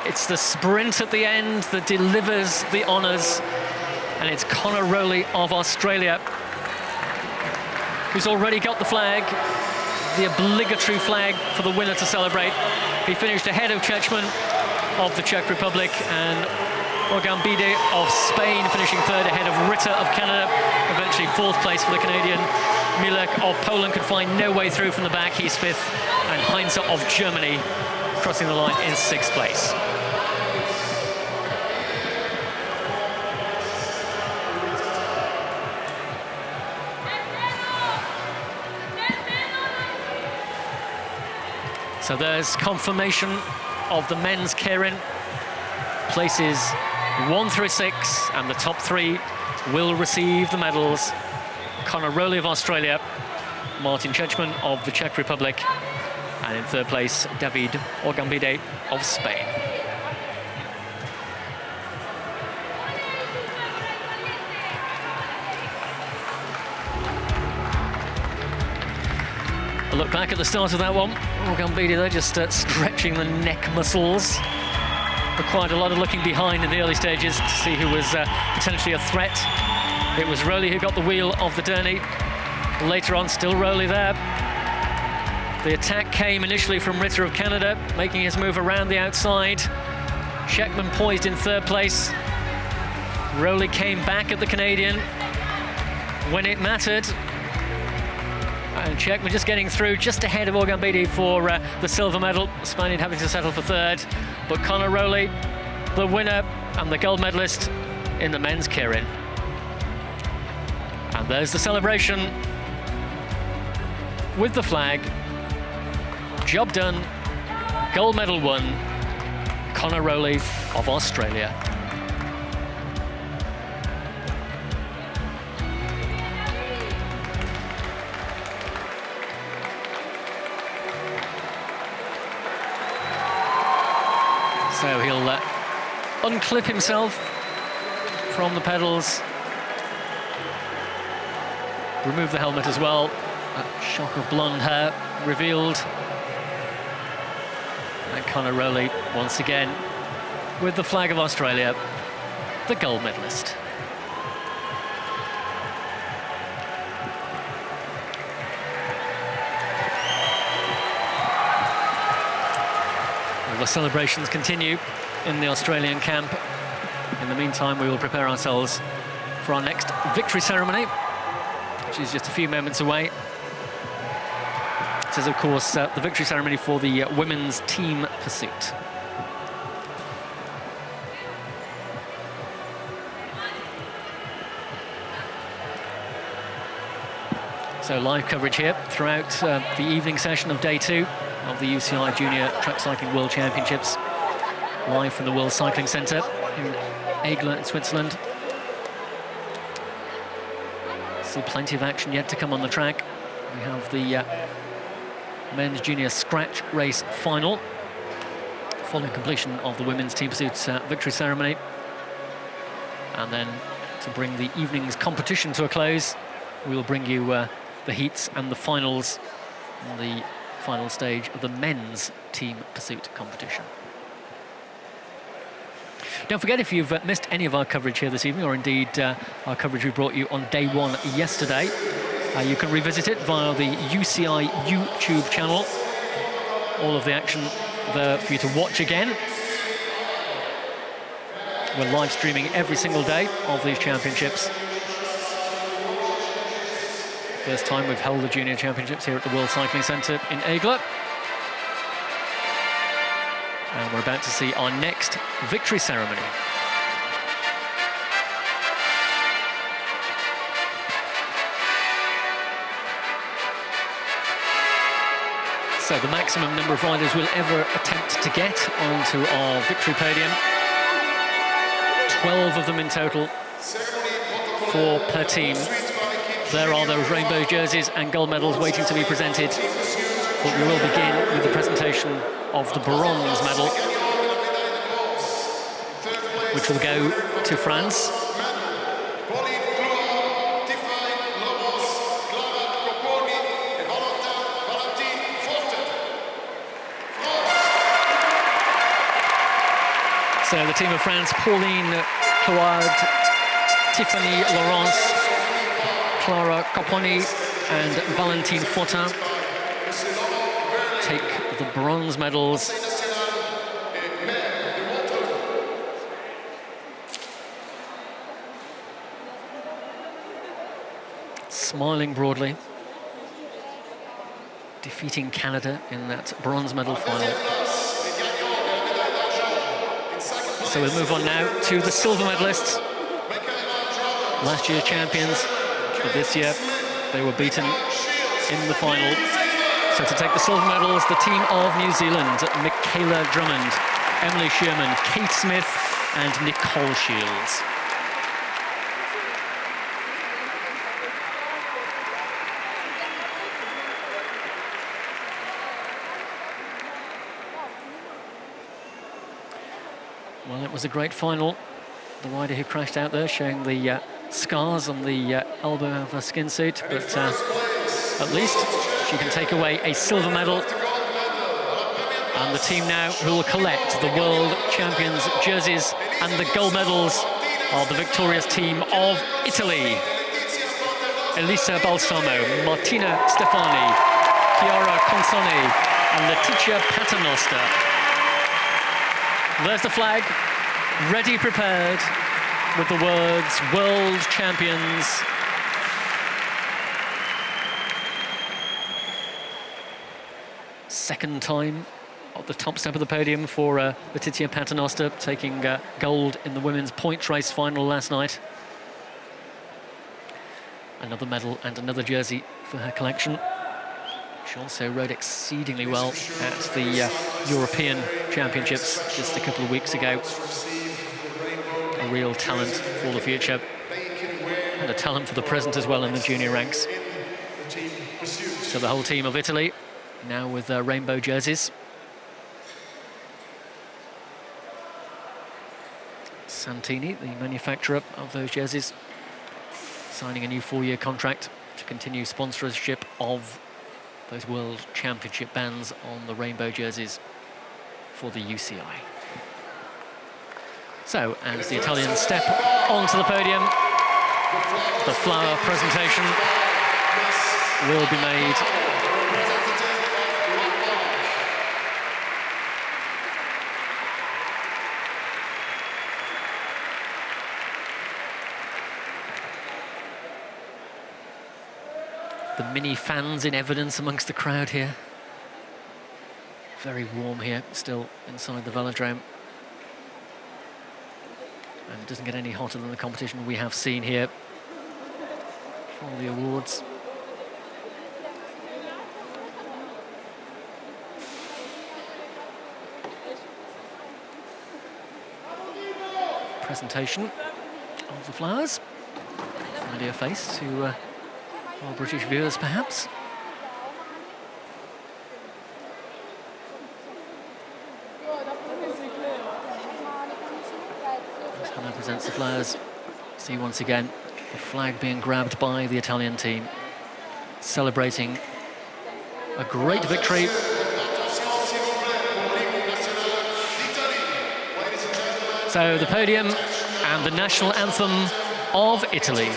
It's the sprint at the end that delivers the honours, and it's Conor Rowley of Australia who's already got the flag, the obligatory flag for the winner to celebrate. He finished ahead of Czechman of the Czech Republic and Orgambide of Spain finishing third ahead of Ritter of Canada, eventually fourth place for the Canadian. Milek of Poland could find no way through from the back, he's fifth, and Heinze of Germany crossing the line in sixth place. So there's confirmation of the men's Keirin. Places 1 through 6, and the top 3 will receive the medals. Conor Rowley of Australia, Martin Čečman of the Czech Republic, and in third place, David Orgambide of Spain. A look back at the start of that one. Orgambide there just stretching the neck muscles. Required a lot of looking behind in the early stages to see who was potentially a threat. It was Rowley who got the wheel of the Durney. Later on, still Rowley there. The attack came initially from Ritter of Canada, making his move around the outside. Czechman poised in third place. Rowley came back at the Canadian when it mattered. And Czechman just getting through just ahead of Orgambide for the silver medal. The Spaniard having to settle for third. But Conor Rowley, the winner and the gold medalist in the men's Keirin. And there's the celebration with the flag. Job done, gold medal won. Conor Rowley of Australia. So he'll unclip himself from the pedals, remove the helmet as well. That shock of blonde hair revealed. And Conor Rowley, once again, with the flag of Australia, the gold medalist. The celebrations continue in the Australian camp. In the meantime, we will prepare ourselves for our next victory ceremony, which is just a few moments away. This is, of course, the victory ceremony for the women's team pursuit. So live coverage here throughout the evening session of day 2 of the UCI Junior Track Cycling World Championships, live from the World Cycling Centre in Aigle in Switzerland. See plenty of action yet to come on the track. We have the men's junior scratch race final, following completion of the women's team pursuit victory ceremony. And then to bring the evening's competition to a close, we will bring you the heats and the finals on the final stage of the men's team pursuit competition. Don't forget, if you've missed any of our coverage here this evening, or indeed our coverage we brought you on day 1 yesterday, You can revisit it via the UCI YouTube channel. All of the action there for you to watch again. We're live streaming every single day of these championships. First time we've held the Junior Championships here at the World Cycling Centre in Aigle. And we're about to see our next victory ceremony. So the maximum number of riders we'll ever attempt to get onto our victory podium. 12 of them in total, 4 per team. There are those rainbow jerseys and gold medals waiting to be presented. But we will begin with the presentation of the bronze medal, which will go to France. So the team of France, Pauline Cloard, Tiffany Laurence, Clara Copponi and Valentine Fortin take the bronze medals. Smiling broadly, defeating Canada in that bronze medal final. So we'll move on now to the silver medalists. Last year's champions, but this year they were beaten in the final. So to take the silver medals, the team of New Zealand, Michaela Drummond, Emily Sherman, Kate Smith and Nicole Shields. Well, it was a great final. The rider who crashed out there showing the scars on the elbow of her skin suit, but at least she can take away a silver medal. And the team now who will collect the World Champions jerseys and the gold medals are the victorious team of Italy. Elisa Balsamo, Martina Stefani, Chiara Consoni and Letizia Paternoster. There's the flag, ready, prepared, with the words World Champions. Second time at the top step of the podium for Letizia Paternoster, taking gold in the women's points race final last night. Another medal and another jersey for her collection. She also rode exceedingly well at the European Championships just a couple of weeks ago. A real talent for the future, and a talent for the present as well in the junior ranks. So the whole team of Italy now with their rainbow jerseys. Santini, the manufacturer of those jerseys, signing a new 4-year contract to continue sponsorship of those World Championship bands on the rainbow jerseys for the UCI. So, as the Italians step onto the podium, the flower presentation will be made. The mini fans in evidence amongst the crowd here. Very warm here, still inside the velodrome. And it doesn't get any hotter than the competition we have seen here for the awards. Presentation of the flowers. Familiar face to our British viewers, perhaps. As Hannah presents the flowers, see once again the flag being grabbed by the Italian team, celebrating a great victory. So the podium and the national anthem of Italy.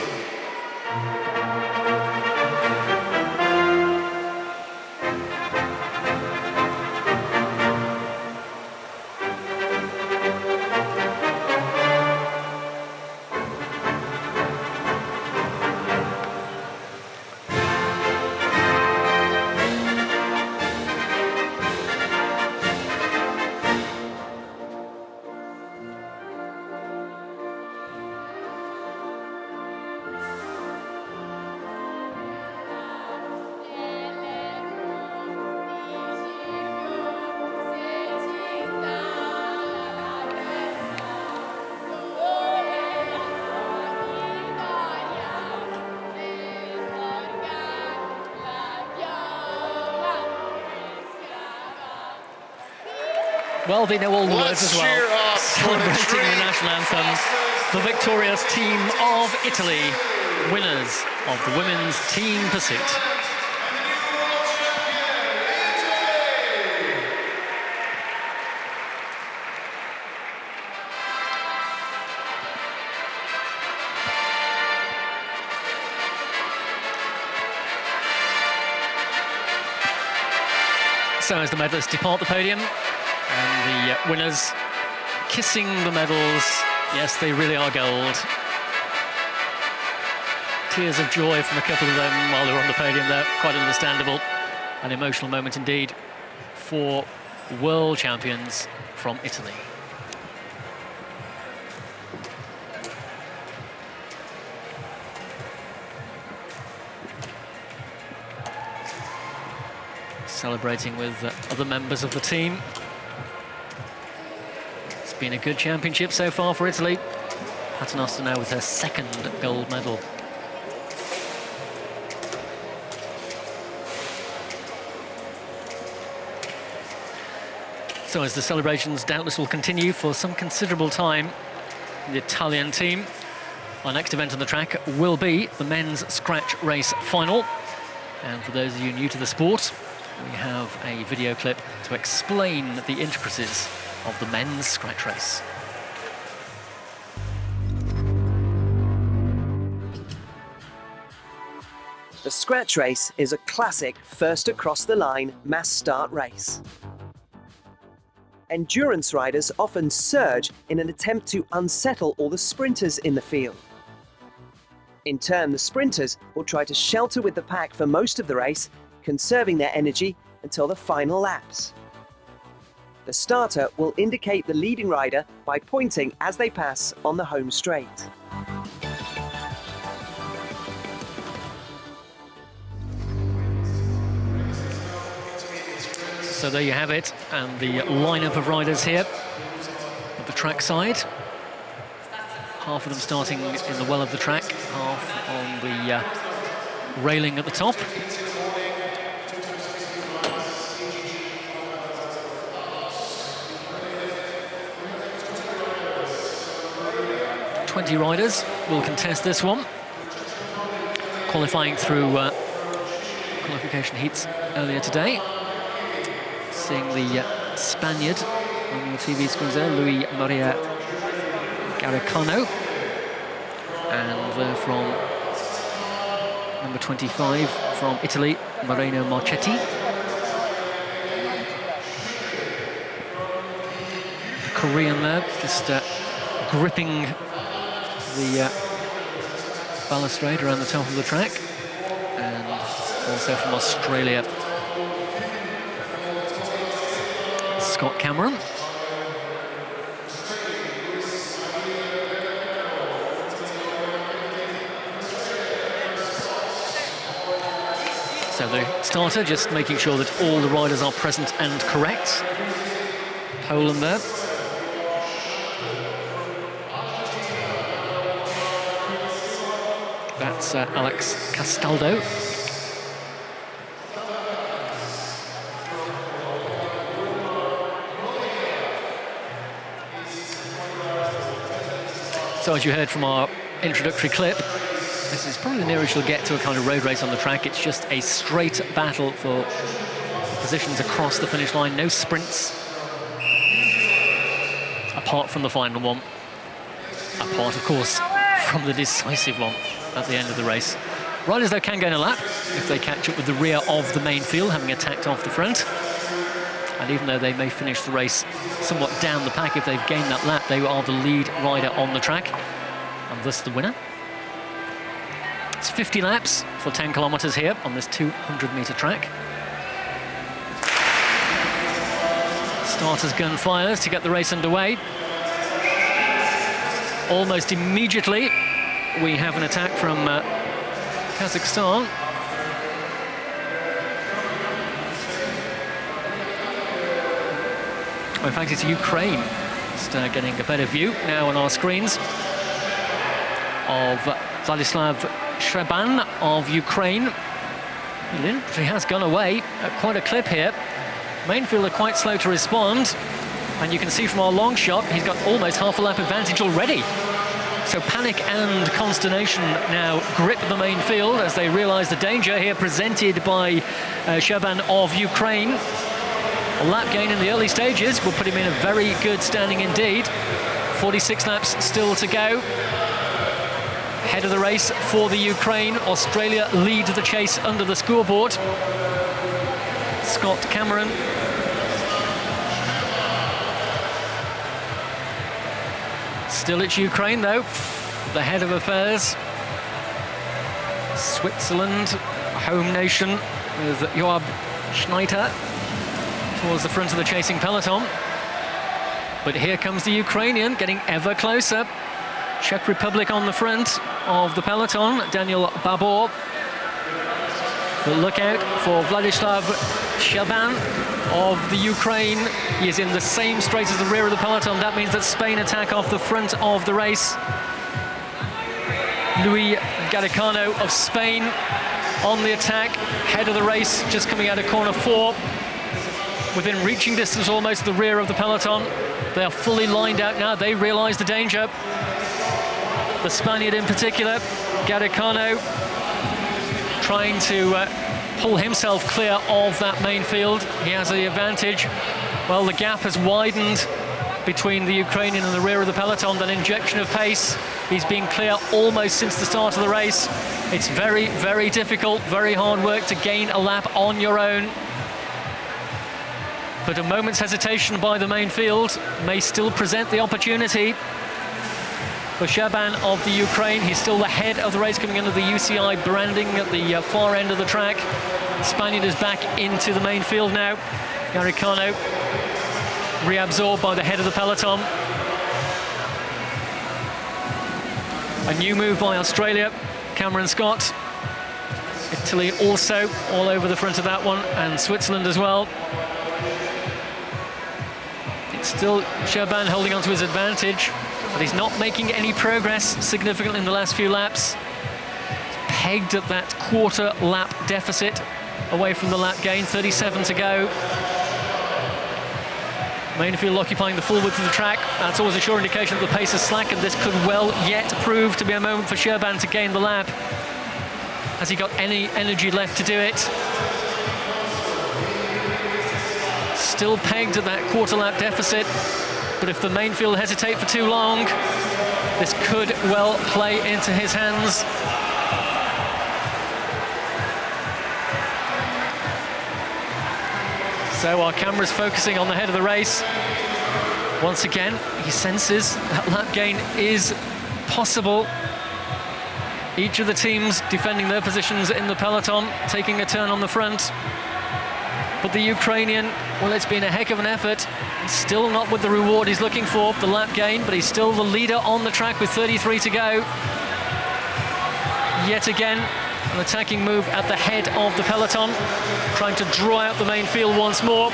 Well, they know all the words
Let's
as
cheer
well.
up for the
Celebrating
three
the national anthem, the victorious team of Italy, winners of the women's team pursuit. So as the medalists depart the podium, and the winners kissing the medals. Yes, they really are gold. Tears of joy from a couple of them while they're on the podium there. Quite understandable. An emotional moment indeed for world champions from Italy. Celebrating with other members of the team. It's been a good championship so far for Italy. Paternoster now with her second gold medal. So as the celebrations doubtless will continue for some considerable time, the Italian team, our next event on the track will be the men's scratch race final. And for those of you new to the sport, we have a video clip to explain the intricacies of the men's scratch race.
The scratch race is a classic first across the line mass start race. Endurance riders often surge in an attempt to unsettle all the sprinters in the field. In turn, the sprinters will try to shelter with the pack for most of the race, conserving their energy until the final laps. The starter will indicate the leading rider by pointing as they pass on the home straight.
So there you have it, and the lineup of riders here at the track side. Half of them starting in the well of the track, half on the railing at the top. .20 riders will contest this one, qualifying through qualification heats earlier today. Seeing the Spaniard on your TV screens there, Luis Maria Garicano, and from number 25 from Italy, Moreno Marchetti. The Korean there, just gripping the balustrade around the top of the track, and also from Australia, Scott Cameron. So the starter just making sure that all the riders are present and correct. Poland there. That's Alex Castaldo. So as you heard from our introductory clip, this is probably the nearest you'll get to a kind of road race on the track. It's just a straight battle for positions across the finish line. No sprints, apart from the final one. Apart, of course, from the decisive one at the end of the race. Riders, though, can gain a lap if they catch up with the rear of the main field, having attacked off the front. And even though they may finish the race somewhat down the pack, if they've gained that lap, they are the lead rider on the track, and thus the winner. It's 50 laps for 10 kilometres here on this 200-metre track. Starters gun fires to get the race underway. Almost immediately, we have an attack from Kazakhstan. In fact, it's Ukraine. Just getting a better view now on our screens of Vladislav Shreban of Ukraine. The infantry has gone away at quite a clip here. Main field are quite slow to respond. And you can see from our long shot, he's got almost half a lap advantage already. So panic and consternation now grip the main field as they realise the danger here presented by Shaban of Ukraine. A lap gain in the early stages will put him in a very good standing indeed. 46 laps still to go. Head of the race for the Ukraine. Australia lead the chase under the scoreboard. Scott Cameron. Still it's Ukraine though, the head of affairs. Switzerland, home nation, with Joab Schneider towards the front of the chasing peloton. But here comes the Ukrainian, getting ever closer. Czech Republic on the front of the peloton, Daniel Babor. But look out for Vladislav Shaban of the Ukraine. He is in the same straight as the rear of the peloton. That means that Spain attack off the front of the race. Luis Garicano of Spain on the attack, head of the race, just coming out of corner 4. Within reaching distance almost the rear of the peloton. They are fully lined out now. They realise the danger. The Spaniard in particular, Garicano, trying to pull himself clear of that main field. He has the advantage. Well, the gap has widened between the Ukrainian and the rear of the peloton. That injection of pace, he's been clear almost since the start of the race. It's very, very difficult, very hard work to gain a lap on your own. But a moment's hesitation by the main field may still present the opportunity for Shaban of the Ukraine. He's still the head of the race, coming under the UCI branding at the far end of the track. Spaniard is back into the main field now. Garicano reabsorbed by the head of the peloton. A new move by Australia, Cameron Scott. Italy also all over the front of that one, and Switzerland as well. It's still Shaban holding on to his advantage, but he's not making any progress significantly in the last few laps. He's pegged at that quarter lap deficit away from the lap gain, 37 to go. Main field occupying the full width of the track. That's always a sure indication that the pace is slack, and this could well yet prove to be a moment for Shaban to gain the lap. Has he got any energy left to do it? Still pegged at that quarter lap deficit, but if the main field hesitate for too long, this could well play into his hands. So our camera's focusing on the head of the race. Once again, he senses that lap gain is possible. Each of the teams defending their positions in the peloton, taking a turn on the front. But the Ukrainian, well, it's been a heck of an effort. Still not with the reward he's looking for, the lap gain, but he's still the leader on the track with 33 to go. Yet again, an attacking move at the head of the peloton, trying to draw out the main field once more.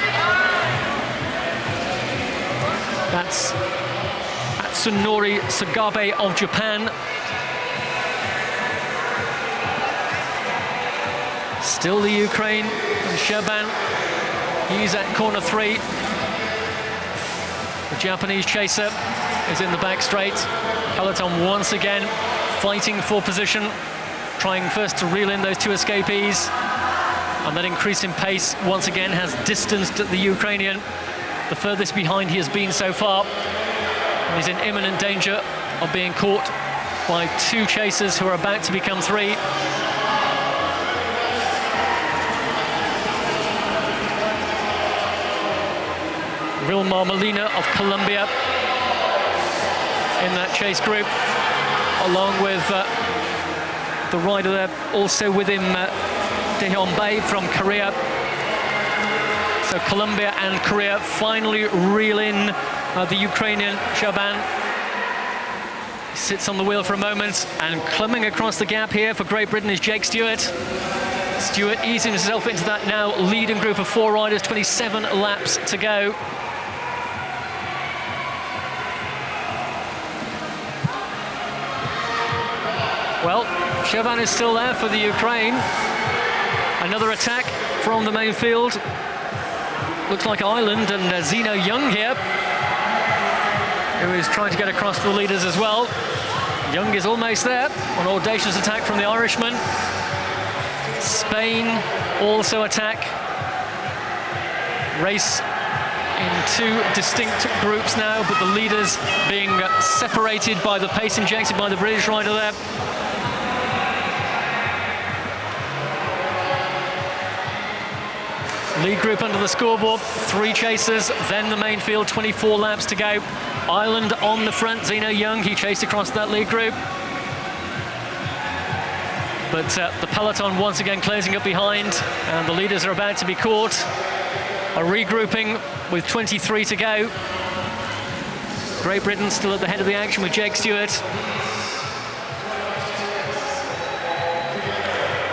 That's Atsunori Sagabe of Japan. Still the Ukraine and Shaban. He's at corner 3. The Japanese chaser is in the back straight. Peloton once again fighting for position, trying first to reel in those 2 escapees, and that increase in pace once again has distanced the Ukrainian. The furthest behind he has been so far, and he's in imminent danger of being caught by 2 chasers who are about to become 3. Vilmar Molina of Colombia in that chase group, along with the rider there, also with him, Daehyun Bae from Korea. So Colombia and Korea finally reel in the Ukrainian Shaban. He sits on the wheel for a moment, and climbing across the gap here for Great Britain is Jake Stewart. Stewart easing himself into that now leading group of 4 riders, 27 laps to go. Well, Shaban is still there for the Ukraine. Another attack from the main field. Looks like Ireland and Zeno Young here who is trying to get across to the leaders as well. Young is almost there. An audacious attack from the Irishman. Spain also attack. Race in two distinct groups now, but the leaders being separated by the pace injected by the British rider there. Lead group under the scoreboard, 3 chasers, then the main field, 24 laps to go. Ireland on the front, Zeno Young, he chased across that lead group. But the peloton once again closing up behind, and the leaders are about to be caught. A regrouping with 23 to go. Great Britain still at the head of the action with Jake Stewart.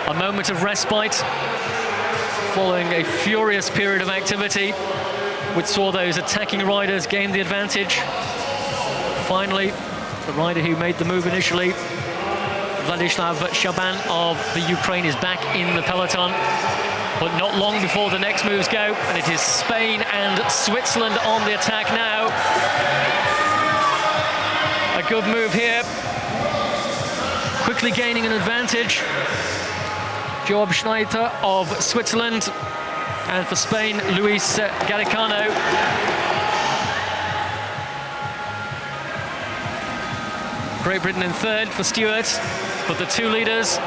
A moment of respite following a furious period of activity, which saw those attacking riders gain the advantage. Finally, the rider who made the move initially, Vladislav Shaban of the Ukraine, is back in the peloton. But not long before the next moves go, and it is Spain and Switzerland on the attack now. A good move here. Quickly gaining an advantage. Joab Schneider of Switzerland, and for Spain, Luis Garicano. Great Britain in third for Stewart, but the two leaders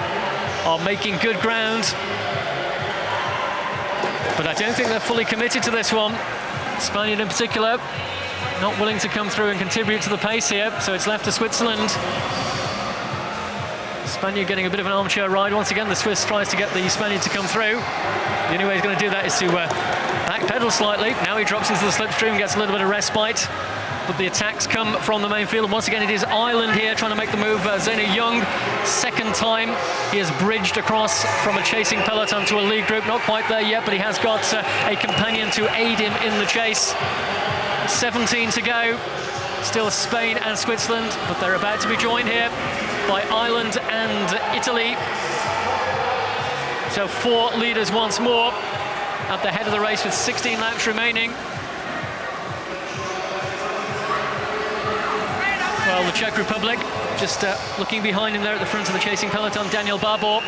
are making good ground. But I don't think they're fully committed to this one. Spaniard in particular, not willing to come through and contribute to the pace here, so it's left to Switzerland. Spaniard getting a bit of an armchair ride. Once again, the Swiss tries to get the Spaniard to come through. The only way he's going to do that is to backpedal slightly. Now he drops into the slipstream, gets a little bit of respite. But the attacks come from the main field. And once again, it is Ireland here trying to make the move. Zeno Young, second time he has bridged across from a chasing peloton to a lead group. Not quite there yet, but he has got a companion to aid him in the chase. 17 to go. Still Spain and Switzerland, but they're about to be joined here by Ireland and Italy. So 4 leaders once more at the head of the race with 16 laps remaining. Well, the Czech Republic just looking behind him there at the front of the chasing peloton, Daniel Barbor.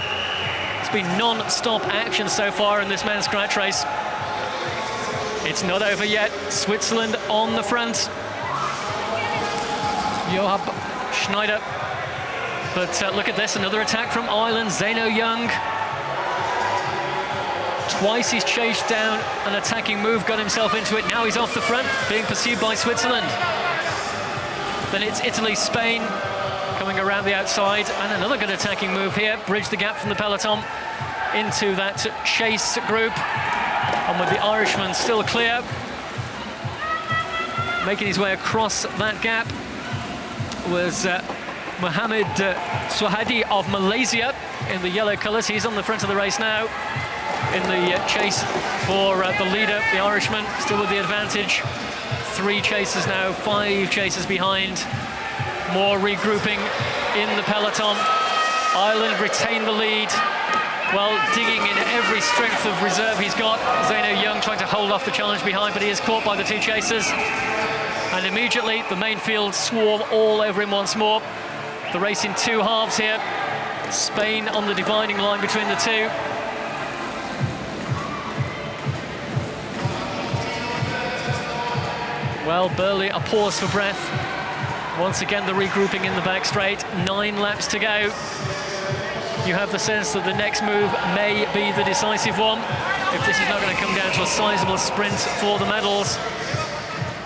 It's been non-stop action so far in this men's scratch race. It's not over yet. Switzerland on the front. Joab Schneider. But look at this, another attack from Ireland, Zeno Young. Twice he's chased down an attacking move, got himself into it. Now he's off the front, being pursued by Switzerland. Then it's Italy, Spain, coming around the outside. And another good attacking move here, bridge the gap from the peloton into that chase group. And with the Irishman still clear, making his way across that gap was Mohamed Suhadi of Malaysia in the yellow colours. He's on the front of the race now in the chase for the leader, the Irishman, still with the advantage. 3 chasers now, 5 chasers behind. More regrouping in the peloton. Ireland retain the lead while digging in every strength of reserve he's got. Zeno Young trying to hold off the challenge behind, but he is caught by the 2 chasers. And immediately the main field swarm all over him once more. The race in 2 halves here. Spain on the dividing line between the 2. Well, Burley, a pause for breath. Once again, the regrouping in the back straight. 9 laps to go. You have the sense that the next move may be the decisive one, if this is not going to come down to a sizable sprint for the medals.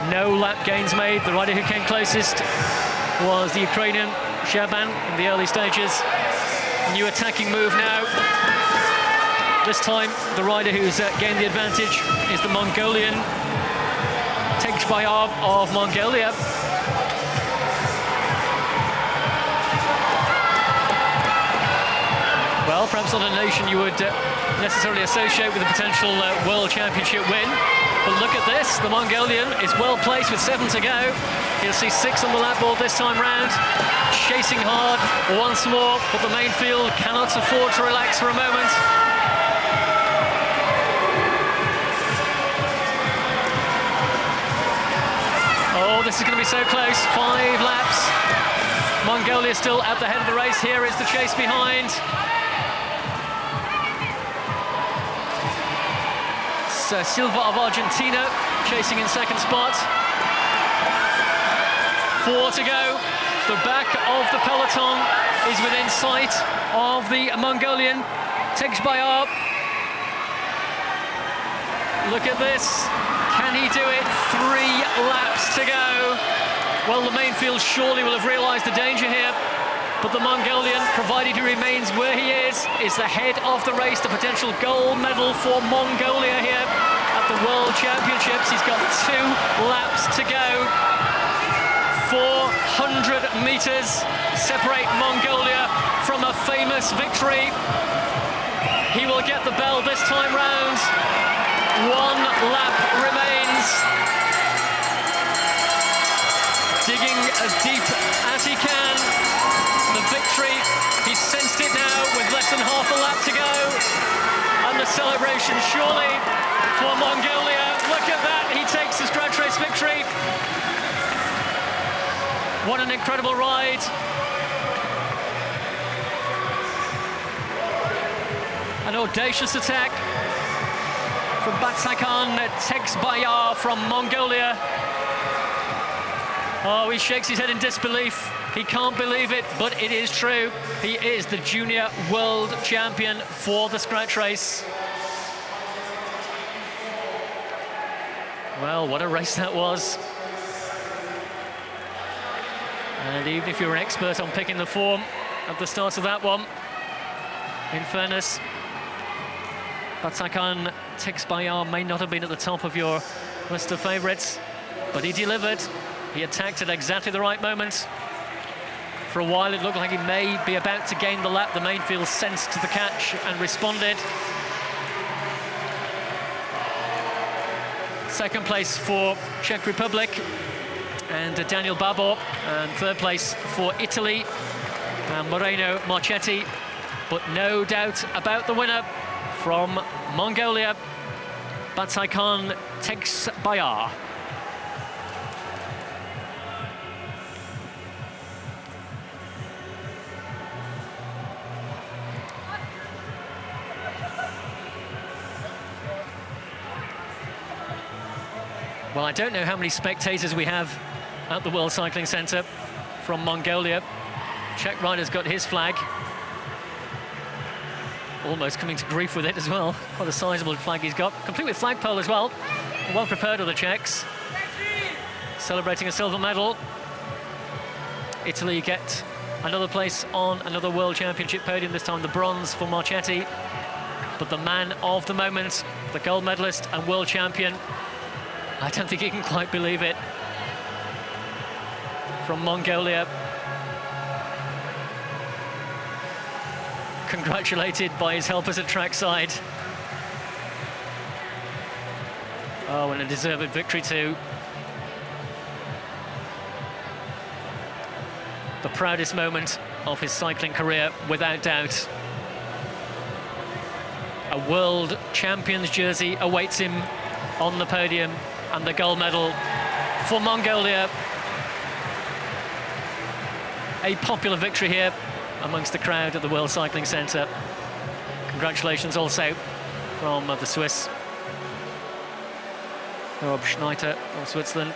No lap gains made. The rider who came closest was the Ukrainian Shaban in the early stages. New attacking move now. This time, the rider who's gained the advantage is the Mongolian Tekhbayab of Mongolia. Well, perhaps not a nation you would necessarily associate with a potential World Championship win. But look at this, the Mongolian is well placed with 7 to go. You'll see 6 on the lap board this time round. Chasing hard once more, but the main field cannot afford to relax for a moment. Oh, this is going to be so close. 5 laps. Mongolia still at the head of the race. Here is the chase behind. Silva of Argentina chasing in second spot. 4 to go. The back of the peloton is within sight of the Mongolian Tegsbayar. Look at this. Can he do it? 3 laps to go. Well, the main field surely will have realised the danger here. But the Mongolian, provided he remains where he is the head of the race. The potential gold medal for Mongolia here at the World Championships. He's got 2 laps to go. 400 metres separate Mongolia from a famous victory. He will get the bell this time round. 1 lap remains. Digging as deep as he can. The victory, he's sensed it now with less than half a lap to go. And the celebration surely for Mongolia. Look at that, he takes the scratch race victory. What an incredible ride. An audacious attack from Batsakan Tegsbayar from Mongolia. Oh, he shakes his head in disbelief. He can't believe it, but it is true. He is the junior world champion for the scratch race. Well, what a race that was. And even if you're an expert on picking the form at the start of that one, in fairness, Batsakan Tegsbayar may not have been at the top of your list of favourites, but he delivered. He attacked at exactly the right moment. For a while, it looked like he may be about to gain the lap. The main field sensed the catch and responded. Second place for Czech Republic and Daniel Babor, and third place for Italy and Moreno Marchetti. But no doubt about the winner from Mongolia, Batsakan Tegsbayar. Well, I don't know how many spectators we have at the World Cycling Centre from Mongolia. Czech rider's got his flag. Almost coming to grief with it as well. Quite a sizable flag he's got. Complete with flagpole as well. Well prepared are the Czechs. Celebrating a silver medal. Italy get another place on another World Championship podium, this time the bronze for Marchetti. But the man of the moment, the gold medalist and world champion, I don't think he can quite believe it. From Mongolia. Congratulated by his helpers at trackside. Oh, and a deserved victory too. The proudest moment of his cycling career, without doubt. A world champion's jersey awaits him on the podium, and the gold medal for Mongolia. A popular victory here amongst the crowd at the World Cycling Centre. Congratulations also from the Swiss. Rob Schneider of Switzerland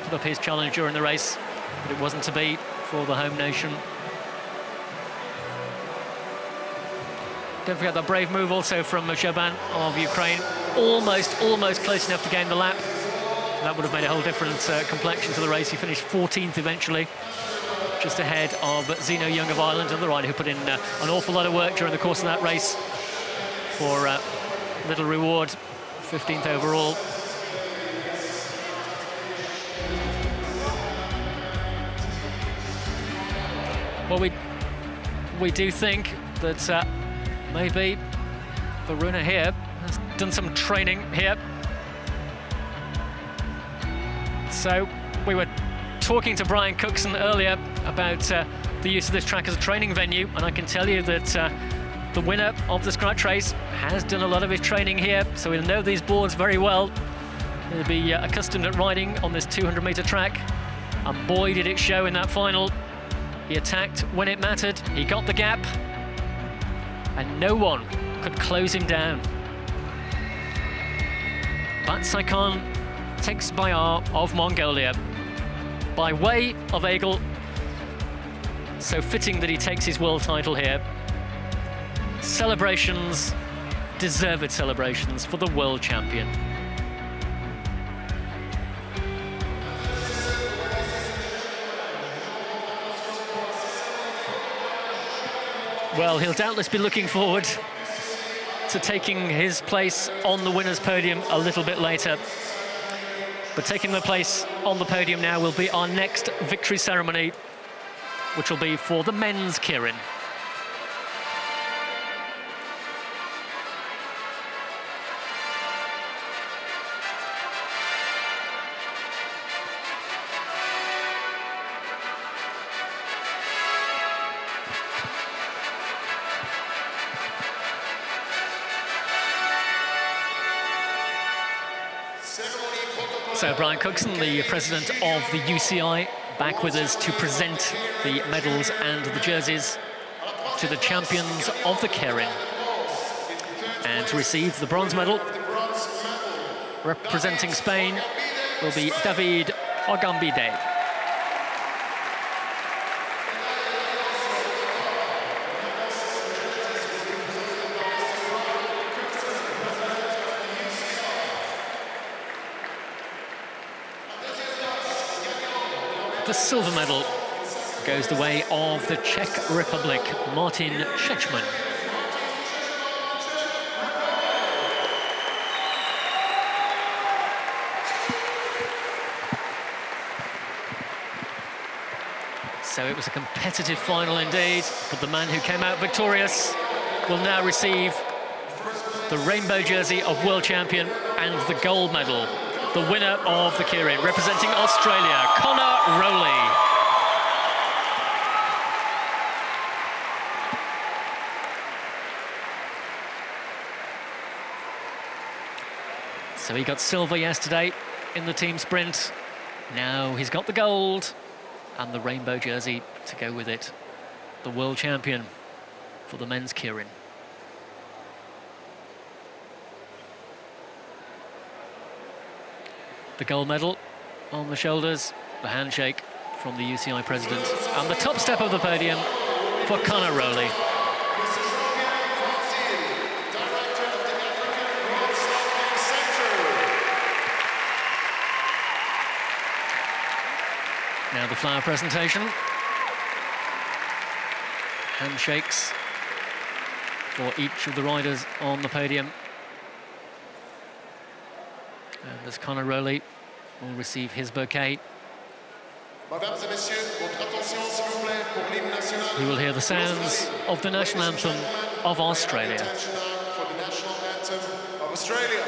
put up his challenge during the race, but it wasn't to be for the home nation. Don't forget that brave move also from Shaban of Ukraine. Almost close enough to gain the lap. That would have made a whole different complexion to the race. He finished 14th eventually, just ahead of Zeno Young of Ireland, and the rider who put in an awful lot of work during the course of that race for little reward, 15th overall. Well, we do think that maybe Varuna here has done some training here. So we were talking to Brian Cookson earlier about the use of this track as a training venue, and I can tell you that the winner of the scratch race has done a lot of his training here, so he'll know these boards very well. He'll be accustomed at riding on this 200-metre track, and boy did it show in that final. He attacked when it mattered, he got the gap, and no one could close him down. Batsaikhan takes Bayar of Mongolia by way of Egel. So fitting that he takes his world title here. Celebrations, deserved celebrations for the world champion. Well, he'll doubtless be looking forward to taking his place on the winner's podium a little bit later. But taking the place on the podium now will be our next victory ceremony, which will be for the men's keirin. So Brian Cookson, the president of the UCI, back with us to present the medals and the jerseys to the champions of the keirin. And to receive the bronze medal, representing Spain, will be David Ogambide. The silver medal goes the way of the Czech Republic, Martin Čečman. So it was a competitive final indeed, but the man who came out victorious will now receive the rainbow jersey of world champion and the gold medal. The winner of the keirin, representing Australia, Connor Rowley. So he got silver yesterday in the team sprint. Now he's got the gold and the rainbow jersey to go with it. The world champion for the men's keirin. The gold medal on the shoulders, the handshake from the UCI president, and the top step of the podium for Connor Rowley. Now the flower presentation. Handshakes for each of the riders on the podium. And as Connor Rowley will receive his bouquet, we will hear the sounds of the national anthem of Australia.
For the national anthem of Australia.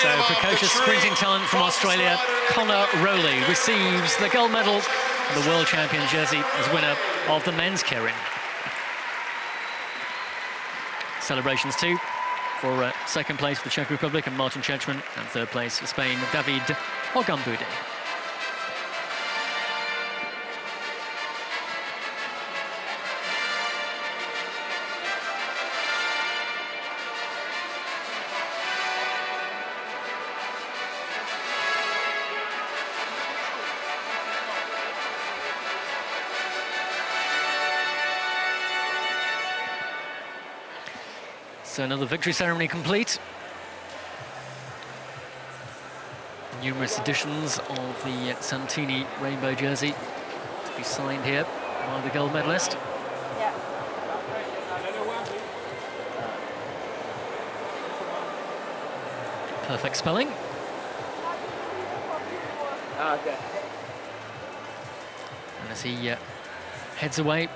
So precocious sprinting talent from Australia, Connor Rowley, receives the gold medal and the world champion jersey as winner of the men's keirin. Celebrations too for second place for the Czech Republic and Martin Čečman, and third place for Spain, David Ogambide. So another victory ceremony complete. Numerous editions of the Santini rainbow jersey to be signed here by the gold medalist. Perfect spelling.
Okay.
And as he heads away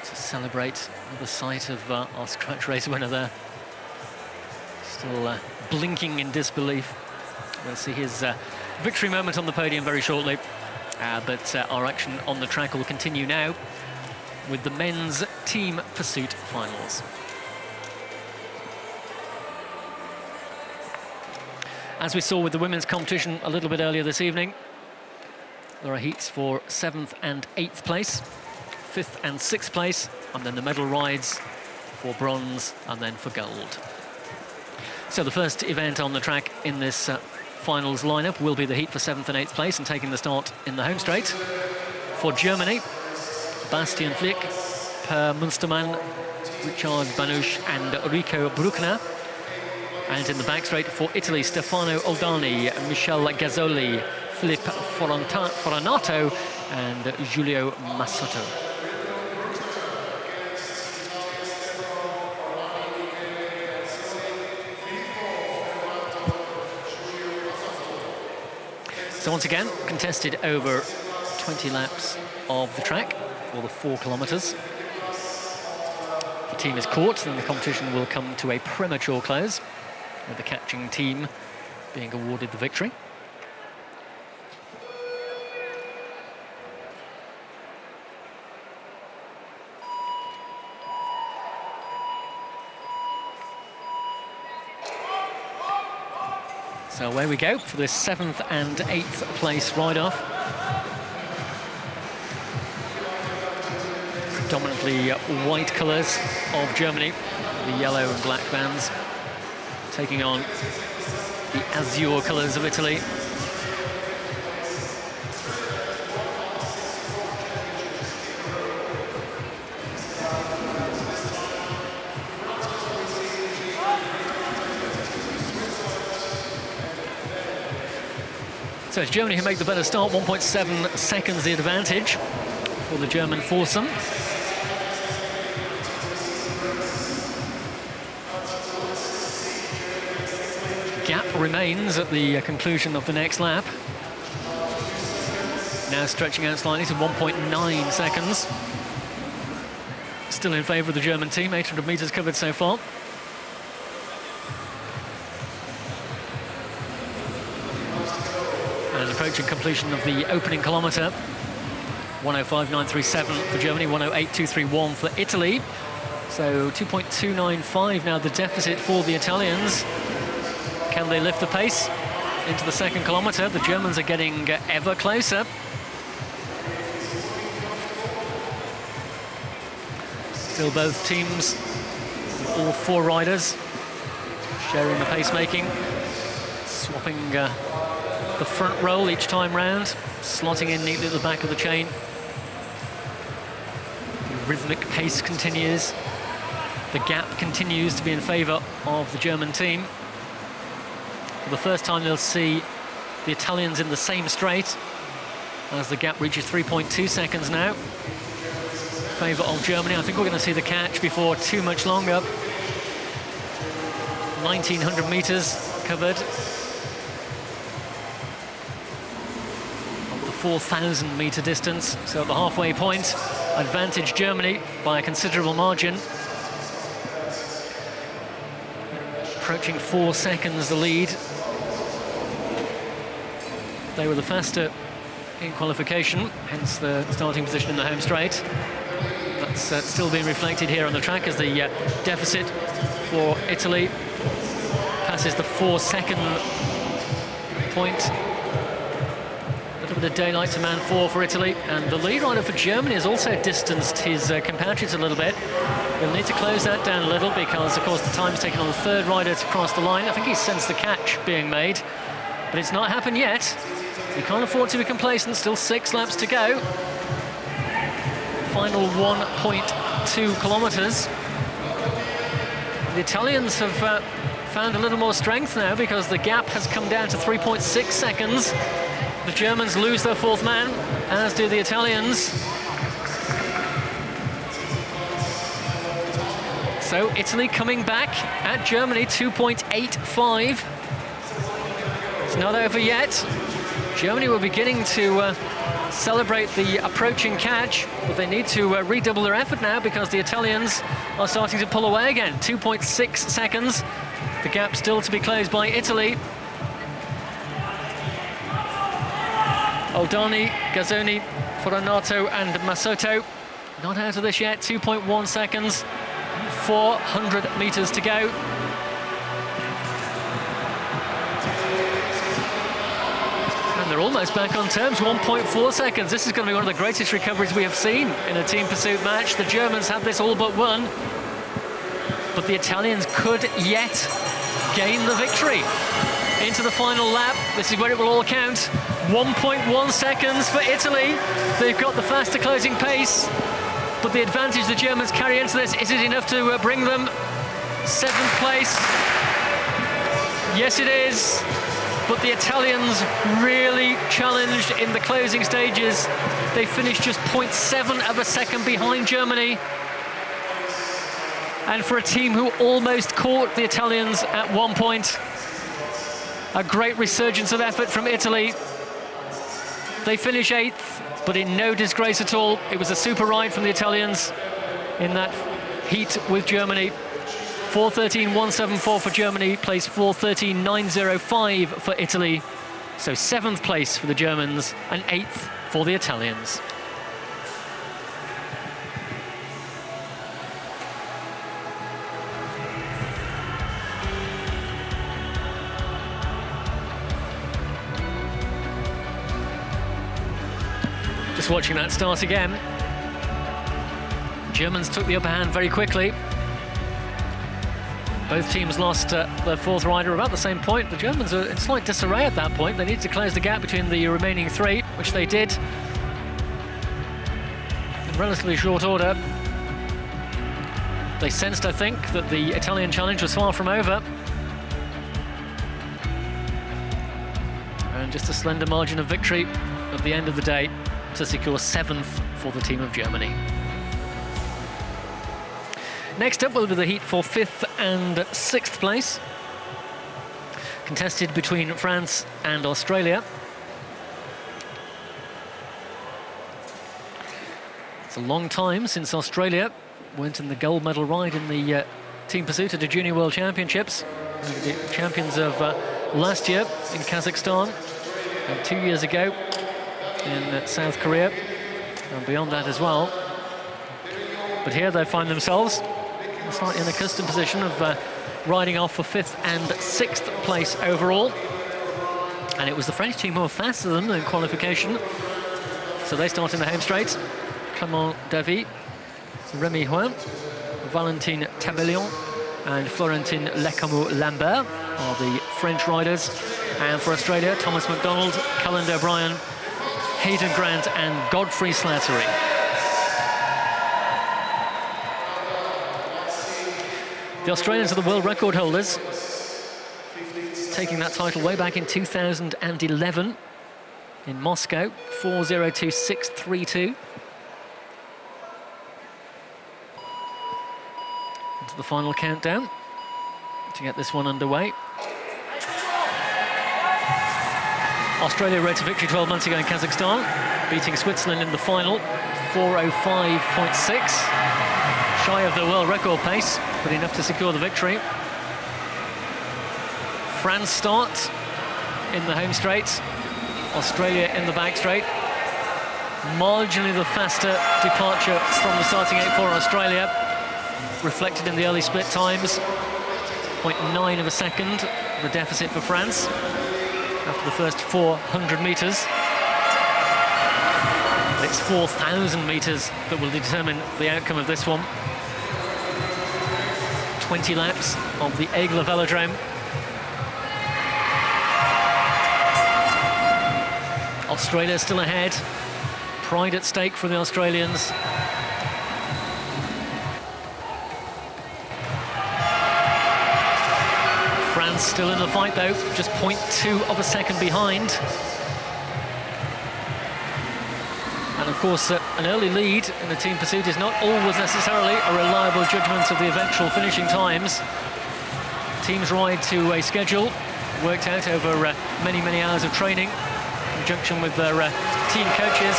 to celebrate the sight of our scratch race winner there, still blinking in disbelief. We'll see his victory moment on the podium very shortly, but our action on the track will continue now with the men's team pursuit finals. As we saw with the women's competition a little bit earlier this evening, there are heats for 7th and 8th place, 5th and 6th place, and then the medal rides for bronze and then for gold. So the first event on the track in this finals lineup will be the heat for 7th and 8th place, and taking the start in the home straight. For Germany, Bastian Flick, Per Munstermann, Richard Banusch and Rico Bruckner. And in the back straight for Italy, Stefano Oldani, Michel Gazzoli, Filippo Foranato and Giulio Massotto. So once again, contested over 20 laps of the track, for the 4 kilometres. If the team is caught, then the competition will come to a premature close, with the catching team being awarded the victory. So away we go for this 7th and 8th place ride-off. Predominantly white colours of Germany, the yellow and black bands taking on the azure colours of Italy. So it's Germany who make the better start, 1.7 seconds the advantage for the German foursome. Gap remains at the conclusion of the next lap. Now stretching out slightly to 1.9 seconds. Still in favour of the German team, 800 metres covered so far. And approaching completion of the opening kilometre. 1:05.937 for Germany, 1:08.231 for Italy. So 2.295 now the deficit for the Italians. Can they lift the pace into the second kilometre? The Germans are getting ever closer. Still both teams, all 4 riders, sharing the pacemaking, swapping the front roll each time round, slotting in neatly at the back of the chain. The rhythmic pace continues. The gap continues to be in favour of the German team. For the first time, they'll see the Italians in the same straight as the gap reaches 3.2 seconds now. In favour of Germany. I think we're going to see the catch before too much longer. 1,900 metres covered. Of the 4,000 metre distance. So at the halfway point, advantage Germany by a considerable margin. Approaching 4 seconds the lead. They were the faster in qualification, hence the starting position in the home straight. That's still being reflected here on the track as the deficit for Italy passes the 4-second point. A little bit of daylight to man 4 for Italy, and the lead rider for Germany has also distanced his compatriots a little bit. He'll need to close that down a little because, of course, the time's taken on the 3rd rider to cross the line. I think he sensed the catch being made, but it's not happened yet. You can't afford to be complacent, still 6 laps to go. Final 1.2 kilometres. The Italians have found a little more strength now because the gap has come down to 3.6 seconds. The Germans lose their fourth man, as do the Italians. So Italy coming back at Germany, 2.85. It's not over yet. Germany were beginning to celebrate the approaching catch, but they need to redouble their effort now because the Italians are starting to pull away again. 2.6 seconds. The gap still to be closed by Italy. Oldani, Gazzoni, Foranato and Massotto not out of this yet. 2.1 seconds. 400 meters to go. And they're almost back on terms. 1.4 seconds. This is going to be one of the greatest recoveries we have seen in a team pursuit match. The Germans have this all but won, but the Italians could yet gain the victory. Into the final lap. This is where it will all count. 1.1 seconds for Italy. They've got the faster closing pace, but the advantage the Germans carry into this, is it enough to bring them 7th place? Yes, it is. But the Italians really challenged in the closing stages. They finished just 0.7 of a second behind Germany. And for a team who almost caught the Italians at one point, a great resurgence of effort from Italy. They finish 8th, but in no disgrace at all. It was a super ride from the Italians in that heat with Germany. 4:13.174 for Germany, place 4:13.905 for Italy. So 7th place for the Germans and 8th for the Italians. Just watching that start again. Germans took the upper hand very quickly. Both teams lost their 4th rider about the same point. The Germans are in slight disarray at that point. They need to close the gap between the remaining 3, which they did in relatively short order. They sensed, I think, that the Italian challenge was far from over. And just a slender margin of victory at the end of the day to secure 7th for the team of Germany. Next up will be the heat for 5th and 6th place, contested between France and Australia. It's a long time since Australia went in the gold medal ride in the team pursuit at the Junior World Championships. The champions of last year in Kazakhstan and 2 years ago in South Korea, and beyond that as well. But here they find themselves in a slightly unaccustomed position of riding off for 5th and 6th place overall. And it was the French team who were faster than them in qualification. So they start in the home straight. Clément David, Rémi Huin, Valentin Tabellion and Florentin Lecamus-Lambert are the French riders. And for Australia, Thomas McDonald, Cullen O'Brien, Hayden Grant and Godfrey Slattery. The Australians are the world record holders, taking that title way back in 2011 in Moscow, 4:02.632. Into the final countdown to get this one underway. Australia rode to victory 12 months ago in Kazakhstan, beating Switzerland in the final, 4:05.6. Shy of the world record pace, but enough to secure the victory. France start in the home straight, Australia in the back straight. Marginally the faster departure from the starting 8 for Australia, reflected in the early split times. 0.9 of a second, the deficit for France after the first 400 metres. It's 4,000 metres that will determine the outcome of this one. 20 laps of the Aigle Velodrome. Australia still ahead. Pride at stake for the Australians. France still in the fight though, just 0.2 of a second behind. And of course, an early lead in the team pursuit is not always necessarily a reliable judgment of the eventual finishing times. Teams ride to a schedule worked out over many, many hours of training in conjunction with their team coaches.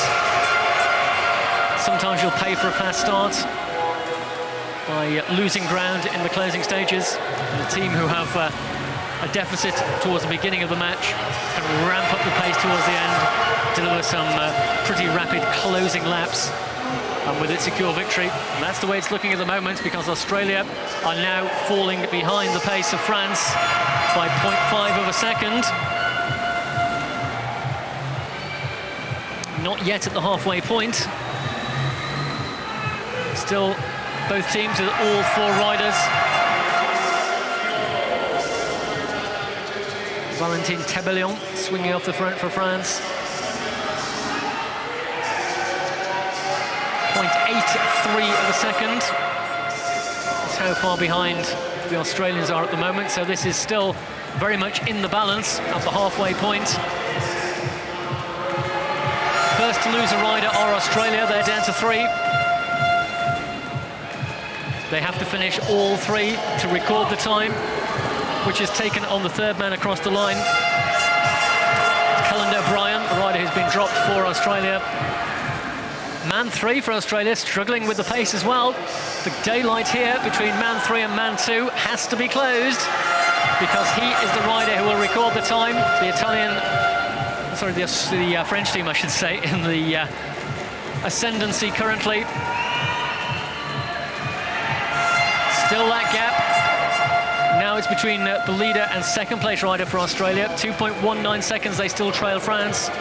Sometimes you'll pay for a fast start by losing ground in the closing stages. And the team who have a deficit towards the beginning of the match can ramp up the pace towards the end, deliver some pretty rapid closing laps, and with it secure victory. And that's the way it's looking at the moment, because Australia are now falling behind the pace of France by 0.5 of a second. Not yet at the halfway point. Still, both teams with all four riders. Valentin Tebellion swinging off the front for France. 0.83 of a second. That's how far behind the Australians are at the moment. So this is still very much in the balance at the halfway point. First to lose a rider are Australia. They're down to 3. They have to finish all 3 to record the time, which is taken on the third man across the line. Cullen O'Brien, a rider who's been dropped for Australia. Man 3 for Australia, struggling with the pace as well. The daylight here between man 3 and man 2 has to be closed, because he is the rider who will record the time. The French team, I should say, in the ascendancy currently. Still that gap. Now it's between the leader and second place rider for Australia. 2.19 seconds, they still trail France.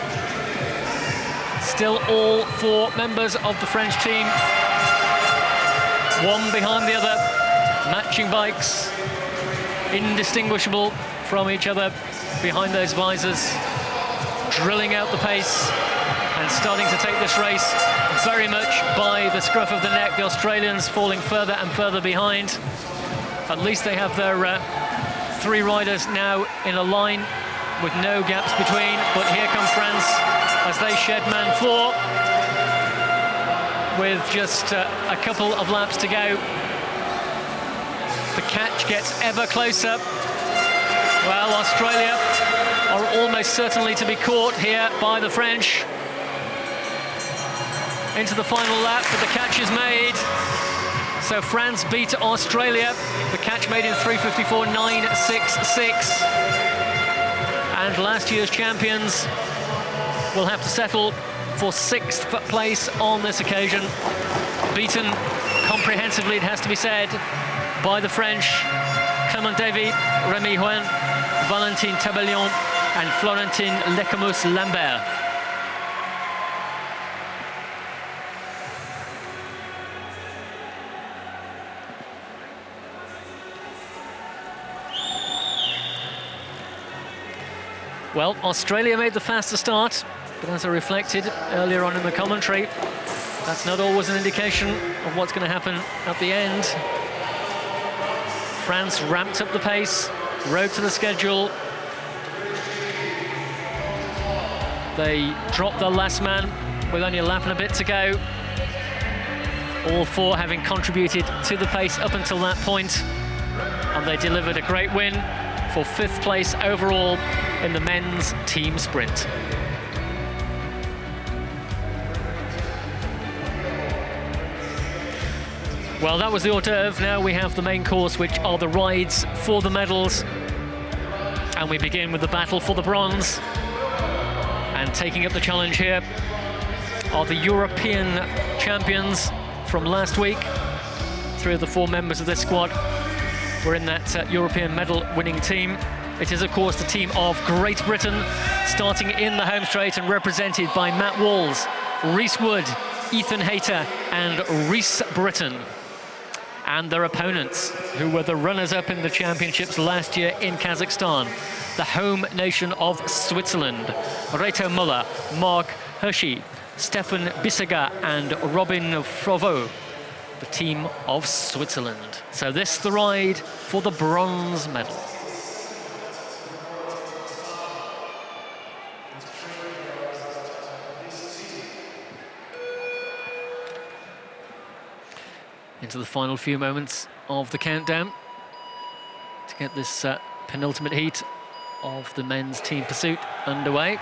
Still all 4 members of the French team, one behind the other, matching bikes, indistinguishable from each other behind those visors, drilling out the pace and starting to take this race very much by the scruff of the neck. The Australians falling further and further behind. At least they have their 3 riders now in a line with no gaps between, but here comes France as they shed man 4 with just a couple of laps to go. The catch gets ever closer. Well, Australia are almost certainly to be caught here by the French. Into the final lap, but the catch is made. So France beat Australia. The catch made in 3:54.966. And last year's champions will have to settle for 6th place on this occasion. Beaten comprehensively, it has to be said, by the French. Clément David, Rémi Houen, Valentin Tebellion and Florentin Lecamus-Lambert. Well, Australia made the faster start, but as I reflected earlier on in the commentary, that's not always an indication of what's going to happen at the end. France ramped up the pace, rode to the schedule. They dropped their last man with only a lap and a bit to go. All 4 having contributed to the pace up until that point, and they delivered a great win for 5th place overall in the men's team sprint. Well, that was the hors d'oeuvre. Now we have the main course, which are the rides for the medals. And we begin with the battle for the bronze. And taking up the challenge here are the European champions from last week. 3 of the 4 members of this squad were in that European medal winning team. It is, of course, the team of Great Britain, starting in the home straight and represented by Matt Walls, Reese Wood, Ethan Hayter and Reese Britton. And their opponents, who were the runners-up in the championships last year in Kazakhstan, the home nation of Switzerland. Reto Müller, Mark Hirschi, Stefan Bisaga and Robin Frovo, the team of Switzerland. So this the ride for the bronze medal. into the final few moments of the countdown to get this penultimate heat of the men's team pursuit underway.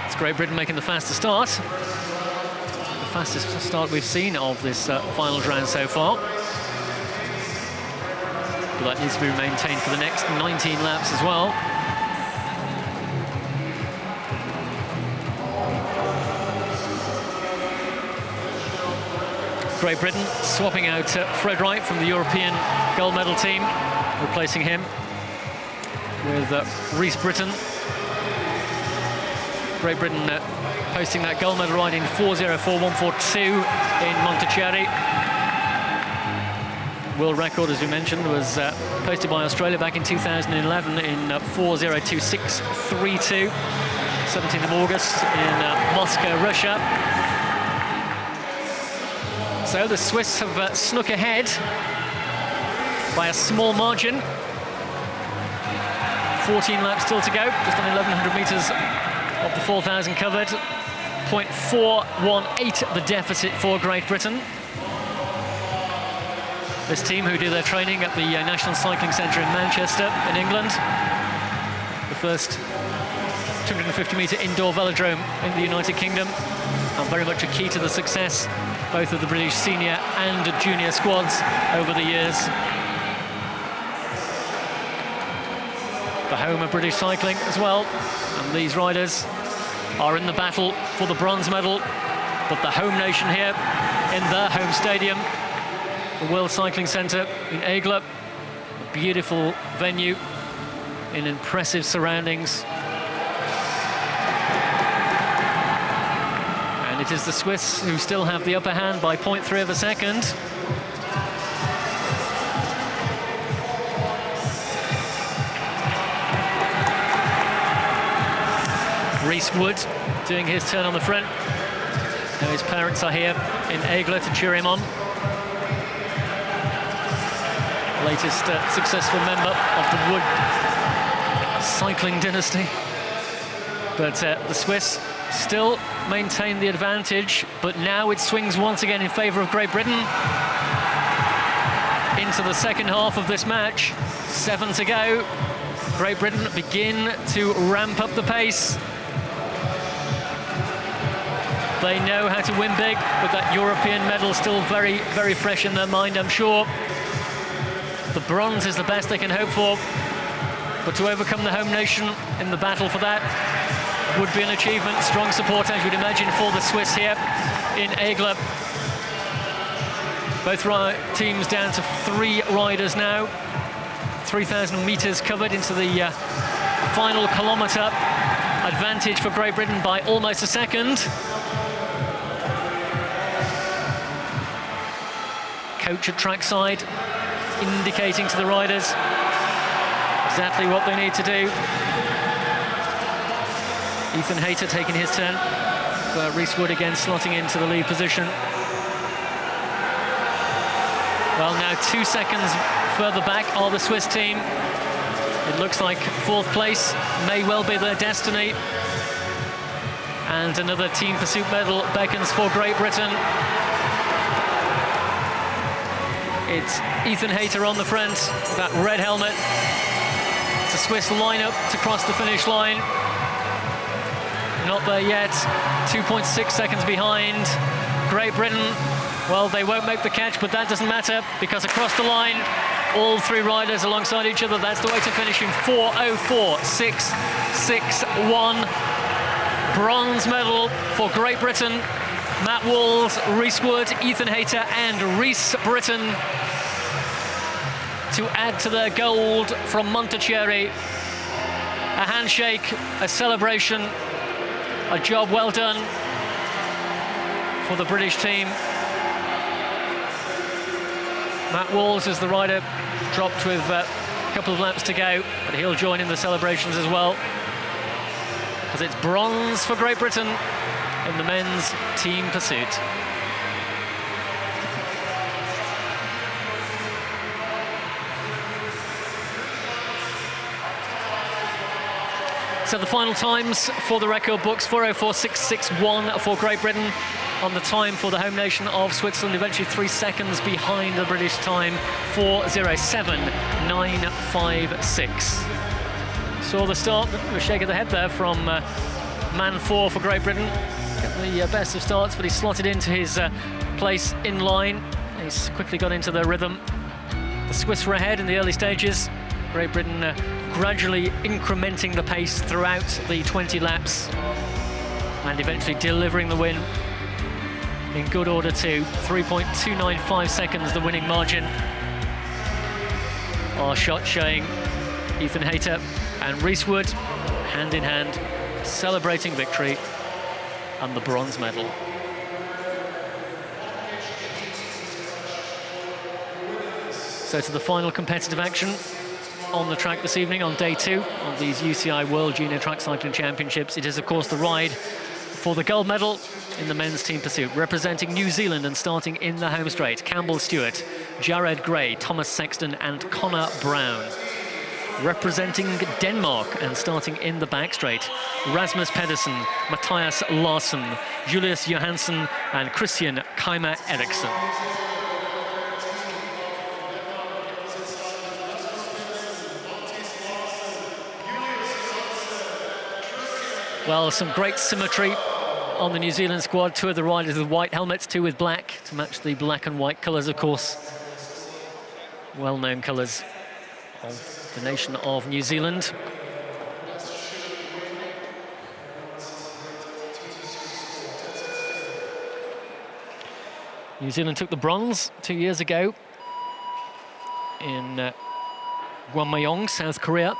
It's Great Britain making the fastest start. The fastest start we've seen of this finals round so far. But that needs to be maintained for the next 19 laps as well. Great Britain swapping out Fred Wright from the European gold medal team, replacing him with Rhys Britton. Great Britain posting that gold medal ride in 4:04.142 in Montichiari. World record, as we mentioned, was posted by Australia back in 2011 in 4:02.632, 17th of August in Moscow, Russia. So the Swiss have snuck ahead by a small margin. 14 laps still to go, just on 1,100 metres of the 4,000 covered. 0.418 the deficit for Great Britain. This team, who do their training at the National Cycling Centre in Manchester in England, the first 250-metre indoor velodrome in the United Kingdom, and very much a key to the success both of the British senior and junior squads over the years. The home of British cycling as well, and these riders are in the battle for the bronze medal, but the home nation here in their home stadium, the World Cycling Centre in Aigle, a beautiful venue in impressive surroundings. And it is the Swiss who still have the upper hand by 0.3 of a second. Rhys Wood doing his turn on the front. Now his parents are here in Aigle to cheer him on. Latest successful member of the Wood cycling dynasty. But the Swiss still maintain the advantage, but now it swings once again in favour of Great Britain. Into the second half of this match, 7 to go. Great Britain begin to ramp up the pace. They know how to win big, but that European medal still very, very fresh in their mind, I'm sure. The bronze is the best they can hope for, but to overcome the home nation in the battle for that would be an achievement. Strong support, as you'd imagine, for the Swiss here in Aigle. Both teams down to 3 riders now. 3,000 metres covered into the final kilometre. Advantage for Great Britain by almost a second. Coach at trackside indicating to the riders exactly what they need to do. Ethan Hayter taking his turn. Rhys Wood again slotting into the lead position. Well, now 2 seconds further back are the Swiss team. It looks like 4th place may well be their destiny. And another team pursuit medal beckons for Great Britain. It's Ethan Hayter on the front, that red helmet. It's a Swiss lineup to cross the finish line. Not there yet, 2.6 seconds behind. Great Britain, well, they won't make the catch, but that doesn't matter, because across the line, all 3 riders alongside each other. That's the way to finish in 4:04.661. Bronze medal for Great Britain. Matt Walls, Rhys Wood, Ethan Hayter and Rhys Britton to add to their gold from Montichiari. A handshake, a celebration, a job well done for the British team. Matt Walls is the rider, dropped with a couple of laps to go, but he'll join in the celebrations as well, because it's bronze for Great Britain in the men's team pursuit. So the final times for the record books: 4:04.661 for Great Britain on the time for the home nation of Switzerland, eventually 3 seconds behind the British time, 4:07.956. Saw the start, a shake of the head there from man 4 for Great Britain. Got the best of starts, but he slotted into his place in line. He's quickly got into the rhythm. The Swiss were ahead in the early stages. Great Britain gradually incrementing the pace throughout the 20 laps and eventually delivering the win in good order too. 3.295 seconds, the winning margin. Our shot showing Ethan Hayter and Rhys Wood hand in hand, celebrating victory and the bronze medal. So to the final competitive action on the track this evening, on day 2 of these UCI World Junior Track Cycling Championships. It is, of course, the ride for the gold medal in the men's team pursuit, representing New Zealand and starting in the home straight: Campbell Stewart, Jared Gray, Thomas Sexton and Connor Brown. Representing Denmark and starting in the back straight: Rasmus Pedersen, Matthias Larsen, Julius Johansson and Christian Keimer Eriksen. Well, some great symmetry on the New Zealand squad. 2 of the riders with white helmets, 2 with black, to match the black and white colours, of course. Well-known colours of the nation of New Zealand. New Zealand took the bronze 2 years ago in Gwangmyeong, South Korea.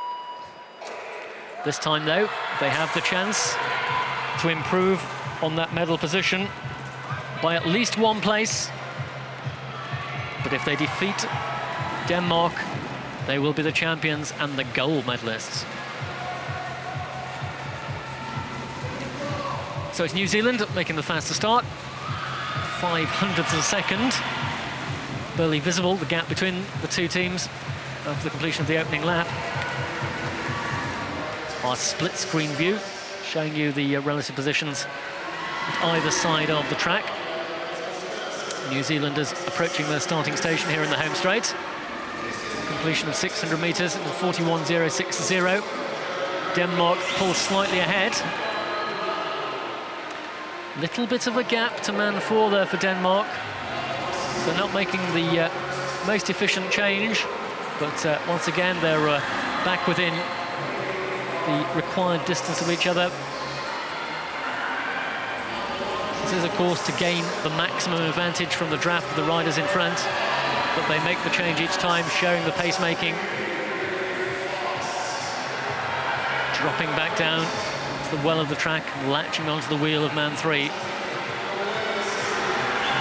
This time, though, they have the chance to improve on that medal position by at least 1 place. But if they defeat Denmark, they will be the champions and the gold medalists. So it's New Zealand making the faster start. 0.05 of a second. Barely visible, the gap between the 2 teams after the completion of the opening lap. Our split screen view showing you the relative positions at either side of the track. New Zealanders approaching their starting station here in the home straight. Completion of 600 metres in 41.060. Denmark pulls slightly ahead. Little bit of a gap to man 4 there for Denmark. So not making the most efficient change, but once again they're back within the required distance of each other. This is, of course, to gain the maximum advantage from the draft of the riders in front, but they make the change each time, showing the pace-making. Dropping back down to the well of the track, latching onto the wheel of man 3.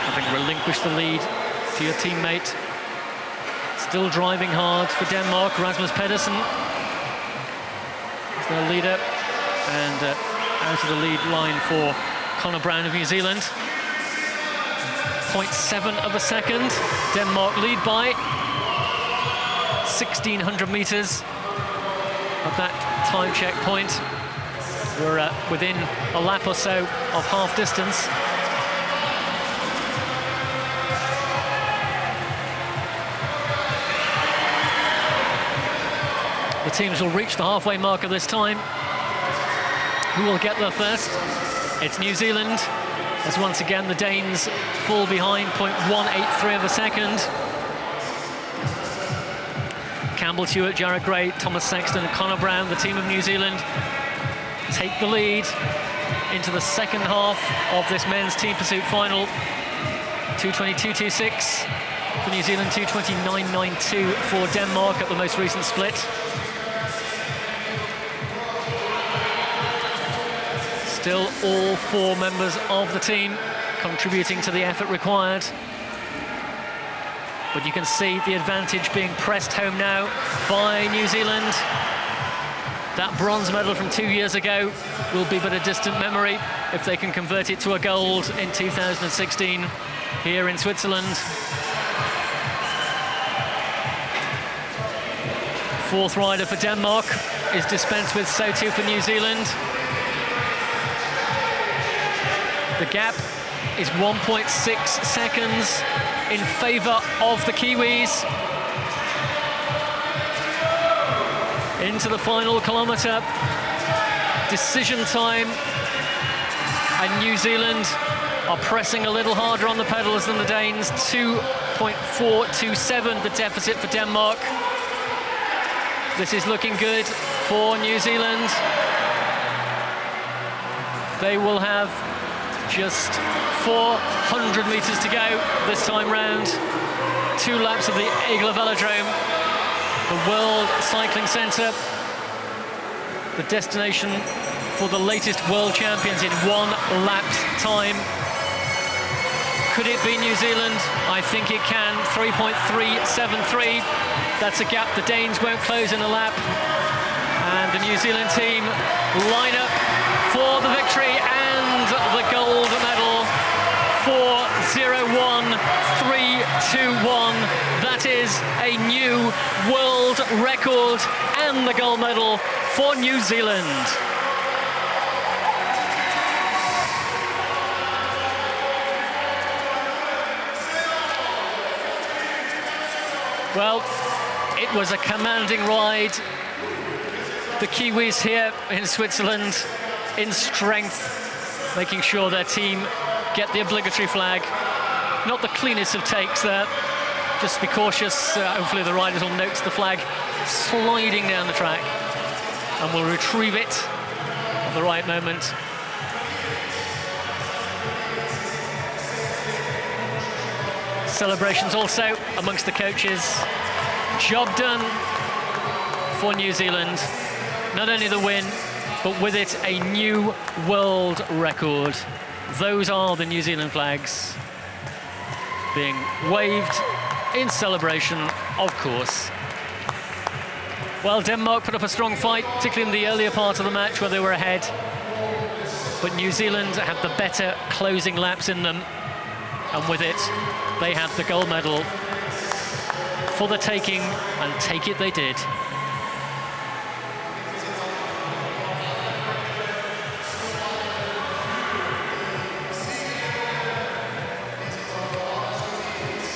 Having relinquished the lead to your teammate. Still driving hard for Denmark, Rasmus Pedersen is their leader, and out of the lead line for Connor Brown of New Zealand. 0.7 of a second. Denmark lead by 1,600 metres at that time check point. We're within a lap or so of half distance. The teams will reach the halfway mark of this time. Who will get there first? It's New Zealand, as once again the Danes fall behind, 0.183 of a second. Campbell Stewart, Jared Gray, Thomas Sexton and Connor Brown, the team of New Zealand, take the lead into the second half of this men's team pursuit final. 2:22.26 for New Zealand, 2:29.92 for Denmark at the most recent split. Still all 4 members of the team contributing to the effort required. But you can see the advantage being pressed home now by New Zealand. That bronze medal from 2 years ago will be but a distant memory if they can convert it to a gold in 2016 here in Switzerland. 4th rider for Denmark, is dispensed with, so too for New Zealand. The gap is 1.6 seconds in favour of the Kiwis. Into the final kilometre, decision time, and New Zealand are pressing a little harder on the pedals than the Danes. 2.427 the deficit for Denmark. This is looking good for New Zealand. They will have just 400 metres to go this time round. 2 laps of the Aigle Velodrome, the World Cycling Centre, the destination for the latest world champions in 1 lap's time. Could it be New Zealand? I think it can. 3.373. That's a gap the Danes won't close in a lap. And the New Zealand team line up for the victory and the gold medal. 4:01.321. That is a new world record and the gold medal for New Zealand. Well, it was a commanding ride. The Kiwis here in Switzerland in strength, making sure their team get the obligatory flag. Not the cleanest of takes there. Just be cautious. Hopefully the riders will notice the flag sliding down the track and will retrieve it at the right moment. Celebrations also amongst the coaches. Job done for New Zealand. Not only the win, but with it a new world record. Those are the New Zealand flags being waved in celebration, of course. Well, Denmark put up a strong fight, particularly in the earlier part of the match where they were ahead. But New Zealand had the better closing laps in them. And with it, they had the gold medal for the taking, and take it they did.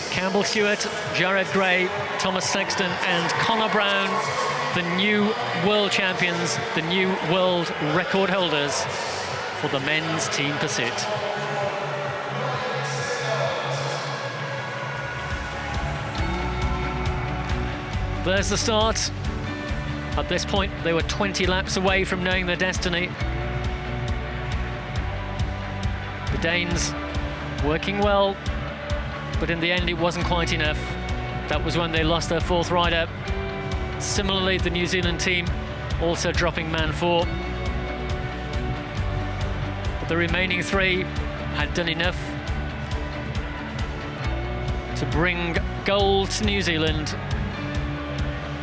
Campbell Stewart, Jared Gray, Thomas Sexton and Connor Brown, the new world champions, the new world record holders for the men's team pursuit. There's the start. At this point, they were 20 laps away from knowing their destiny. The Danes working well, but in the end it wasn't quite enough. That was when they lost their 4th rider. Similarly, the New Zealand team also dropping man 4. But the remaining 3 had done enough to bring gold to New Zealand.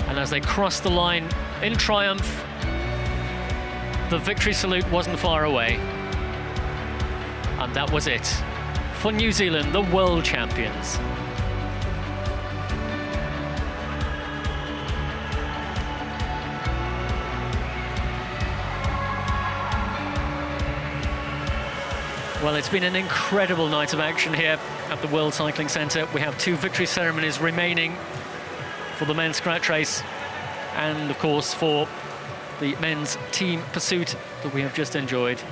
And as they crossed the line in triumph, the victory salute wasn't far away. And that was it for New Zealand, the world champions. Well, it's been an incredible night of action here at the World Cycling Centre. We have 2 victory ceremonies remaining for the men's scratch race and, of course, for the men's team pursuit that we have just enjoyed.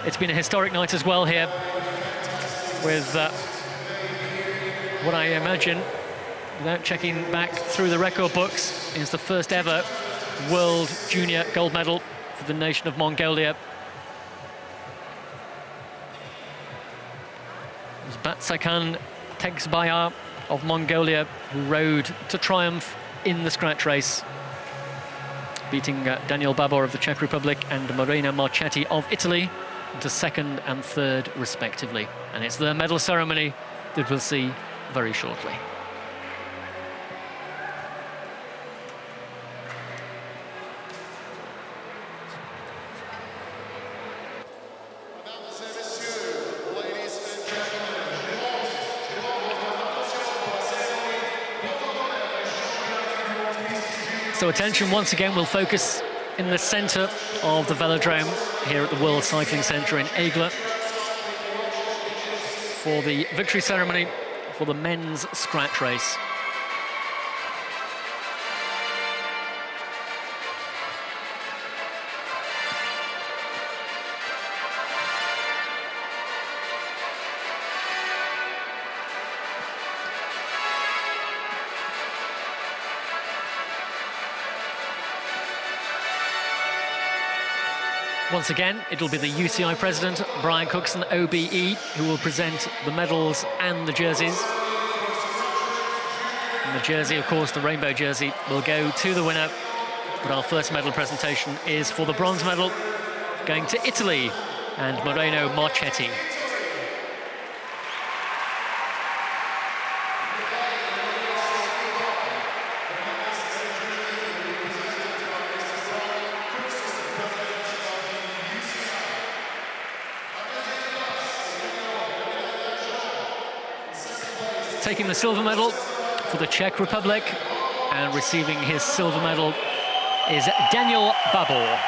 It's been a historic night as well here with what I imagine, without checking back through the record books, is the first ever World Junior gold medal for the nation of Mongolia. It was Batsakan Tegsbayar of Mongolia who rode to triumph in the scratch race, beating Daniel Babor of the Czech Republic and Morena Marchetti of Italy into 2nd and 3rd respectively. And it's the medal ceremony that we'll see very shortly. So attention once again will focus in the centre of the velodrome here at the World Cycling Centre in Aigle for the victory ceremony for the men's scratch race. Once again, it'll be the UCI president, Brian Cookson, OBE, who will present the medals and the jerseys. And the jersey, of course, the rainbow jersey, will go to the winner. But our first medal presentation is for the bronze medal, going to Italy and Moreno Marchetti. Taking the silver medal for the Czech Republic and receiving his silver medal is Daniel Babor.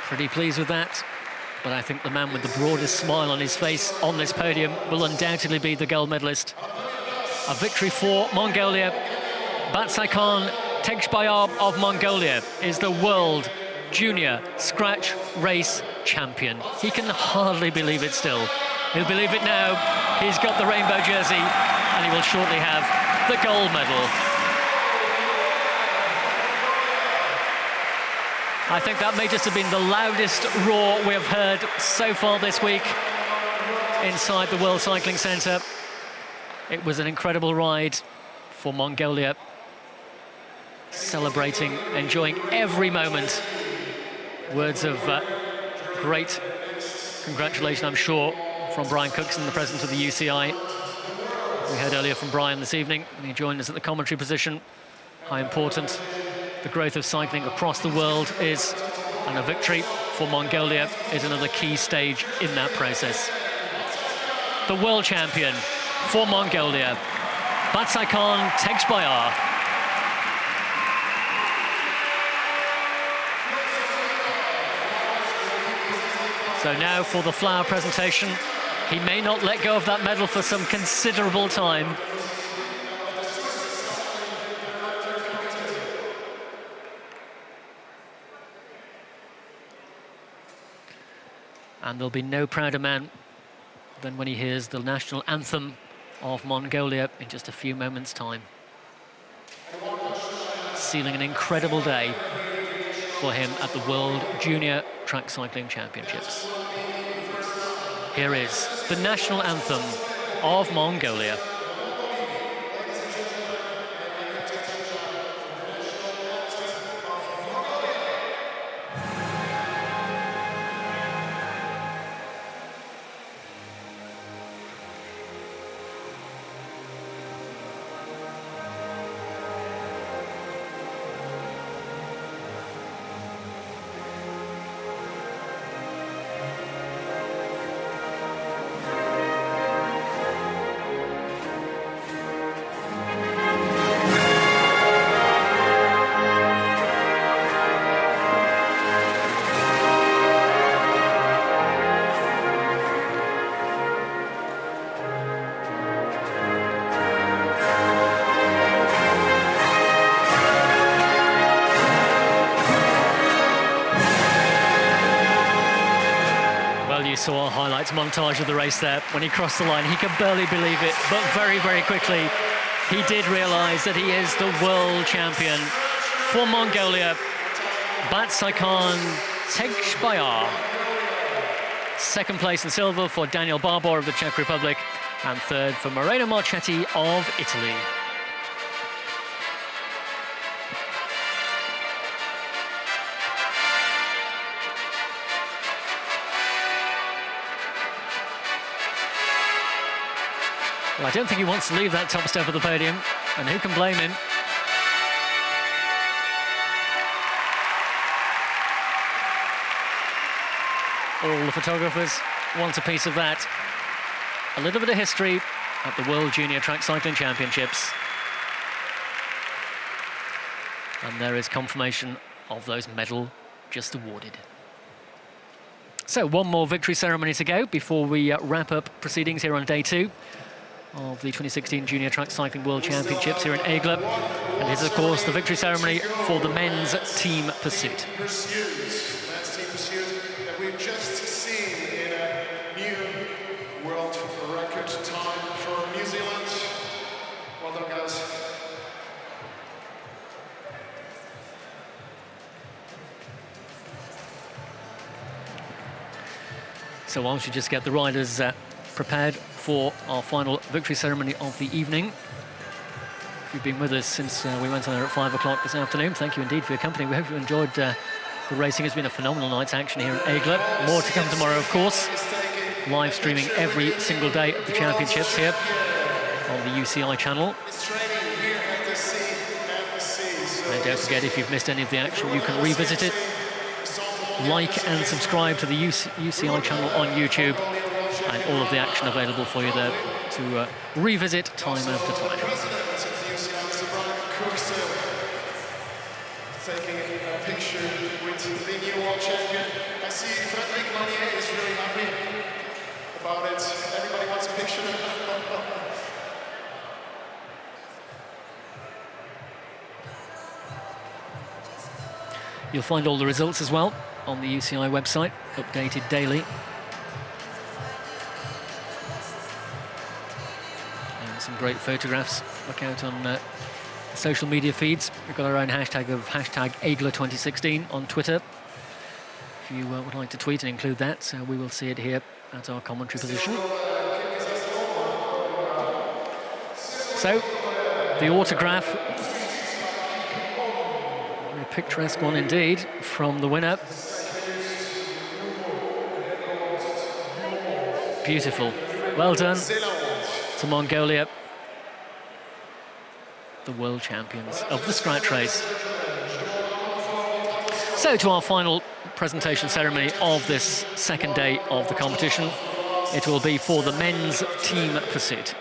Pretty pleased with that, but I think the man with the broadest smile on his face on this podium will undoubtedly be the gold medalist. A victory for Mongolia. Batsaikhan Teghbayar of Mongolia is the world junior scratch race champion. He can hardly believe it still. He'll believe it now. He's got the rainbow jersey and he will shortly have the gold medal. I think that may just have been the loudest roar we have heard so far this week inside the World Cycling Centre. It was an incredible ride for Mongolia, celebrating, enjoying every moment. Words of great congratulations, I'm sure, from Brian Cookson, the president of the UCI. We heard earlier from Brian this evening, and he joined us at the commentary position. How important the growth of cycling across the world is, and a victory for Mongolia is another key stage in that process. The world champion for Mongolia, Batsaikhan Teghbayar. So now for the flower presentation. He may not let go of that medal for some considerable time. And there'll be no prouder man than when he hears the national anthem of Mongolia in just a few moments' time. Sealing an incredible day for him at the World Junior Track Cycling Championships. Here is the national anthem of Mongolia. Saw a highlights montage of the race there. When he crossed the line, he could barely believe it, but very, very quickly he did realise that he is the world champion for Mongolia. Batsaikhan Teghbayar. Second place in silver for Daniel Babor of the Czech Republic, and third for Moreno Marchetti of Italy. Well, I don't think he wants to leave that top step of the podium, and who can blame him? All the photographers want a piece of that. A little bit of history at the World Junior Track Cycling Championships. And there is confirmation of those medals just awarded. So one more victory ceremony to go before we wrap up proceedings here on day 2 of the 2016 Junior Track Cycling World Championships here in Aigle. And this is, of course, the victory ceremony for the men's team pursuit.
Men's team pursuit that we've just seen in a new world record time for New Zealand. Well done, guys.
So why don't you just get the riders prepared for our final victory ceremony of the evening. If you've been with us since we went on there at 5 o'clock this afternoon, thank you indeed for your company. We hope you enjoyed the racing. It's been a phenomenal night's action here in Aigle. More to come tomorrow, of course. Live streaming every single day of the championships here on the UCI channel. And don't forget, if you've missed any of the action, you can revisit it. Like and subscribe to the UCI channel on YouTube, and all of the action available for you there to revisit time after time.
Taking a picture with the new world champion. I see Frederic Lanier is really happy about it. Everybody wants a picture.
You'll find all the results as well on the UCI website, updated daily. And some great photographs. Look out on social media feeds. We've got our own hashtag of #Aigle2016 on Twitter. If you would like to tweet and include that, so we will see it here at our commentary position. So, the autograph, a picturesque one indeed, from the winner. Beautiful. Well done to Mongolia, the world champions of the scratch race. So to our final presentation ceremony of this second day of the competition. It will be for the men's team pursuit.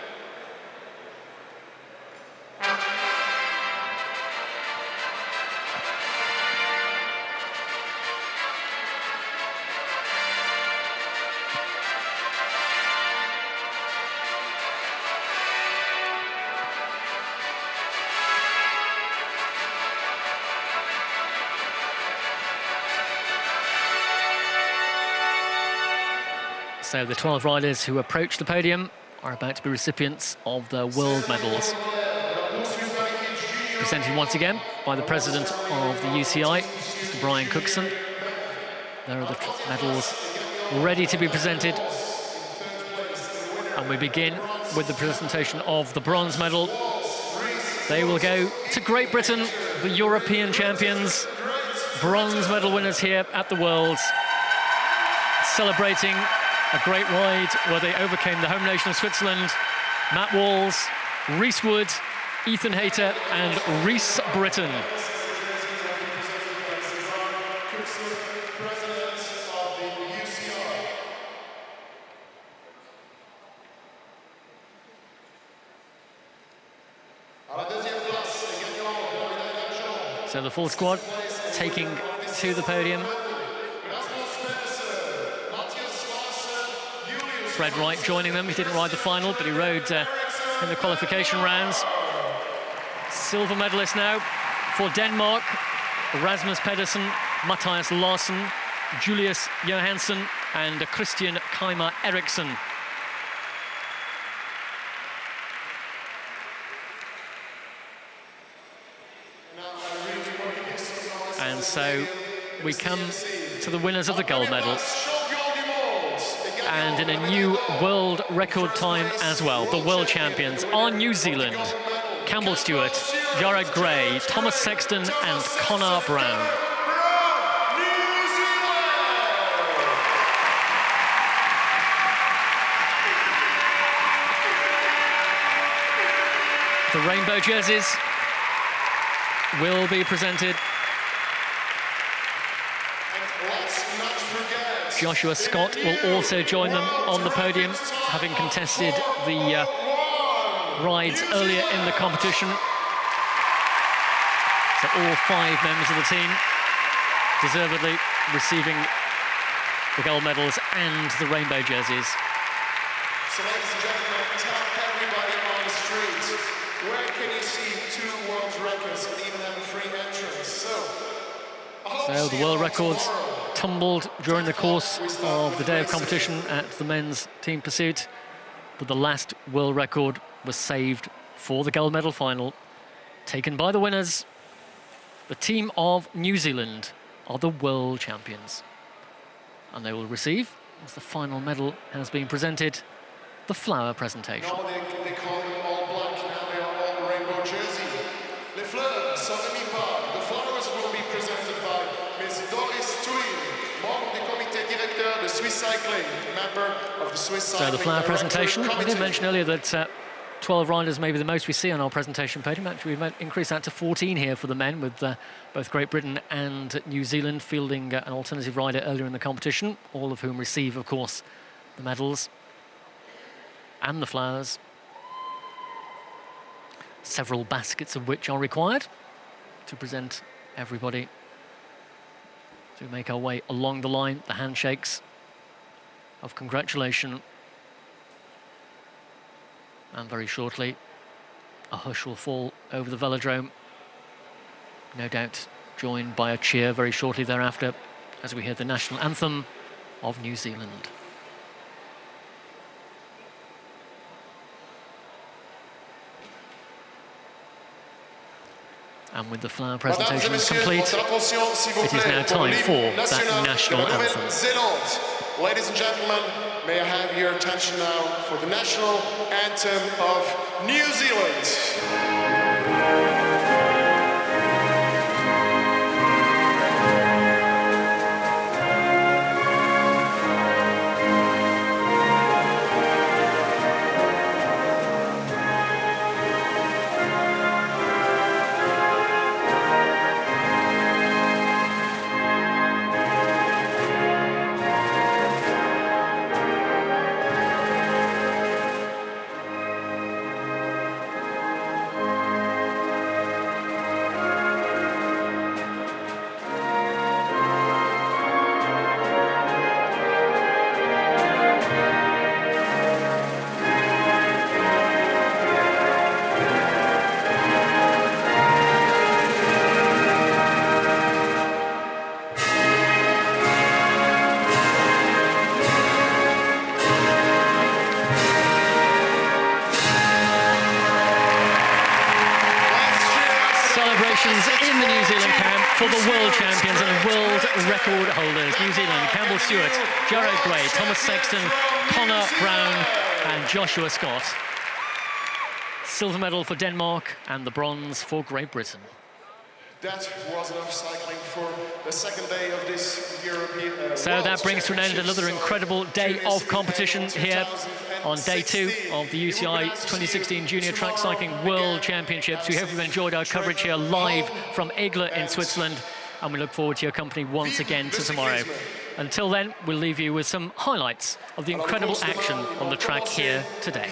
So the 12 riders who approach the podium are about to be recipients of the world medals. Presented once again by the president of the UCI, Mr. Brian Cookson. There are the medals ready to be presented. And we begin with the presentation of the bronze medal. They will go to Great Britain, the European champions, bronze medal winners here at the Worlds, celebrating a great ride where they overcame the home nation of Switzerland, Matt Walls, Reese Wood, Ethan Hayter and Reese Britton. So the full squad taking to the podium. Fred Wright joining them. He didn't ride the final, but he rode in the qualification rounds. Silver medalist now for Denmark, Rasmus Pedersen, Matthias Larsen, Julius Johansson and Christian Keimer Eriksson. And so we come to the winners of the gold medal. And in a new world record time as well, the world champions are New Zealand. Campbell Stewart, Jared Gray, Thomas Sexton and Connor Brown. The rainbow jerseys will be presented. Joshua Scott will also join them on the podium, having contested the rides earlier in the competition. So all 5 members of the team deservedly receiving the gold medals and the rainbow jerseys.
So ladies and gentlemen, tell everybody on the street, where can you see 2 world records and even have a free entrance?
So the world records tumbled during the course of the day of competition at the men's team pursuit, but the last world record was saved for the gold medal final, taken by the winners. The team of New Zealand are the world champions, and they will receive, as the final medal has been presented, the flower presentation.
Normally they call them all black, now they are all rainbow jersey. Les fleurs sont émises par. The flowers will be presented by Ms. Doris Thuil, membre du comité directeur de Swiss Cycling, member of the Swiss Cycling.
So the flower
Director
presentation, we
Committee.
did mention earlier that 12 riders may be the most we see on our presentation podium. Actually, we've increased that to 14 here for the men, with both Great Britain and New Zealand fielding an alternative rider earlier in the competition, all of whom receive, of course, the medals and the flowers. Several baskets of which are required to present everybody. So we make our way along the line, the handshakes of congratulation. And very shortly, a hush will fall over the velodrome. No doubt joined by a cheer very shortly thereafter as we hear the national anthem of New Zealand. And with the flower presentations complete, it is now time for that national anthem.
Ladies and gentlemen, may I have your attention now for the national anthem of New Zealand.
In the New Zealand camp for the world champions and world record holders. New Zealand, Campbell Stewart, Jared Gray, Thomas Sexton, Connor Brown and Joshua Scott. Silver medal for Denmark and the bronze for Great Britain.
That was enough cycling for the second day of this European
So that brings to an end another incredible day of competition here on day 2 of the UCI 2016 Junior Track Cycling World Championships. We hope you've enjoyed our coverage here live from Aigle in Switzerland, and we look forward to your company once again to tomorrow. Until then, we'll leave you with some highlights of the incredible action on the track here today.